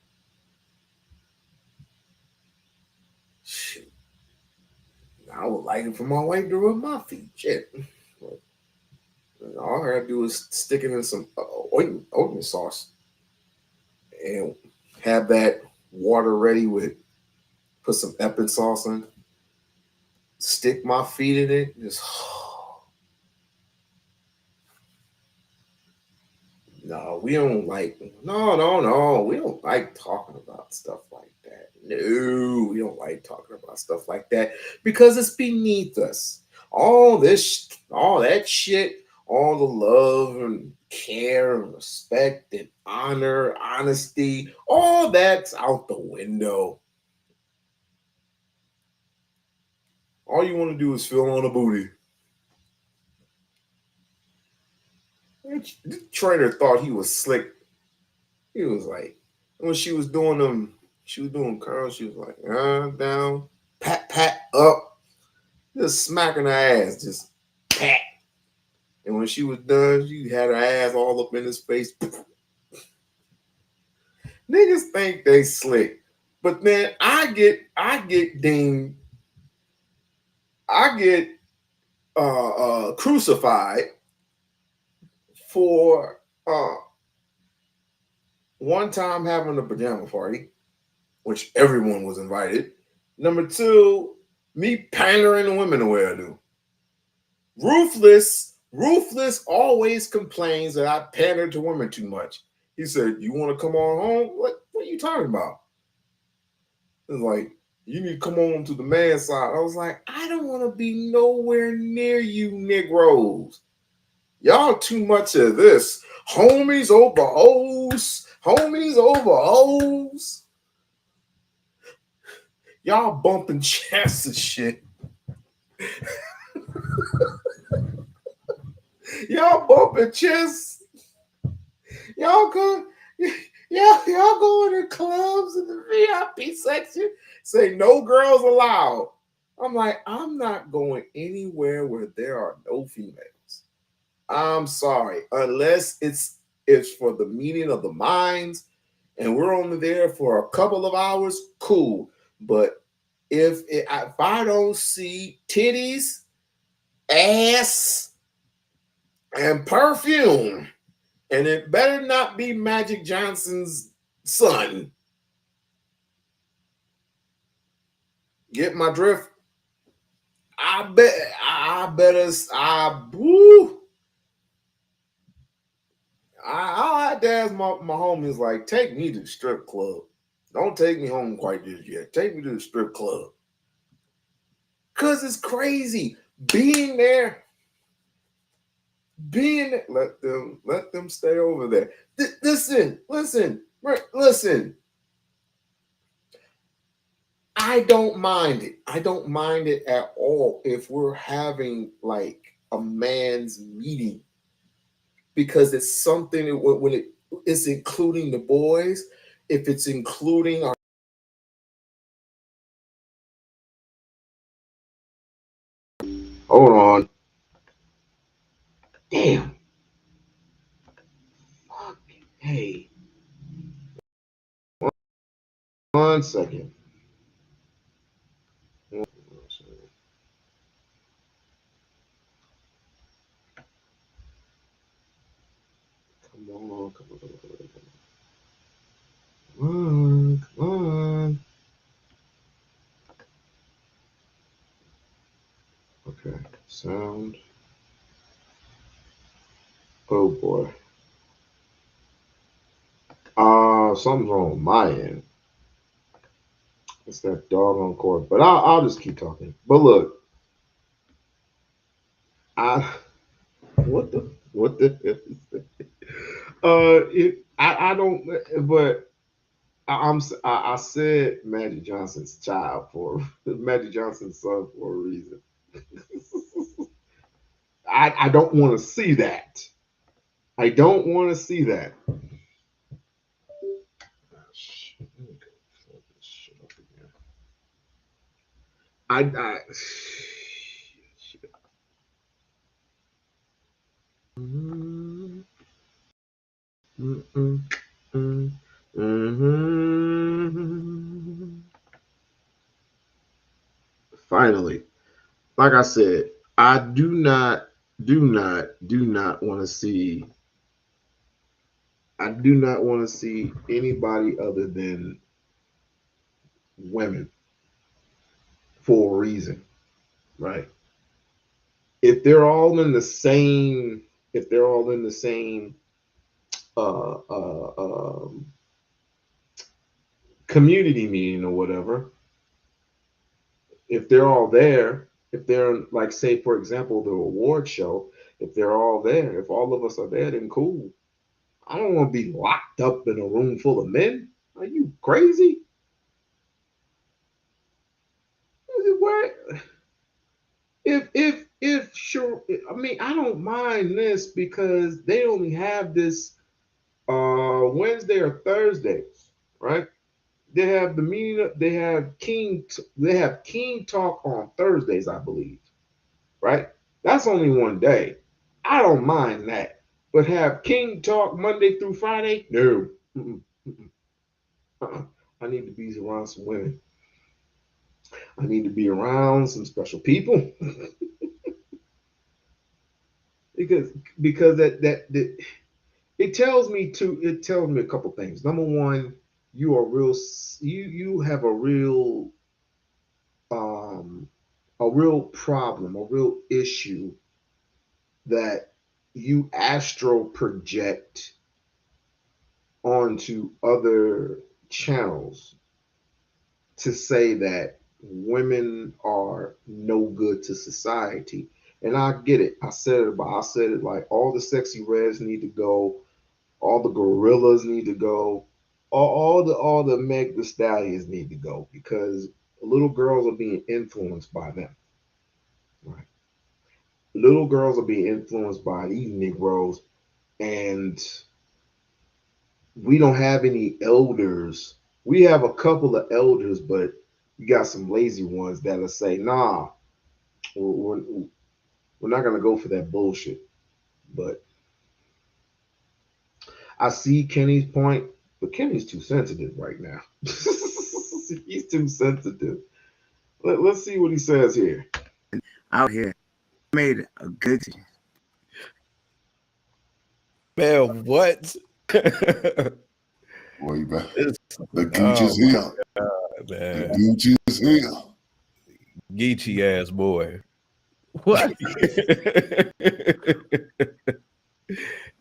Shoot. I would like it for my wife to rub my feet. Shit. All I gotta do is stick it in some ointment sauce and have that water ready with, put some Epsom sauce in, stick my feet in it, just no, we don't like no. We don't like talking about stuff like that. No, we don't like talking about stuff like that because it's beneath us. All that shit, all the love and care and respect and honor, honesty, all that's out the window. All you want to do is feel on a booty. The trainer thought he was slick. He was like, when she was doing curls, she was like, down, pat, up, just smacking her ass, just pat. And when she was done, she had her ass all up in his face. Niggas think they slick. But then I get dinged. I get crucified for one time having a pajama party, which everyone was invited. Number two, me pandering to women the way I do. Ruthless always complains that I pander to women too much. He said, "You want to come on home? What are you talking about?" It's like, "You need to come on to the man's side." I was like, "I don't want to be nowhere near you Negroes. Y'all too much of this. Homies over hoes. Homies over hoes. Y'all bumping chests and shit. Y'all bumping chests. Y'all go in the clubs in the VIP section. Say no girls allowed." I'm like, I'm not going anywhere where there are no females. I'm sorry, unless it's for the meeting of the minds, and we're only there for a couple of hours. Cool, but if I don't see titties, ass, and perfume, and it better not be Magic Johnson's son. Get my drift? I'll have to ask my homies, like, take me to the strip club. Don't take me home quite just yet. Take me to the strip club. Cause it's crazy. Being there. Let them stay over there. Listen. I don't mind it. I don't mind it at all if we're having like a man's meeting, because it's something when it's including the boys, if it's including our hold on. Damn. Hey. 1 second. Come on. Okay, sound. Oh boy. Something's wrong on my end. It's that doggone cord. But I'll just keep talking. But look, what the I don't. But I said Magic Johnson's child for Magic Johnson's son for a reason. I don't want to see that. I don't want to see that. I finally, like I said, I do not want to see. I do not want to see anybody other than women for a reason, right? If they're all in the same, if they're all in the same uh, uh, um, community meeting or whatever, if they're all there, if they're like, say, for example, the award show, if they're all there, if all of us are there, then cool. I don't want to be locked up in a room full of men. Are you crazy? Where, if sure, I mean, I don't mind this because they only have this Wednesday or Thursdays, right? They have the meeting. They have King Talk on Thursdays, I believe, right? That's only one day. I don't mind that, but have King Talk Monday through Friday? No. Mm-mm, mm-mm. I need to be around some women. I need to be around some special people because that it tells me a couple things. Number one, you are real. You have a real problem, a real issue that you astral project onto other channels to say that women are no good to society. And I get it. I said it like all the sexy reds need to go, all the gorillas need to go, all the Meg the Stallions need to go because little girls are being influenced by them. Right? Little girls are being influenced by these Negroes, and we don't have any elders. We have a couple of elders, but you got some lazy ones that'll say, "Nah, we're, we're, we're not gonna go for that bullshit." But I see Kenny's point, but Kenny's too sensitive right now. He's too sensitive. Let's see what he says here. Out here, made a good. Man, what? Boy, you better. It's- The gooch is my here. God, The man. gooch is here. Geechee ass boy. What?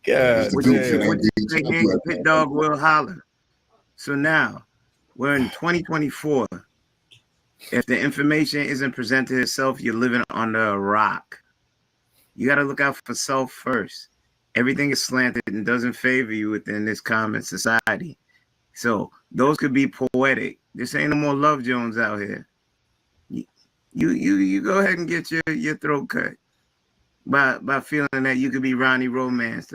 God The What gooch, it you ain't gooch. say, Don't gang? do that. Pit dog will holler. So now we're in 2024. If the information isn't presented itself, you're living under a rock. You got to look out for self first. Everything is slanted and doesn't favor you within this common society. So those could be poetic. This ain't no more Love Jones out here. You go ahead and get your throat cut by feeling that you could be Ronnie Romance.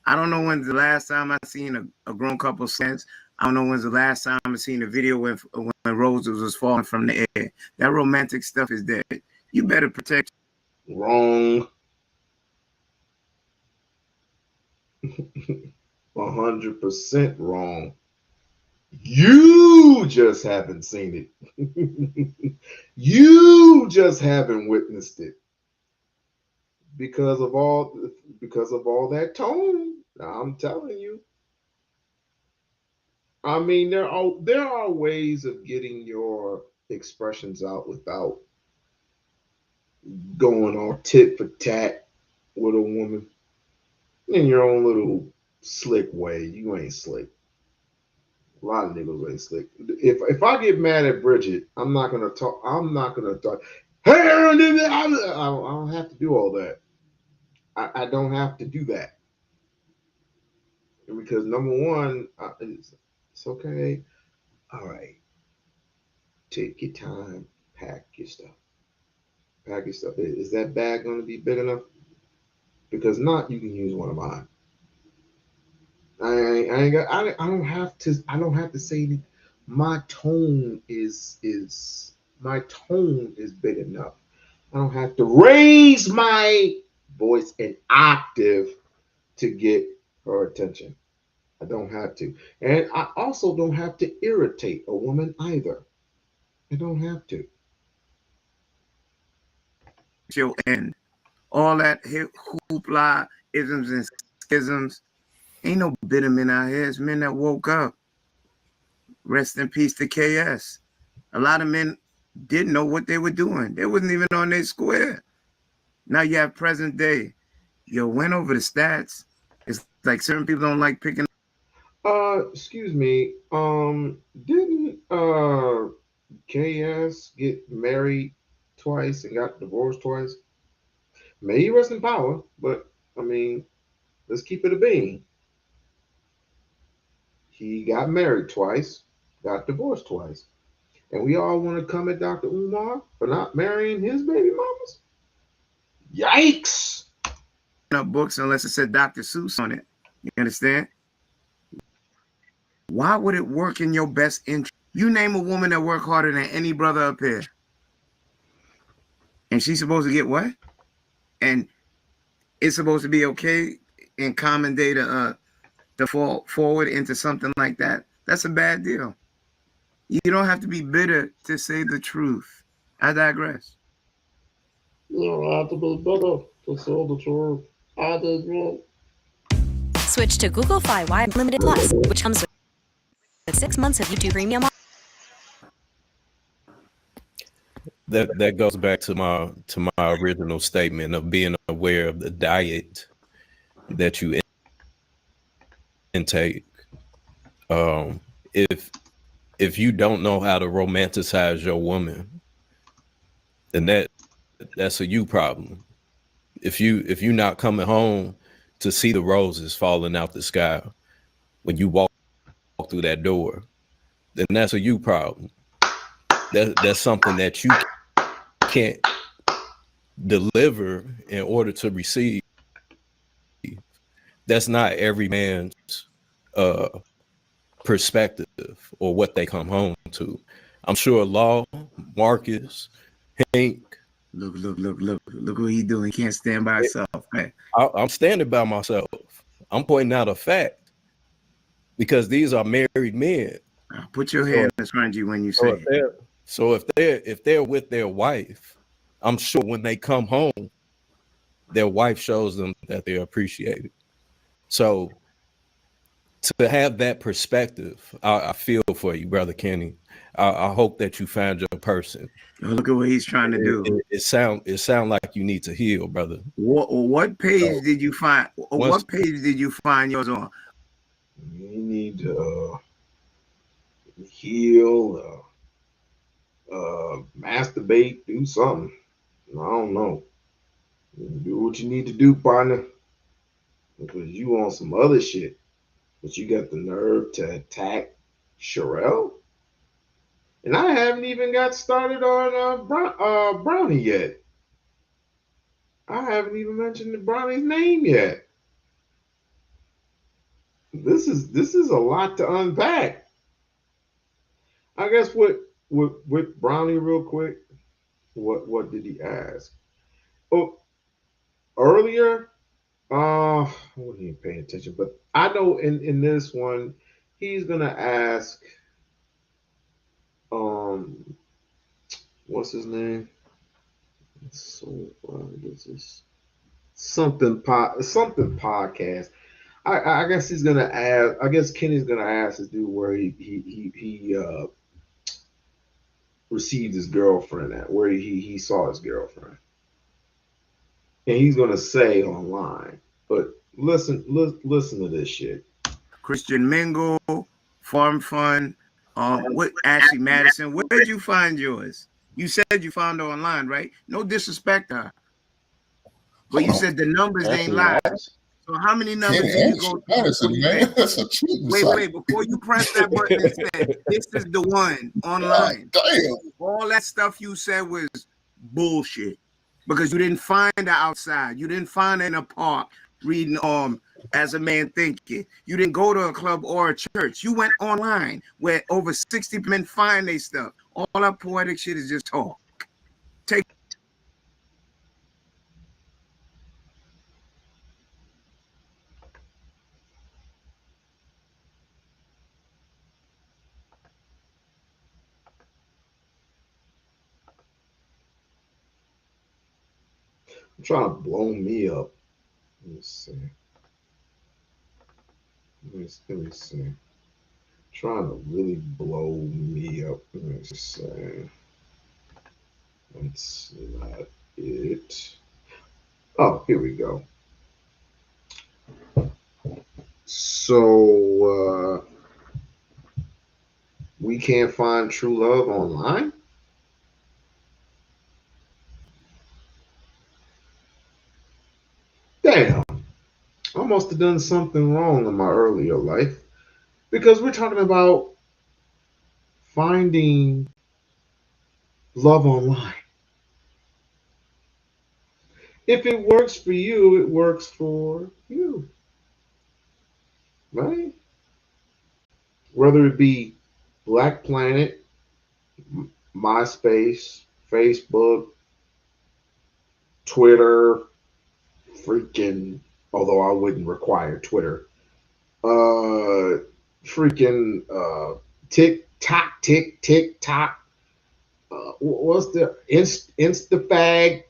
I don't know when's the last time I seen a grown couple sense. I don't know when's the last time I seen a video when roses was falling from the air. That romantic stuff is dead. You better protect. Wrong. 100% wrong. You just haven't seen it. You just haven't witnessed it because of all that tone. I'm telling you. I mean, there are ways of getting your expressions out without going on tit for tat with a woman in your own little slick way. You ain't slick. A lot of niggas ain't slick. If I get mad at Bridget, I'm not gonna talk. I'm not gonna talk. Hey, I don't have to do all that. I don't have to do that because number one, it's okay. All right, take your time, pack your stuff. Pack your stuff. Is that bag going to be big enough? Because not, you can use one of mine. I ain't got. I don't have to. I don't have to say anything. My tone is my tone is big enough. I don't have to raise my voice an octave to get her attention. I don't have to, and I also don't have to irritate a woman either. I don't have to. Your end. All that hoopla, isms and schisms. Ain't no bitter men out here. It's men that woke up. Rest in peace to KS. A lot of men didn't know what they were doing. They wasn't even on their square. Now you have present day. Yo, went over the stats. It's like certain people don't like picking. Excuse me. Didn't KS get married twice and got divorced twice? May he rest in power, but I mean, let's keep it a bean. He got married twice, got divorced twice. And we all want to come at Dr. Umar for not marrying his baby mamas? Yikes! Up books unless it said Dr. Seuss on it. You understand? Why would it work in your best interest? You name a woman that work harder than any brother up here. And she's supposed to get what? And it's supposed to be okay in common day to fall forward into something like that. That's a bad deal. You don't have to be bitter to say the truth. I digress. You don't have to be bitter to say the truth. I digress. Switch to Google Fi Wi Unlimited Plus, which comes with 6 months of YouTube Premium. That goes back to my original statement of being aware of the diet that you intake. If you don't know how to romanticize your woman, then that's a you problem. If you're not coming home to see the roses falling out the sky when you walk through that door, then that's a you problem. That's something that you can't deliver in order to receive. That's not every man's perspective or what they come home to. I'm sure Law, Marcus, Hank. Look what he doing. He can't stand by himself, man. I'm standing by myself. I'm pointing out a fact because these are married men. Put your hand in front of you when you say it. So if they're with their wife, I'm sure when they come home, their wife shows them that they're appreciated. So to have that perspective, I feel for you, Brother Kenny. I hope that you found your person. Look at what he's trying to do. It sound like you need to heal, brother. What page did you find? What page did you find yours on? You need to heal, masturbate, do something. I don't know. Do what you need to do, partner. Because you on some other shit. But you got the nerve to attack Sherelle? And I haven't even got started on Brownie yet. I haven't even mentioned the Brownie's name yet. This is a lot to unpack. I guess with Brownie real quick, what did he ask? Oh, earlier, I wasn't even paying attention, but I know in this one, he's gonna ask, what's his name? So this is something podcast. I guess he's gonna ask. I guess Kenny's gonna ask this dude where he received his girlfriend at, where he saw his girlfriend, and he's gonna say online. But listen to this shit. Christian Mingle, Farm Fun, what Ashley Madison. Where did you find yours? You said you found her online, right? No disrespect to her, but you said the numbers ain't live. So how many numbers did you go through before you said, That's a cheating wait, site. before you press that button and said, this is the one online? Damn. All that stuff you said was bullshit because you didn't find her outside. You didn't find her in a park reading As a Man Thinking. You didn't go to a club or a church. You went online where over 60 men find their stuff. All that poetic shit is just talk. Take I'm trying to blow me up. Let me see. Let me see. Trying to really blow me up. Let me see. That's not it. Oh, here we go. So we can't find true love online? Damn. I must have done something wrong in my earlier life because we're talking about finding love online. If it works for you, it works for you, right? Whether it be Black Planet, MySpace, Facebook, Twitter, freaking, although I wouldn't require Twitter, freaking TikTok, what's the Instafag?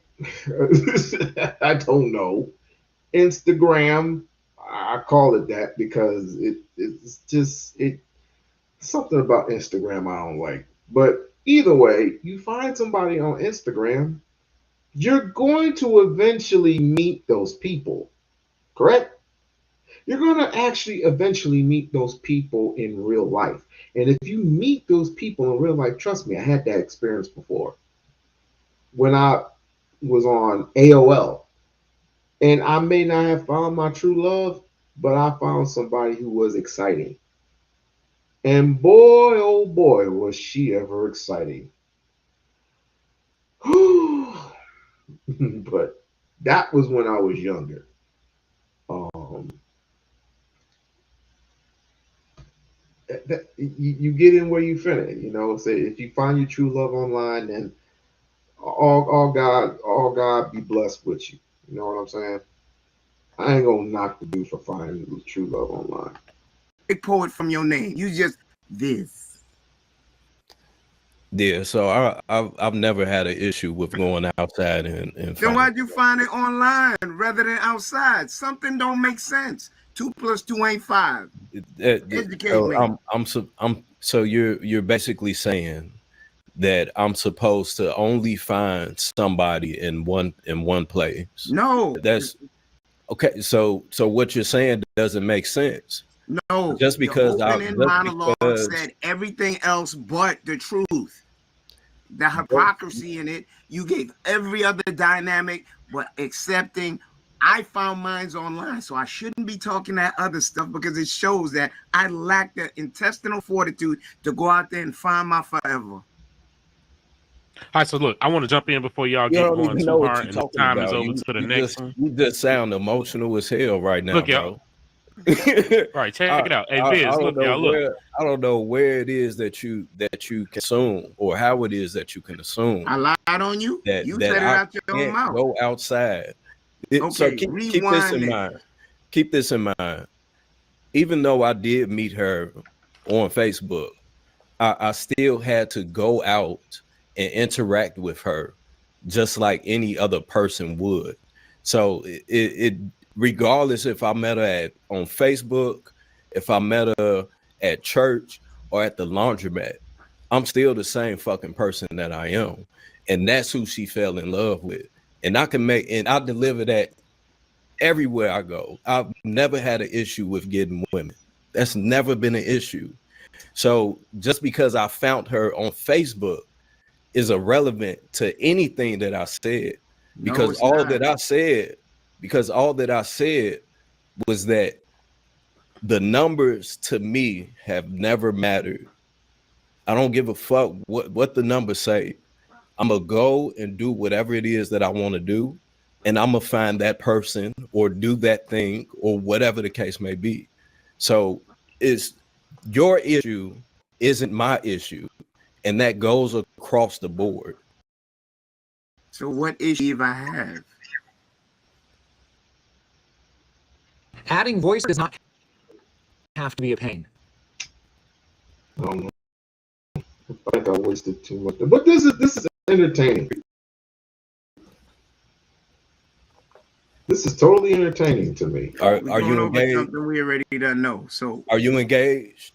I don't know. Instagram. I call it that because it's just something about Instagram I don't like. But either way, you find somebody on Instagram, you're going to eventually meet those people, correct? You're going to actually eventually meet those people in real life. And if you meet those people in real life, trust me, I had that experience before. When I was on AOL, and I may not have found my true love, but I found somebody who was exciting. And boy, oh boy, was she ever exciting. But that was when I was younger. You get in where you fit in, you know. Say if you find your true love online, then all God be blessed with you. You know what I'm saying? I ain't gonna knock the dude for finding the true love online. a poet from your name. You just this. Yeah, so I've never had an issue with going outside and Then finding. why'd you find it online rather than outside? Something don't make sense. 2 + 2 ain't 5. Educate So me. so you're basically saying that I'm supposed to only find somebody in one place. No. That's okay. So what you're saying doesn't make sense. No. Just because the opening monologue said everything else but the truth. The hypocrisy in it. You gave every other dynamic, but accepting. I found mines online, so I shouldn't be talking that other stuff because it shows that I lack the intestinal fortitude to go out there and find my forever. All right, so look, I want to jump in before y'all You get don't going even too know what hard, you're and the talking time is about. over to the next one. You just sound emotional as hell right now, Look, bro. y'all. Right, check it out. Hey, Biz, look, y'all, look. I don't know where it is that you consume or how it is that you can assume. I lied on you. That You said it I out your own can't mouth. go outside. Okay, So keep this in mind. Keep this in mind. Even though I did meet her on Facebook, I still had to go out and interact with her just like any other person would. So it regardless if I met her on Facebook, if I met her at church or at the laundromat, I'm still the same fucking person that I am. And that's who she fell in love with. And I deliver that everywhere I go. I've never had an issue with getting women. That's never been an issue. So just because I found her on Facebook is irrelevant to anything that I said, because all that I said was that the numbers to me have never mattered. I don't give a fuck what the numbers say. I'm gonna go and do whatever it is that I want to do, and I'm gonna find that person or do that thing or whatever the case may be. So it's your issue isn't my issue, and that goes across the board. So what issue if I have? Adding voice does not have to be a pain. I don't know. I think I wasted too much, but this is entertaining. This is totally entertaining to me. Are We're you going over engaged? something we already don't know. So Are you engaged?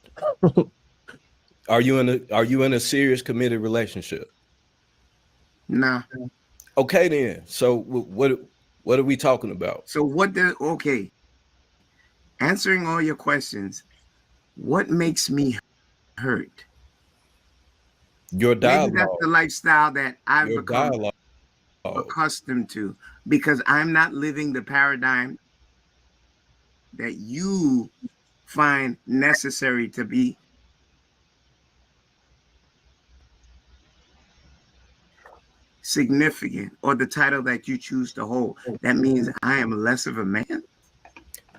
Are you in a serious committed relationship? nah. Okay then. So what are we talking about? So okay. Answering all your questions, what makes me hurt? Your Maybe that's dialogue. the lifestyle that I've Your become dialogue. accustomed to because I'm not living the paradigm that you find necessary to be significant, or the title that you choose to hold. That means I am less of a man.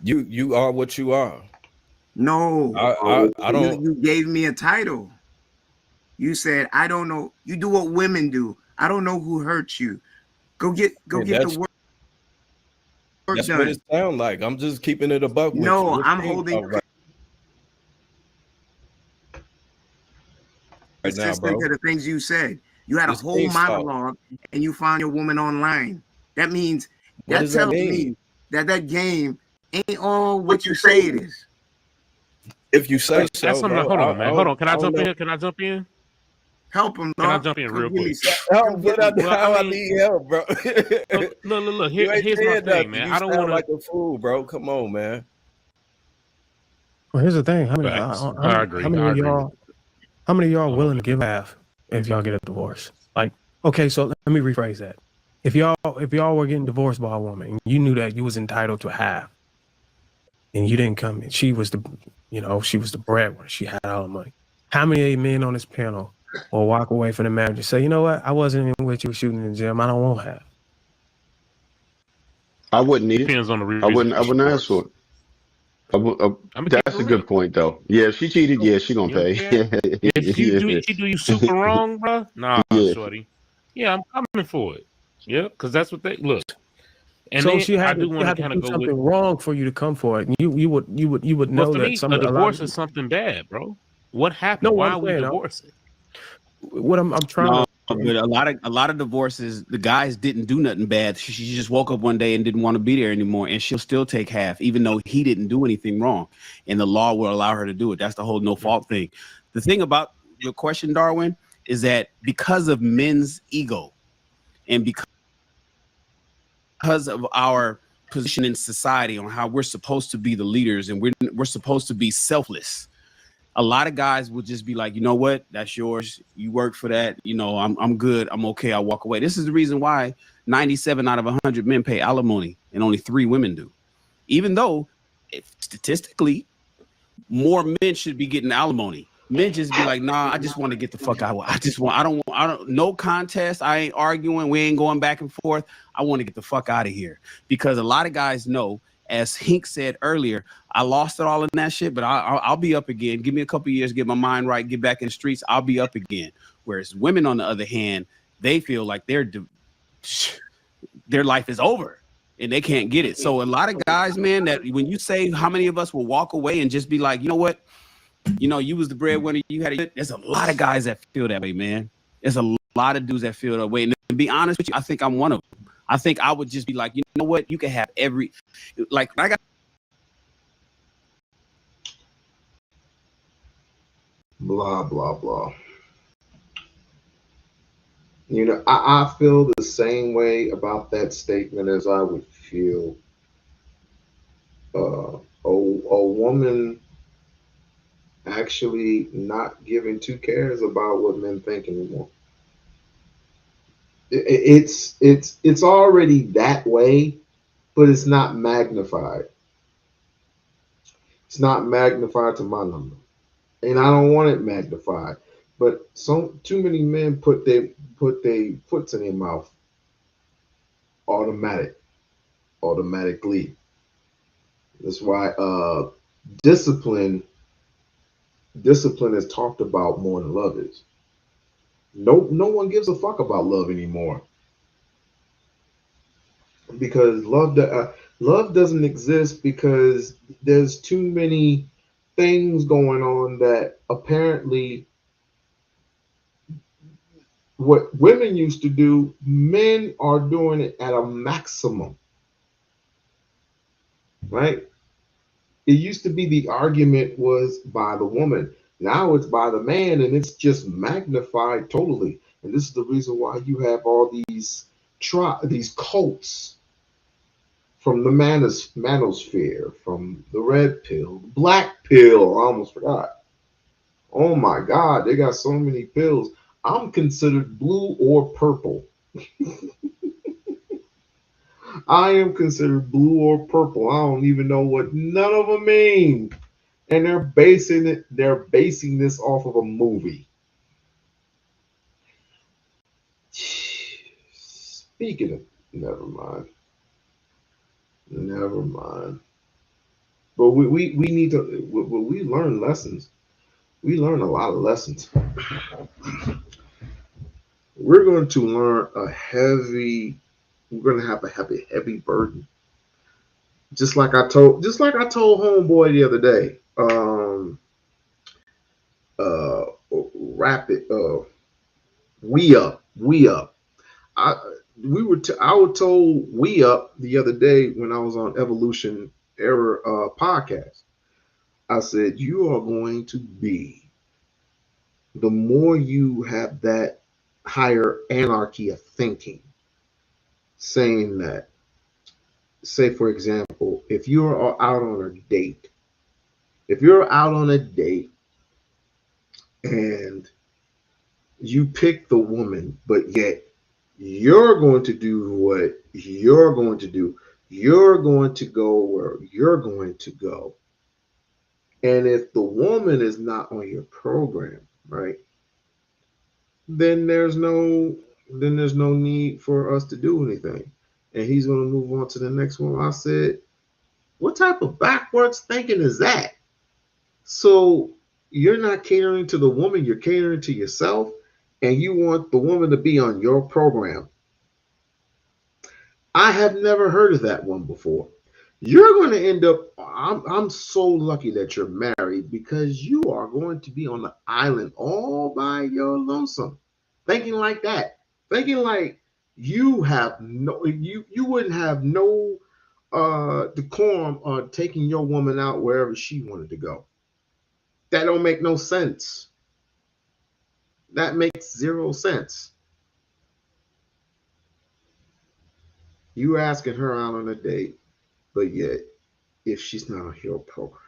You are what you are. No, I don't. You gave me a title. You said I don't know. You do what women do. I don't know who hurt you. Go get the work That's done. what it sounds like. I'm just keeping it a buck with you. No, What I'm you holding talking about right now, consistent bro. to the things you said. You had a It's whole pink sauce. monologue and you found your woman online. That means What does that tells mean? me that game ain't all what you say it is. If you say That's so, something. bro. Hold on, man. Hold on. Can I jump know. in? Can I jump in? Help him, Can I dog. jump in real Come give me quick? come get me. How I need help, bro. Look. You ain't Here's my saying thing, nothing. man. You I don't sound want like a fool, bro. Come on, man. Well, here's the thing. How many? Facts. How I many? agree. How many I of agree with y'all? How many of y'all Hold willing on. to give half if y'all get a divorce? Like, okay, so let me rephrase that. If y'all were getting divorced by a woman, and you knew that you was entitled to half, and you didn't come in, she was the breadwinner. She had all the money. How many men on this panel will walk away from the marriage and say, you know what, I wasn't even with you shooting in the gym. I don't want half. I wouldn't need it. Depends on the I reason wouldn't. I for wouldn't ask divorce. for it. I'm gonna keep That's it a real. good point, though. Yeah, if she cheated, yeah, she gonna You know what I'm pay. saying? If she do you super wrong, bro. Nah, Yeah. shorty. Yeah, I'm coming for it. Yeah, because that's what they look. And So then she I had do to, want to kind of do go with. something wrong for you to come for it. You would But know for that me, a divorce is something bad, bro. What happened? No, Why I'm are we saying divorcing? what I'm trying No, to. but a lot of divorces, the guys didn't do nothing bad. She just woke up one day and didn't want to be there anymore, and she'll still take half, even though he didn't do anything wrong, and the law will allow her to do it. That's the whole no fault thing. The thing about your question, Darwin, is that because of men's ego, and because of our position in society on how we're supposed to be the leaders, and we're supposed to be selfless. A lot of guys will just be like, you know what, that's yours. You work for that. You know, I'm good. I'm okay. I'll walk away. This is the reason why 97 out of 100 men pay alimony and only 3 women do. Even though statistically, more men should be getting alimony. Men just be like, nah, I just want to get the fuck out. I don't, no contest. I ain't arguing. We ain't going back and forth. I want to get the fuck out of here, because a lot of guys know, as Hink said earlier, I lost it all in that shit, but I'll be up again. Give me a couple years, get my mind right, get back in the streets. I'll be up again. Whereas women, on the other hand, they feel like their life is over and they can't get it. So a lot of guys, man, that when you say how many of us will walk away and just be like, you know what, you know, you was the breadwinner, you had it. There's a lot of guys that feel that way, man. There's a lot of dudes that feel that way. And to be honest with you, I think I'm one of them. I think I would just be like, you know what, you can have every, like, I got Blah blah blah. You know, I feel the same way about that statement as I would feel a woman actually not giving 2 cares about what men think anymore. It's already that way, but it's not magnified. It's not magnified to my number, and I don't want it magnified. But too many men put they foots in their mouth automatically. That's why discipline discipline is talked about more than love is. No one gives a fuck about love anymore because love doesn't exist because there's too many things going on that apparently what women used to do, men are doing it at a maximum, right? It used to be the argument was by the woman. Now it's by the man, and it's just magnified totally. And this is the reason why you have all these cults from the manosphere, from the red pill, black pill. I almost forgot. Oh my God, they got so many pills. I'm considered blue or purple. I am considered blue or purple. I don't even know what none of them mean. And they're basing this off of a movie. Speaking of, never mind. Never mind. But we need to we learn lessons. We learn a lot of lessons. We're going to learn we're going to have a heavy burden. Just like I told homeboy the other day. Uh rapid we up. I I was told we up the other day when I was on Evolution Era podcast. I said you are going to be the more you have that higher anarchy of thinking, saying that, say for example, if you're out on a date and you pick the woman, but yet you're going to do what you're going to do. You're going to go where you're going to go. And if the woman is not on your program, right, then there's no need for us to do anything. And he's going to move on to the next one. I said, what type of backwards thinking is that? So you're not catering to the woman, you're catering to yourself, and you want the woman to be on your program. I have never heard of that one before. You're going to end up, I'm so lucky that you're married because you are going to be on the island all by your lonesome. Thinking like that. Thinking like you wouldn't have no decorum on taking your woman out wherever she wanted to go. That don't make no sense. That makes zero sense. You asking her out on a date, but yet if she's not on your program,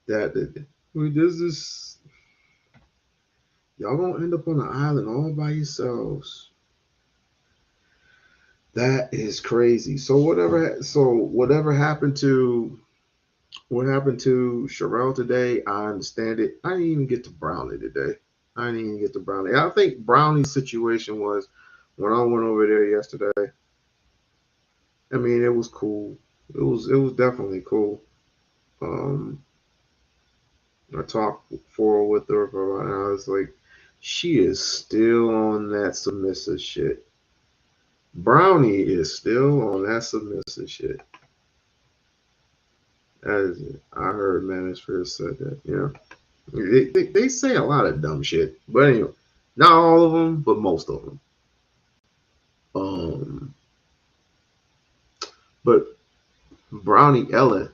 this is y'all gonna end up on an island all by yourselves. That is crazy. So whatever happened to what happened to Sherelle today, I understand it. I didn't even get to Brownie today. I didn't even get to Brownie. I think Brownie's situation was when I went over there yesterday. I mean, it was cool. It was definitely cool. Um, I talked with her for about an hour. It's like she is still on that submissive shit. Brownie is still on that submissive shit. As I heard Manosphere said that, they say a lot of dumb shit, but anyway, not all of them, but most of them. But Brownie Ella,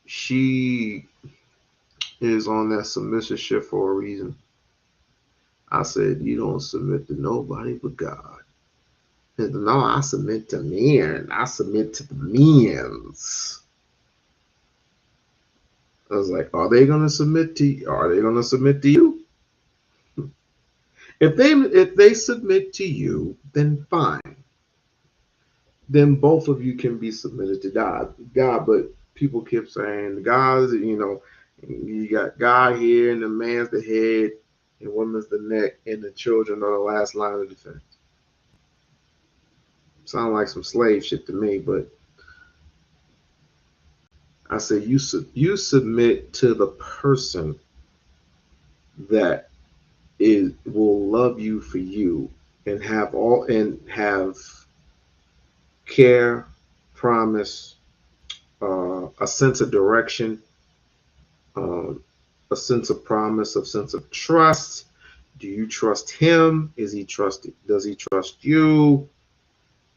she is on that submissive shit for a reason. I said you don't submit to nobody but God. And no, I submit to men. I submit to the men's. I was like, are they gonna submit to you? Are they gonna submit to you? If they submit to you, then fine. Then both of you can be submitted to God. But people keep saying the guys, you got God here and the man's the head and woman's the neck and the children are the last line of defense. Sound like some slave shit to me, but I say you submit to the person that is will love you for you and have care, promise, a sense of direction, um, a sense of promise, a sense of trust. Do you trust him? Is he trusted? Does he trust you?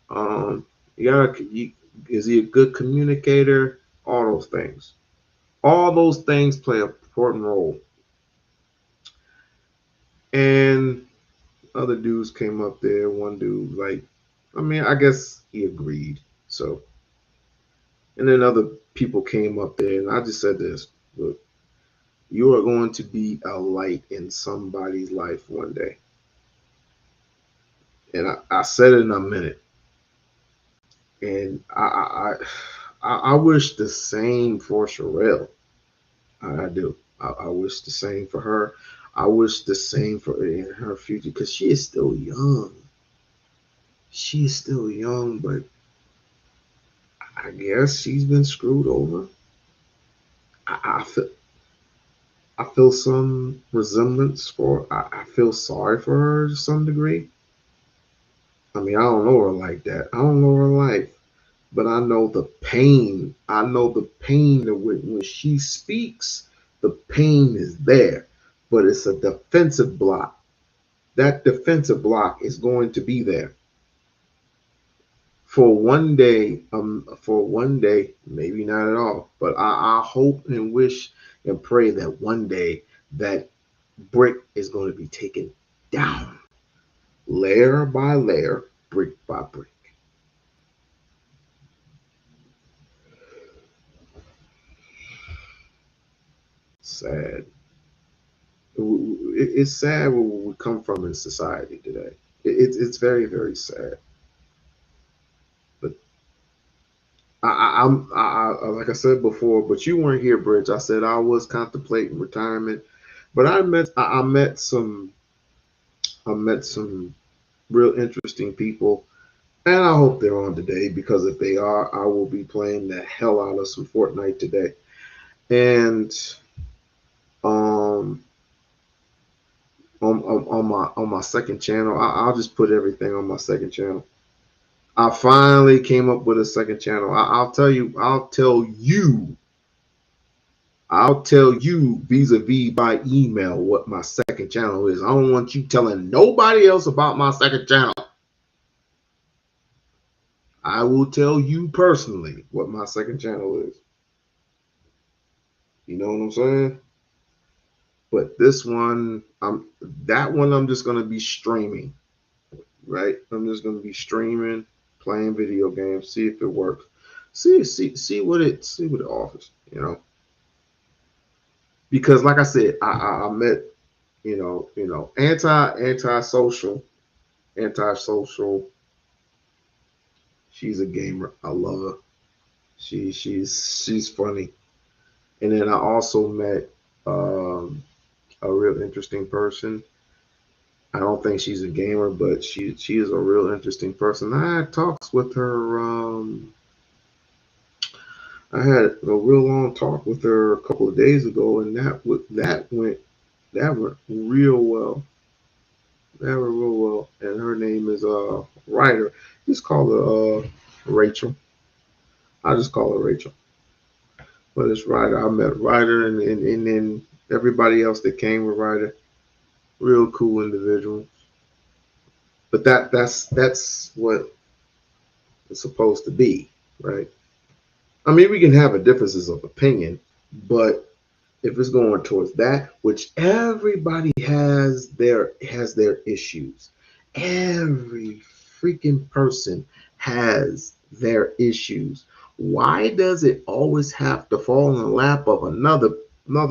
Um, is he a good communicator? All those things. All those things play an important role. And other dudes came up there. One dude, like, I mean, I guess he agreed. So, and then other people came up there, and I just said this: look, you are going to be a light in somebody's life one day. And I said it in a minute. And I wish the same for Sherelle. I do. I wish the same for her. I wish the same for in her future because she is still young. She is still young, but I guess she's been screwed over. I feel some resemblance for. I feel sorry for her to some degree. I mean, I don't know her like that. I don't know her life, but I know the pain. I know the pain that when she speaks, the pain is there, but it's a defensive block. That defensive block is going to be there for one day. For one day, maybe not at all, but I hope and wish and pray that one day that brick is going to be taken down, layer by layer, brick by brick. Sad. It's sad where we come from in society today. It's very very sad. But like I said before, but you weren't here, Bridge. I said I was contemplating retirement, but I met some real interesting people, and I hope they're on today because if they are, I will be playing the hell out of some Fortnite today. And um, on my second channel, I'll just put everything on my second channel. I finally came up with a second channel. I'll tell you. I'll tell you vis-a-vis by email what my second channel is. I don't want you telling nobody else about my second channel. I will tell you personally what my second channel is. You know what I'm saying? But this one, I'm just gonna be streaming, right? I'm just gonna be streaming, playing video games, see if it works, see what it offers, Because like I said, I met, antisocial. She's a gamer. I love her. She's funny. And then I also met a real interesting person. I don't think she's a gamer, but she is a real interesting person. I had talks with her. I had a real long talk with her a couple of days ago, and that went real well. That went real well. And her name is Ryder. Just call her Rachel. I just call her Rachel. But it's Ryder. I met Ryder, and then everybody else that came with Ryder. Real cool individual. But that's what it's supposed to be, right? I mean, we can have a differences of opinion, but if it's going towards that, which everybody has their issues. Every freaking person has their issues. Why does it always have to fall in the lap of another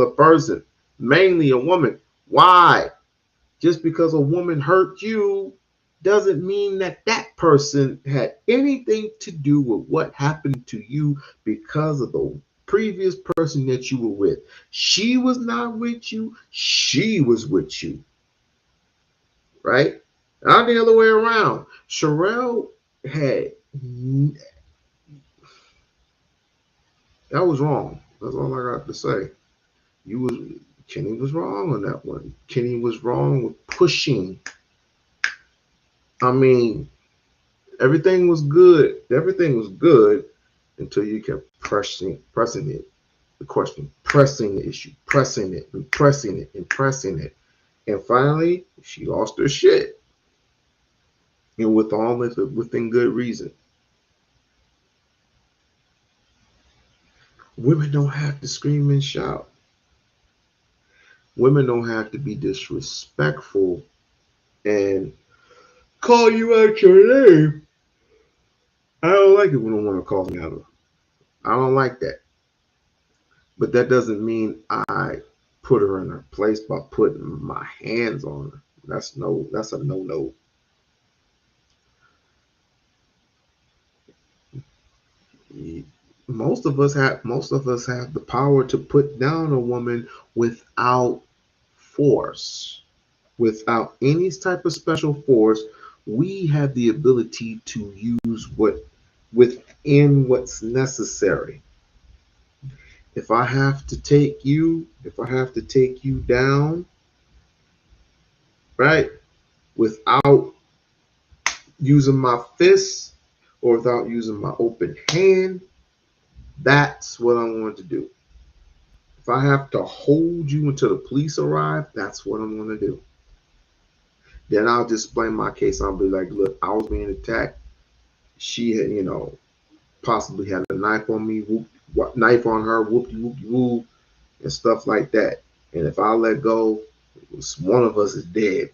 person, mainly a woman? Why? Just because a woman hurt you doesn't mean that person had anything to do with what happened to you because of the previous person that you were with. She was not with you, she was with you, right? Not the other way around. Sherelle had that was wrong. That's all I got to say. You was Kenny was wrong on that one. Kenny was wrong with pushing. I mean, everything was good. Everything was good until you kept pressing it. The question, pressing the issue, pressing it, and pressing it, and pressing it. And finally, she lost her shit. And within good reason. Women don't have to scream and shout. Women don't have to be disrespectful and call you out your name. I don't like it when a woman calls me out. I don't like that. But that doesn't mean I put her in her place by putting my hands on her. That's a no. Most of us have the power to put down a woman without force. Without any type of special force, we have the ability to use within what's necessary. If I have to take you down, right, without using my fists or without using my open hand, that's what I want to do. If I have to hold you until the police arrive, that's what I'm going to do. Then I'll just explain my case. I'll be like, look, I was being attacked. She had, possibly had a knife on me, knife on her, whoopty whoopty whoop, and stuff like that. And if I let go, one of us is dead.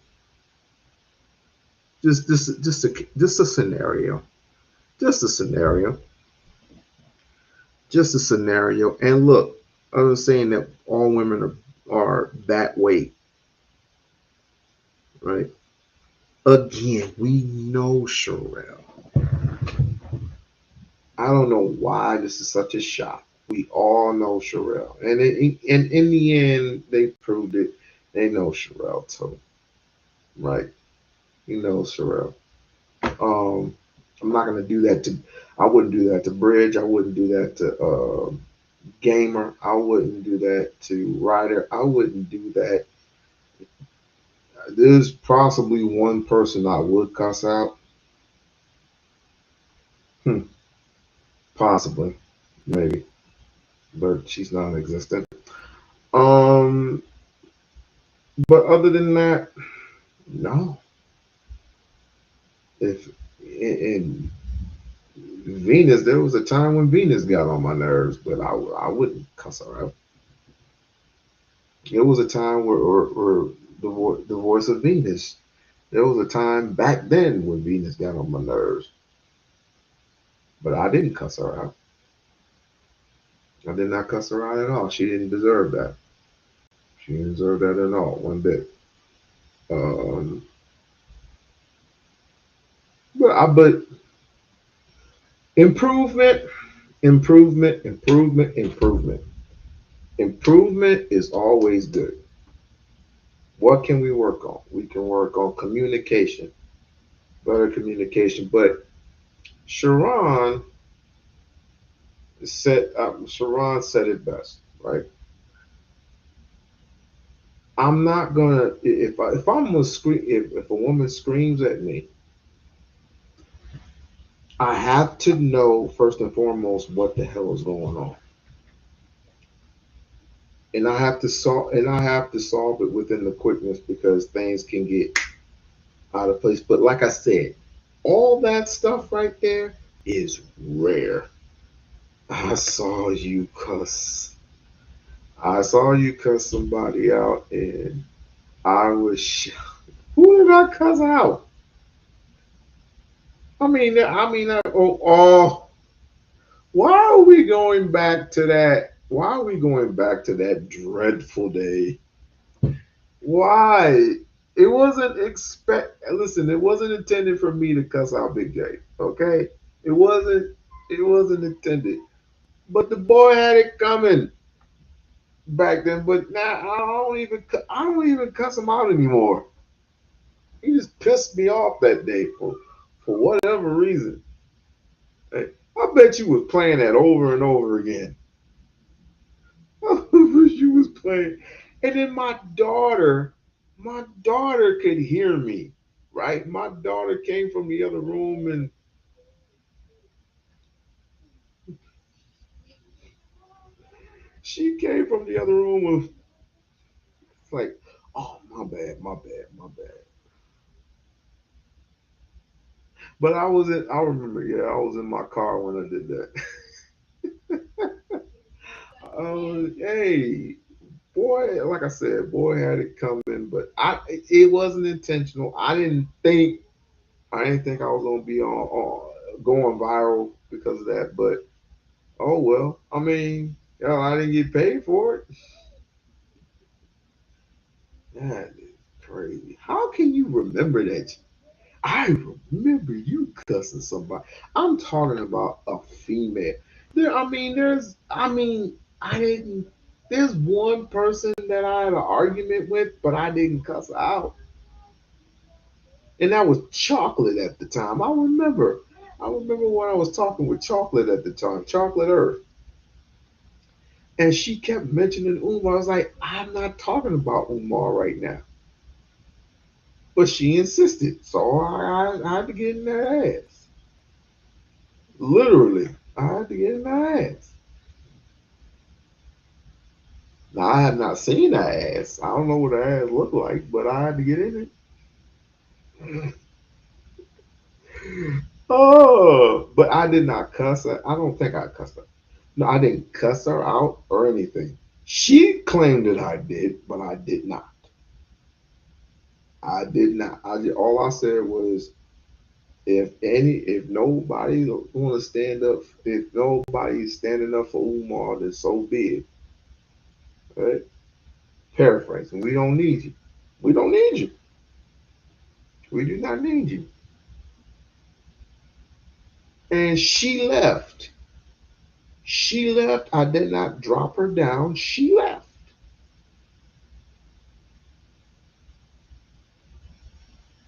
Just a scenario. Just a scenario. Just a scenario. And look, I'm saying that all women are that way, right? Again, we know Sherelle. I don't know why this is such a shock. We all know Sherelle, and in the end, they proved it. They know Sherelle too, right? You know Sherelle. I'm not gonna do that to. I wouldn't do that to Bridge. I wouldn't do that to Gamer. I wouldn't do that to Ryder. I wouldn't do that. There's possibly one person I would cuss out. Possibly, maybe, but she's non-existent. Um, but other than that, no. If in Venus, there was a time when Venus got on my nerves, but I wouldn't cuss her out. There was a time where the voice of Venus. There was a time back then when Venus got on my nerves, but I didn't cuss her out. I did not cuss her out at all. She didn't deserve that. She didn't deserve that at all, one bit. Um, but improvement, improvement. Improvement is always good. What can we work on? We can work on communication, better communication. But Sharon Sharon said it best, right? I'm not gonna if I'm gonna scream if a woman screams at me, I have to know first and foremost what the hell is going on, and I have to solve it within the quickness because things can get out of place. But like I said, all that stuff right there is rare. I saw you cuss. I saw you cuss somebody out, and I was shocked. Who did I cuss out? Oh, why are we going back to that? Why are we going back to that dreadful day? Why? It wasn't listen, it wasn't intended for me to cuss out Big J. Okay? It wasn't intended. But the boy had it coming back then. But now I don't even cuss him out anymore. He just pissed me off that day for whatever reason. Hey, I bet you was playing that over and over again. I wish you was playing. And then my daughter could hear me, right? My daughter came from the other room and she came from the other room with like, oh my bad, my bad, my bad. But I remember, yeah, I was in my car when I did that. Hey, boy, like I said, boy had it coming, but it wasn't intentional. I didn't think I was gonna be on going viral because of that, but oh well. I mean, I didn't get paid for it. That is crazy. How can you remember that? I remember you cussing somebody. I'm talking about a female. I didn't. There's one person that I had an argument with, but I didn't cuss her out, and that was Chocolate at the time. I remember. I remember when I was talking with Chocolate at the time, Chocolate Earth, and she kept mentioning Umar. I was like, I'm not talking about Umar right now, but she insisted, so I had to get in that ass. Literally, I had to get in that ass. Now I have not seen that ass. I don't know what the ass looked like, but I had to get in it. Oh, but I did not cuss her. I don't think I cussed her. No, I didn't cuss her out or anything. She claimed that I did, but I did not. I did not. All I said was, if nobody want to stand up, if nobody's standing up for Umar, then so be it. Right? Paraphrasing. We don't need you. We don't need you. We do not need you. And she left. She left. I did not drop her down. She left.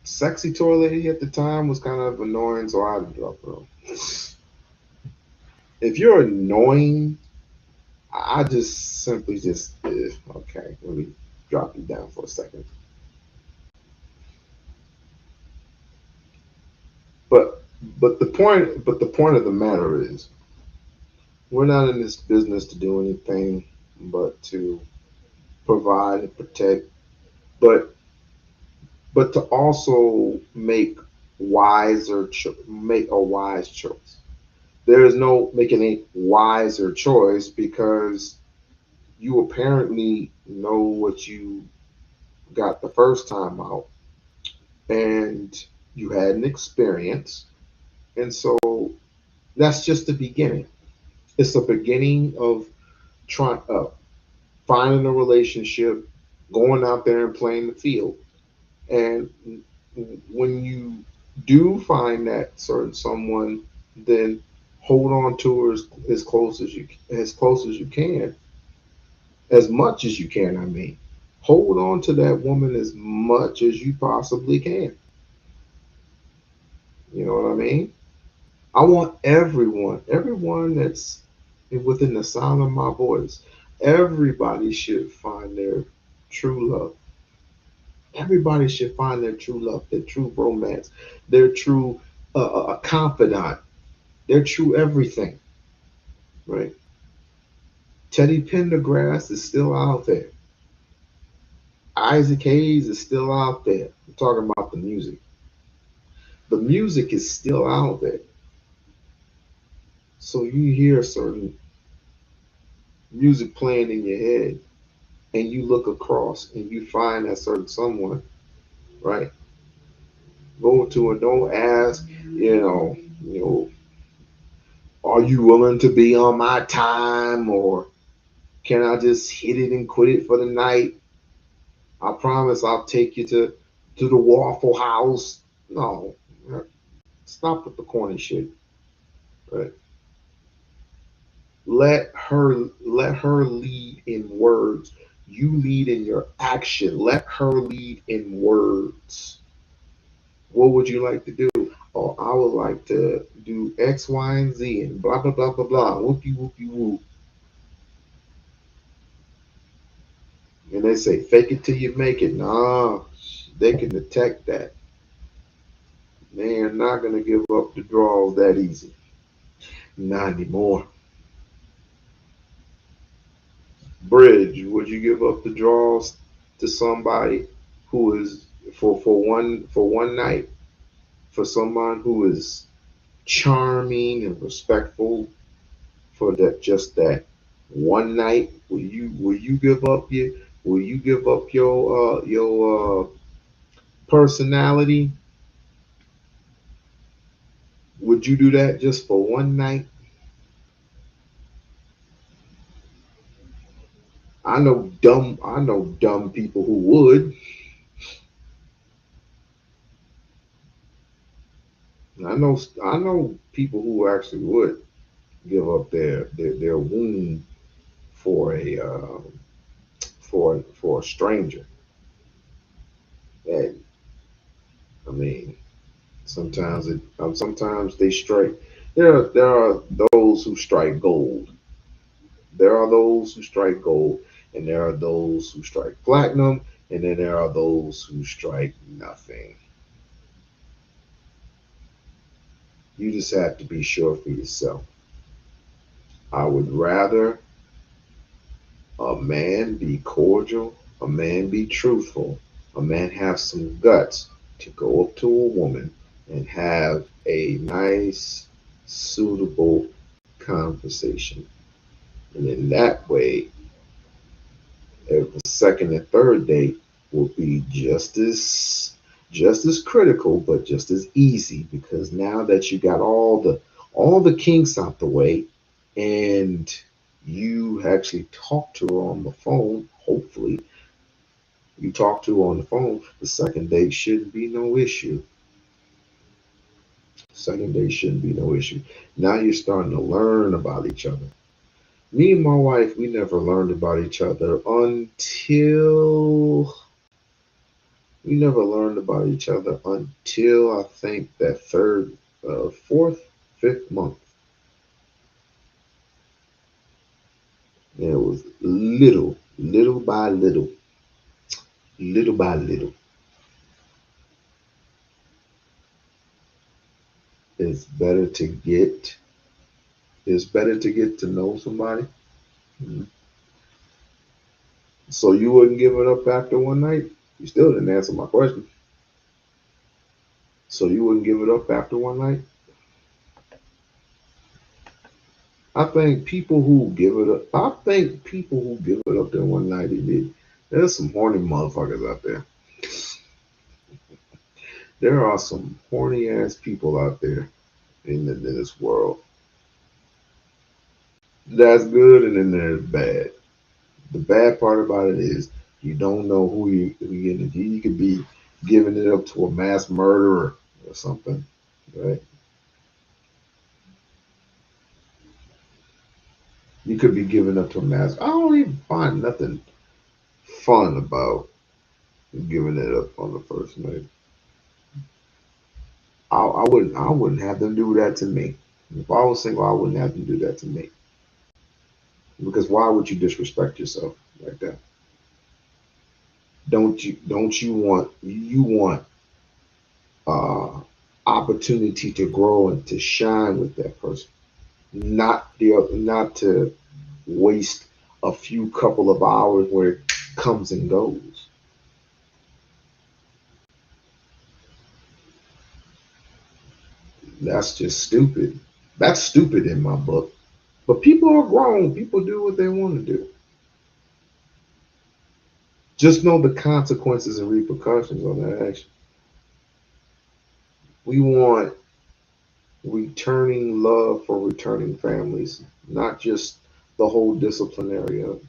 Sexy toy lady at the time was kind of annoying, so I had to drop her off. If you're annoying, I just simply just okay. Let me drop you down for a second. But but the point of the matter is, we're not in this business to do anything but to provide and protect, but to also make a wise choice. There is no making a wiser choice because you apparently know what you got the first time out, and you had an experience, and so that's just the beginning. It's the beginning of trying finding a relationship, going out there and playing the field. And when you do find that certain someone, then hold on to her as close as you can, as much as you can. I mean, hold on to that woman as much as you possibly can. You know what I mean? I want everyone that's within the sound of my voice, everybody should find their true love. Everybody should find their true love, their true romance, their true confidant, their true everything. Right? Teddy Pendergrass is still out there. Isaac Hayes is still out there. I'm talking about the music. The music is still out there. So you hear certain music playing in your head, and you look across and you find that certain someone, right? Go to it. Don't ask, you know, are you willing to be on my time, or can I just hit it and quit it for the night? I promise I'll take you to the Waffle House. No, stop with the corny shit. Right? Let her lead in words. You lead in your action. Let her lead in words. What would you like to do? Oh, I would like to do X, Y, and Z and blah blah blah blah blah. Whoopie whoopie whoop. And they say fake it till you make it. Nah, they can detect that. They are not gonna give up the draws that easy. Not anymore. Bridge, would you give up the draws to somebody who is for one night, for someone who is charming and respectful for that just that one night? Will you give up your personality? Would you do that just for one night? I know dumb people who would. I know people who actually would give up their womb for a stranger. And I mean, sometimes they strike. There are those who strike gold. There are those who strike gold, and there are those who strike platinum, and then there are those who strike nothing. You just have to be sure for yourself. I would rather a man be cordial, a man be truthful, a man have some guts to go up to a woman and have a nice, suitable conversation. And in that way, the second and third date will be just as critical, but just as easy, because now that you got all the kinks out the way, and you actually talk to her on the phone. Hopefully, you talk to her on the phone. The second date shouldn't be no issue. Second date shouldn't be no issue. Now you're starting to learn about each other. Me and my wife, we never learned about each other until we never learned about each other until I think that fourth, fifth month. And it was little by little by little. It's better to get. It's better to get to know somebody. Mhm. So you wouldn't give it up after one night? You still didn't answer my question. So you wouldn't give it up after one night? I think people who give it up. I think people who give it up there one night, there's some horny motherfuckers out there. There are some horny ass people out there in this world. That's good, and then there's bad. The bad part about it is you don't know who you getting. You could be giving it up to a mass murderer or something, right? You could be giving up to a mass. I don't even find nothing fun about giving it up on the first night. I wouldn't have them do that to me. If I was single, I wouldn't have them do that to me. Because why would you disrespect yourself like that? Don't you want uh opportunity to grow and to shine with that person, not to waste a few couple of hours where it comes and goes. That's just stupid. That's stupid in my book. But people are grown. People do what they want to do. Just know the consequences and repercussions on that action. We want returning love for returning families, not just the whole disciplinary of it.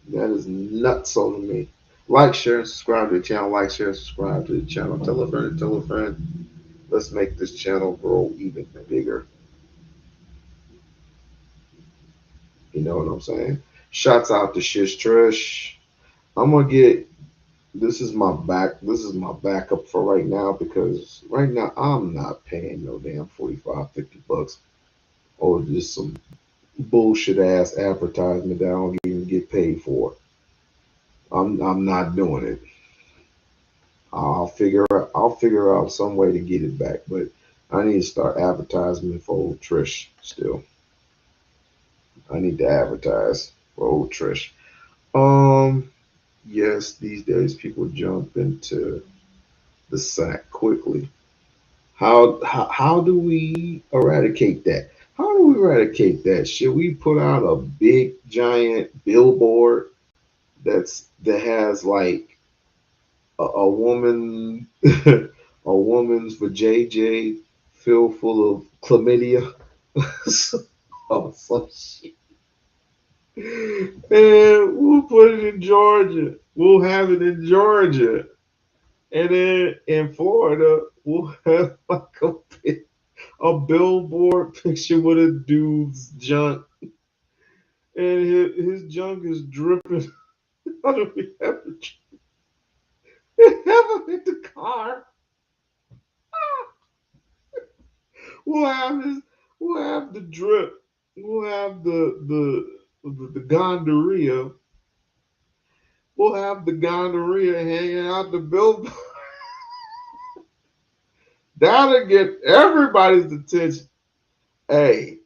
That is nuts to me. Like, share, and subscribe to the channel. Like, share, subscribe to the channel. Tell a friend, tell a friend. Let's make this channel grow even bigger. You know what I'm saying? Shouts out to Shish Trish. I'm gonna get this is my backup for right now because right now I'm not paying no damn 45, $50 or just some bullshit ass advertisement that I don't even get paid for. I'm not doing it. I'll figure out some way to get it back, but I need to start advertising for old Trish still. I need to advertise for old Trish. Yes, these days people jump into the sack quickly. How do we eradicate that? How do we eradicate that? Should we put out a big giant billboard that has like a woman a woman's vajayjay filled full of chlamydia? Oh, some shit. And we'll put it in Georgia. We'll have it in Georgia. And then in Florida, we'll have like a billboard picture with a dude's junk. And his junk is dripping. How do we have him in the car? We'll have his we'll have the drip. We'll have the gonorrhea. We'll have the gonorrhea hanging out the billboard. That'll get everybody's attention. Hey,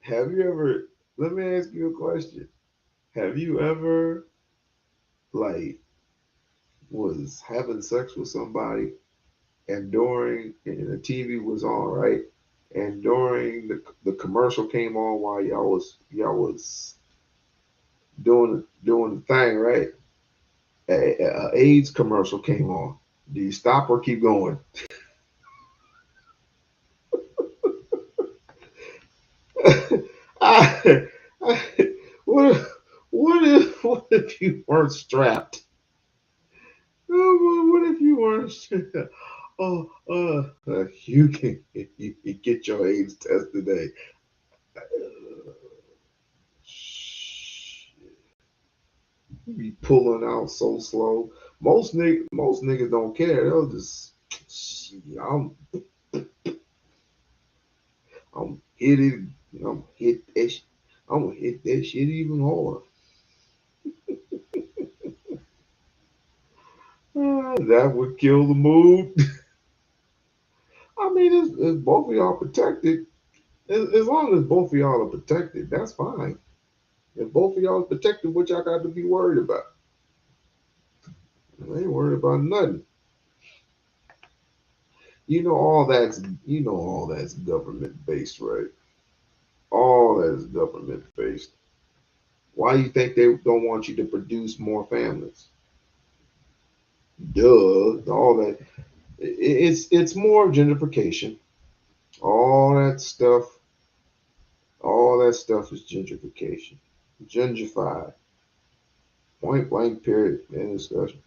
have you ever, let me ask you a question. Have you ever, like, was having sex with somebody and and the TV was on, right? And during the commercial came on while y'all was doing the thing, right? A AIDS commercial came on. Do you stop or keep going? I, what, what if you weren't strapped? Oh, what if you weren't strapped? Oh, you can you get your AIDS test today. You be pulling out so slow. Most niggas don't care. They'll just, shit, I'm hit it. I'm hit that. I'm gonna hit that shit even harder. That would kill the mood. I mean, it's both of y'all protected. As long as both of y'all are protected, that's fine. If both of y'all are protected, what y'all got to be worried about? I ain't worried about nothing. You know all that's government based, right? All that is government based. Why do you think they don't want you to produce more families? Duh, all that. It's more gentrification. All that stuff, all that stuff is gentrification. Gentrified. Point blank. Period. End discussion.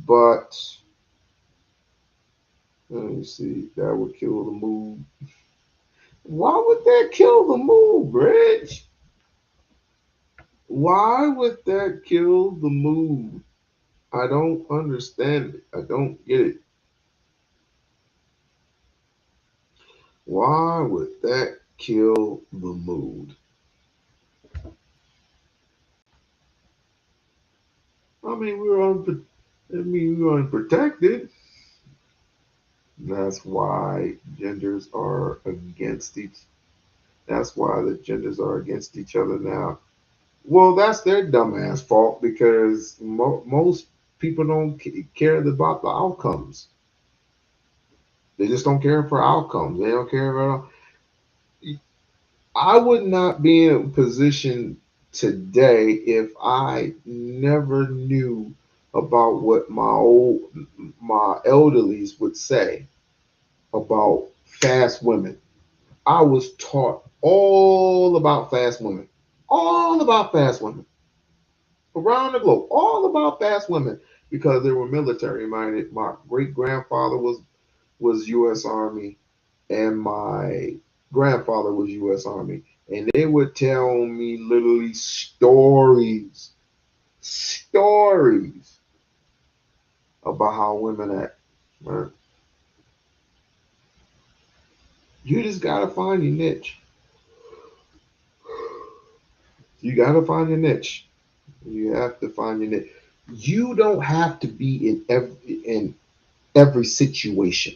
But let me see. That would kill the mood. Why would that kill the mood, Rich? Why would that kill the mood? I don't understand it. I don't get it. Why would that kill the mood? I mean, we were unprotected. That's why genders are against each. That's why the genders are against each other now. Well, that's their dumbass fault because most people don't care about the outcomes. They just don't care for outcomes. They don't care about. I would not be in a position today if I never knew about what my elderlies would say about fast women. I was taught all about fast women, all about fast women around the globe, all about fast women. because they were military minded. My great grandfather was U.S. Army, and my grandfather was U.S. Army, and they would tell me literally stories about how women act. Right? You just gotta find your niche. You gotta find your niche. You have to find your niche. You don't have to be in every situation.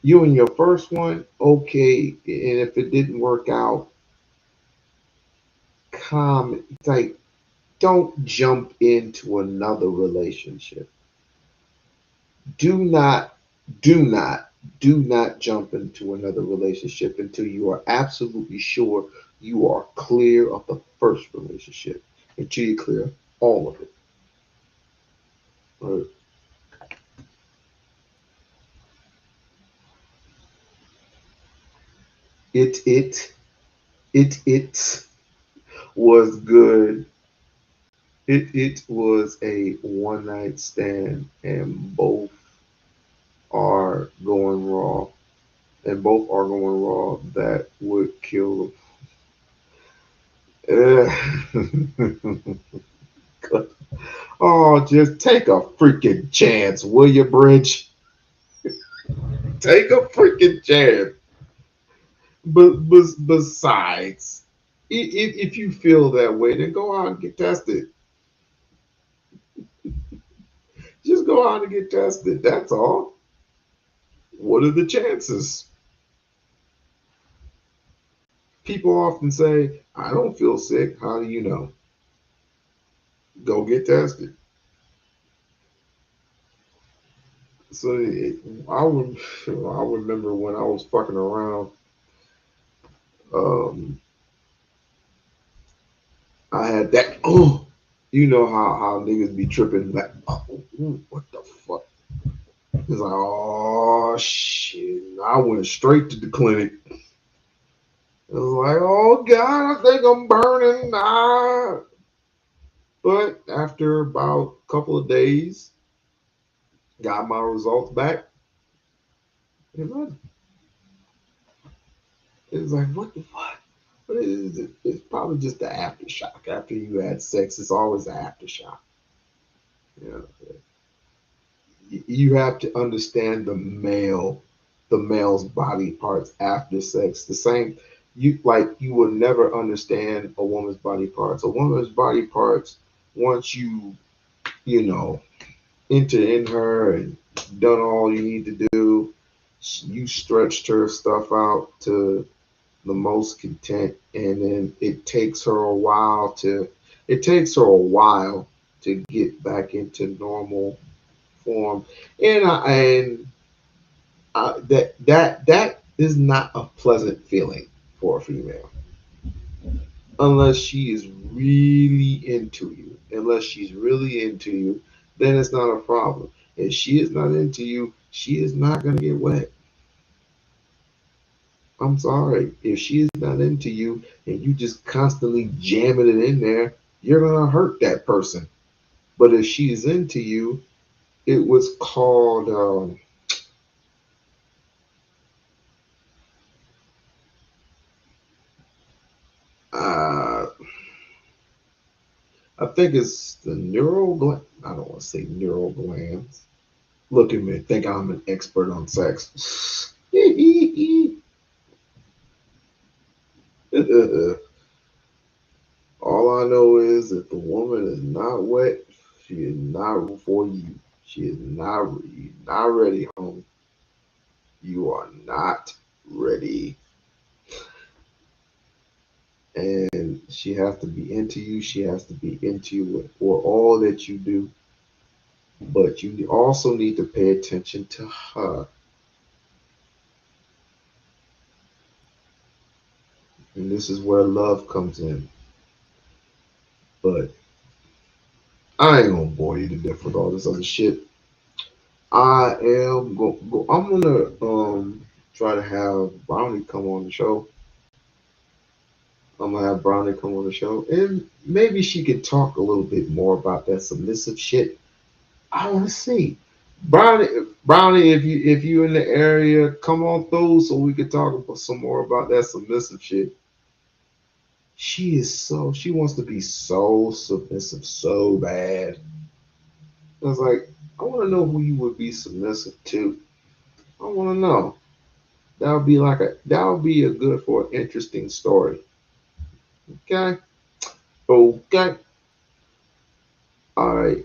You in your first one, okay, and if it didn't work out, calm. Like, don't jump into another relationship. Do not, do not, do not jump into another relationship until you are absolutely sure you are clear of the first relationship. Until you clear all of it. Right? It it it was good. It was a one night stand, and both are going raw, and both are going raw. That would kill them. Oh, just take a freaking chance, will you, Bridge? Take a freaking chance. But besides, if you feel that way, then go out and get tested. Just go out and get tested. That's all. What are the chances? People often say, I don't feel sick. How do you know? Go get tested. So I remember when I was fucking around, um, I had that, you know how niggas be tripping like, oh, what the fuck? It's like, oh shit. I went straight to the clinic. It was like, oh God, I think I'm burning. But after about a couple of days, got my results back. And it was like, what the fuck? But it's probably just the aftershock. After you had sex, it's always an aftershock. You know, you have to understand the male's body parts after sex. The same, you will never understand a woman's body parts. A woman's body parts, once you know enter in her and done all you need to do, you stretched her stuff out to the most content, and then it takes her a while to get back into normal form, and that is not a pleasant feeling for a female unless she is really into you. Unless she's really into you, then it's not a problem. If she is not into you, she is not gonna get wet. I'm sorry. If she is not into you and you just constantly jamming it in there, you're gonna hurt that person. But if she is into you, it was called uh, I think it's the neural gland. I don't want to say neural glands. Look at me, think I'm an expert on sex. All I know is if the woman is not wet, she is not for you. She is not ready, home. You are not ready. And she has to be into you. She has to be into you for all that you do. But you also need to pay attention to her. And this is where love comes in. But I ain't gonna bore you to death with all this other shit. I'm gonna try to have Brownie come on the show. I'm gonna have Brownie come on the show, and maybe she could talk a little bit more about that submissive shit. I want to see Brownie. If you in the area, come on through so we can talk about some more about that submissive shit. She wants to be so submissive so bad. I was like, I want to know who you would be submissive to. I want to know. That would be a good for an interesting story. Okay. Okay. All right.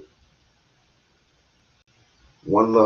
One love.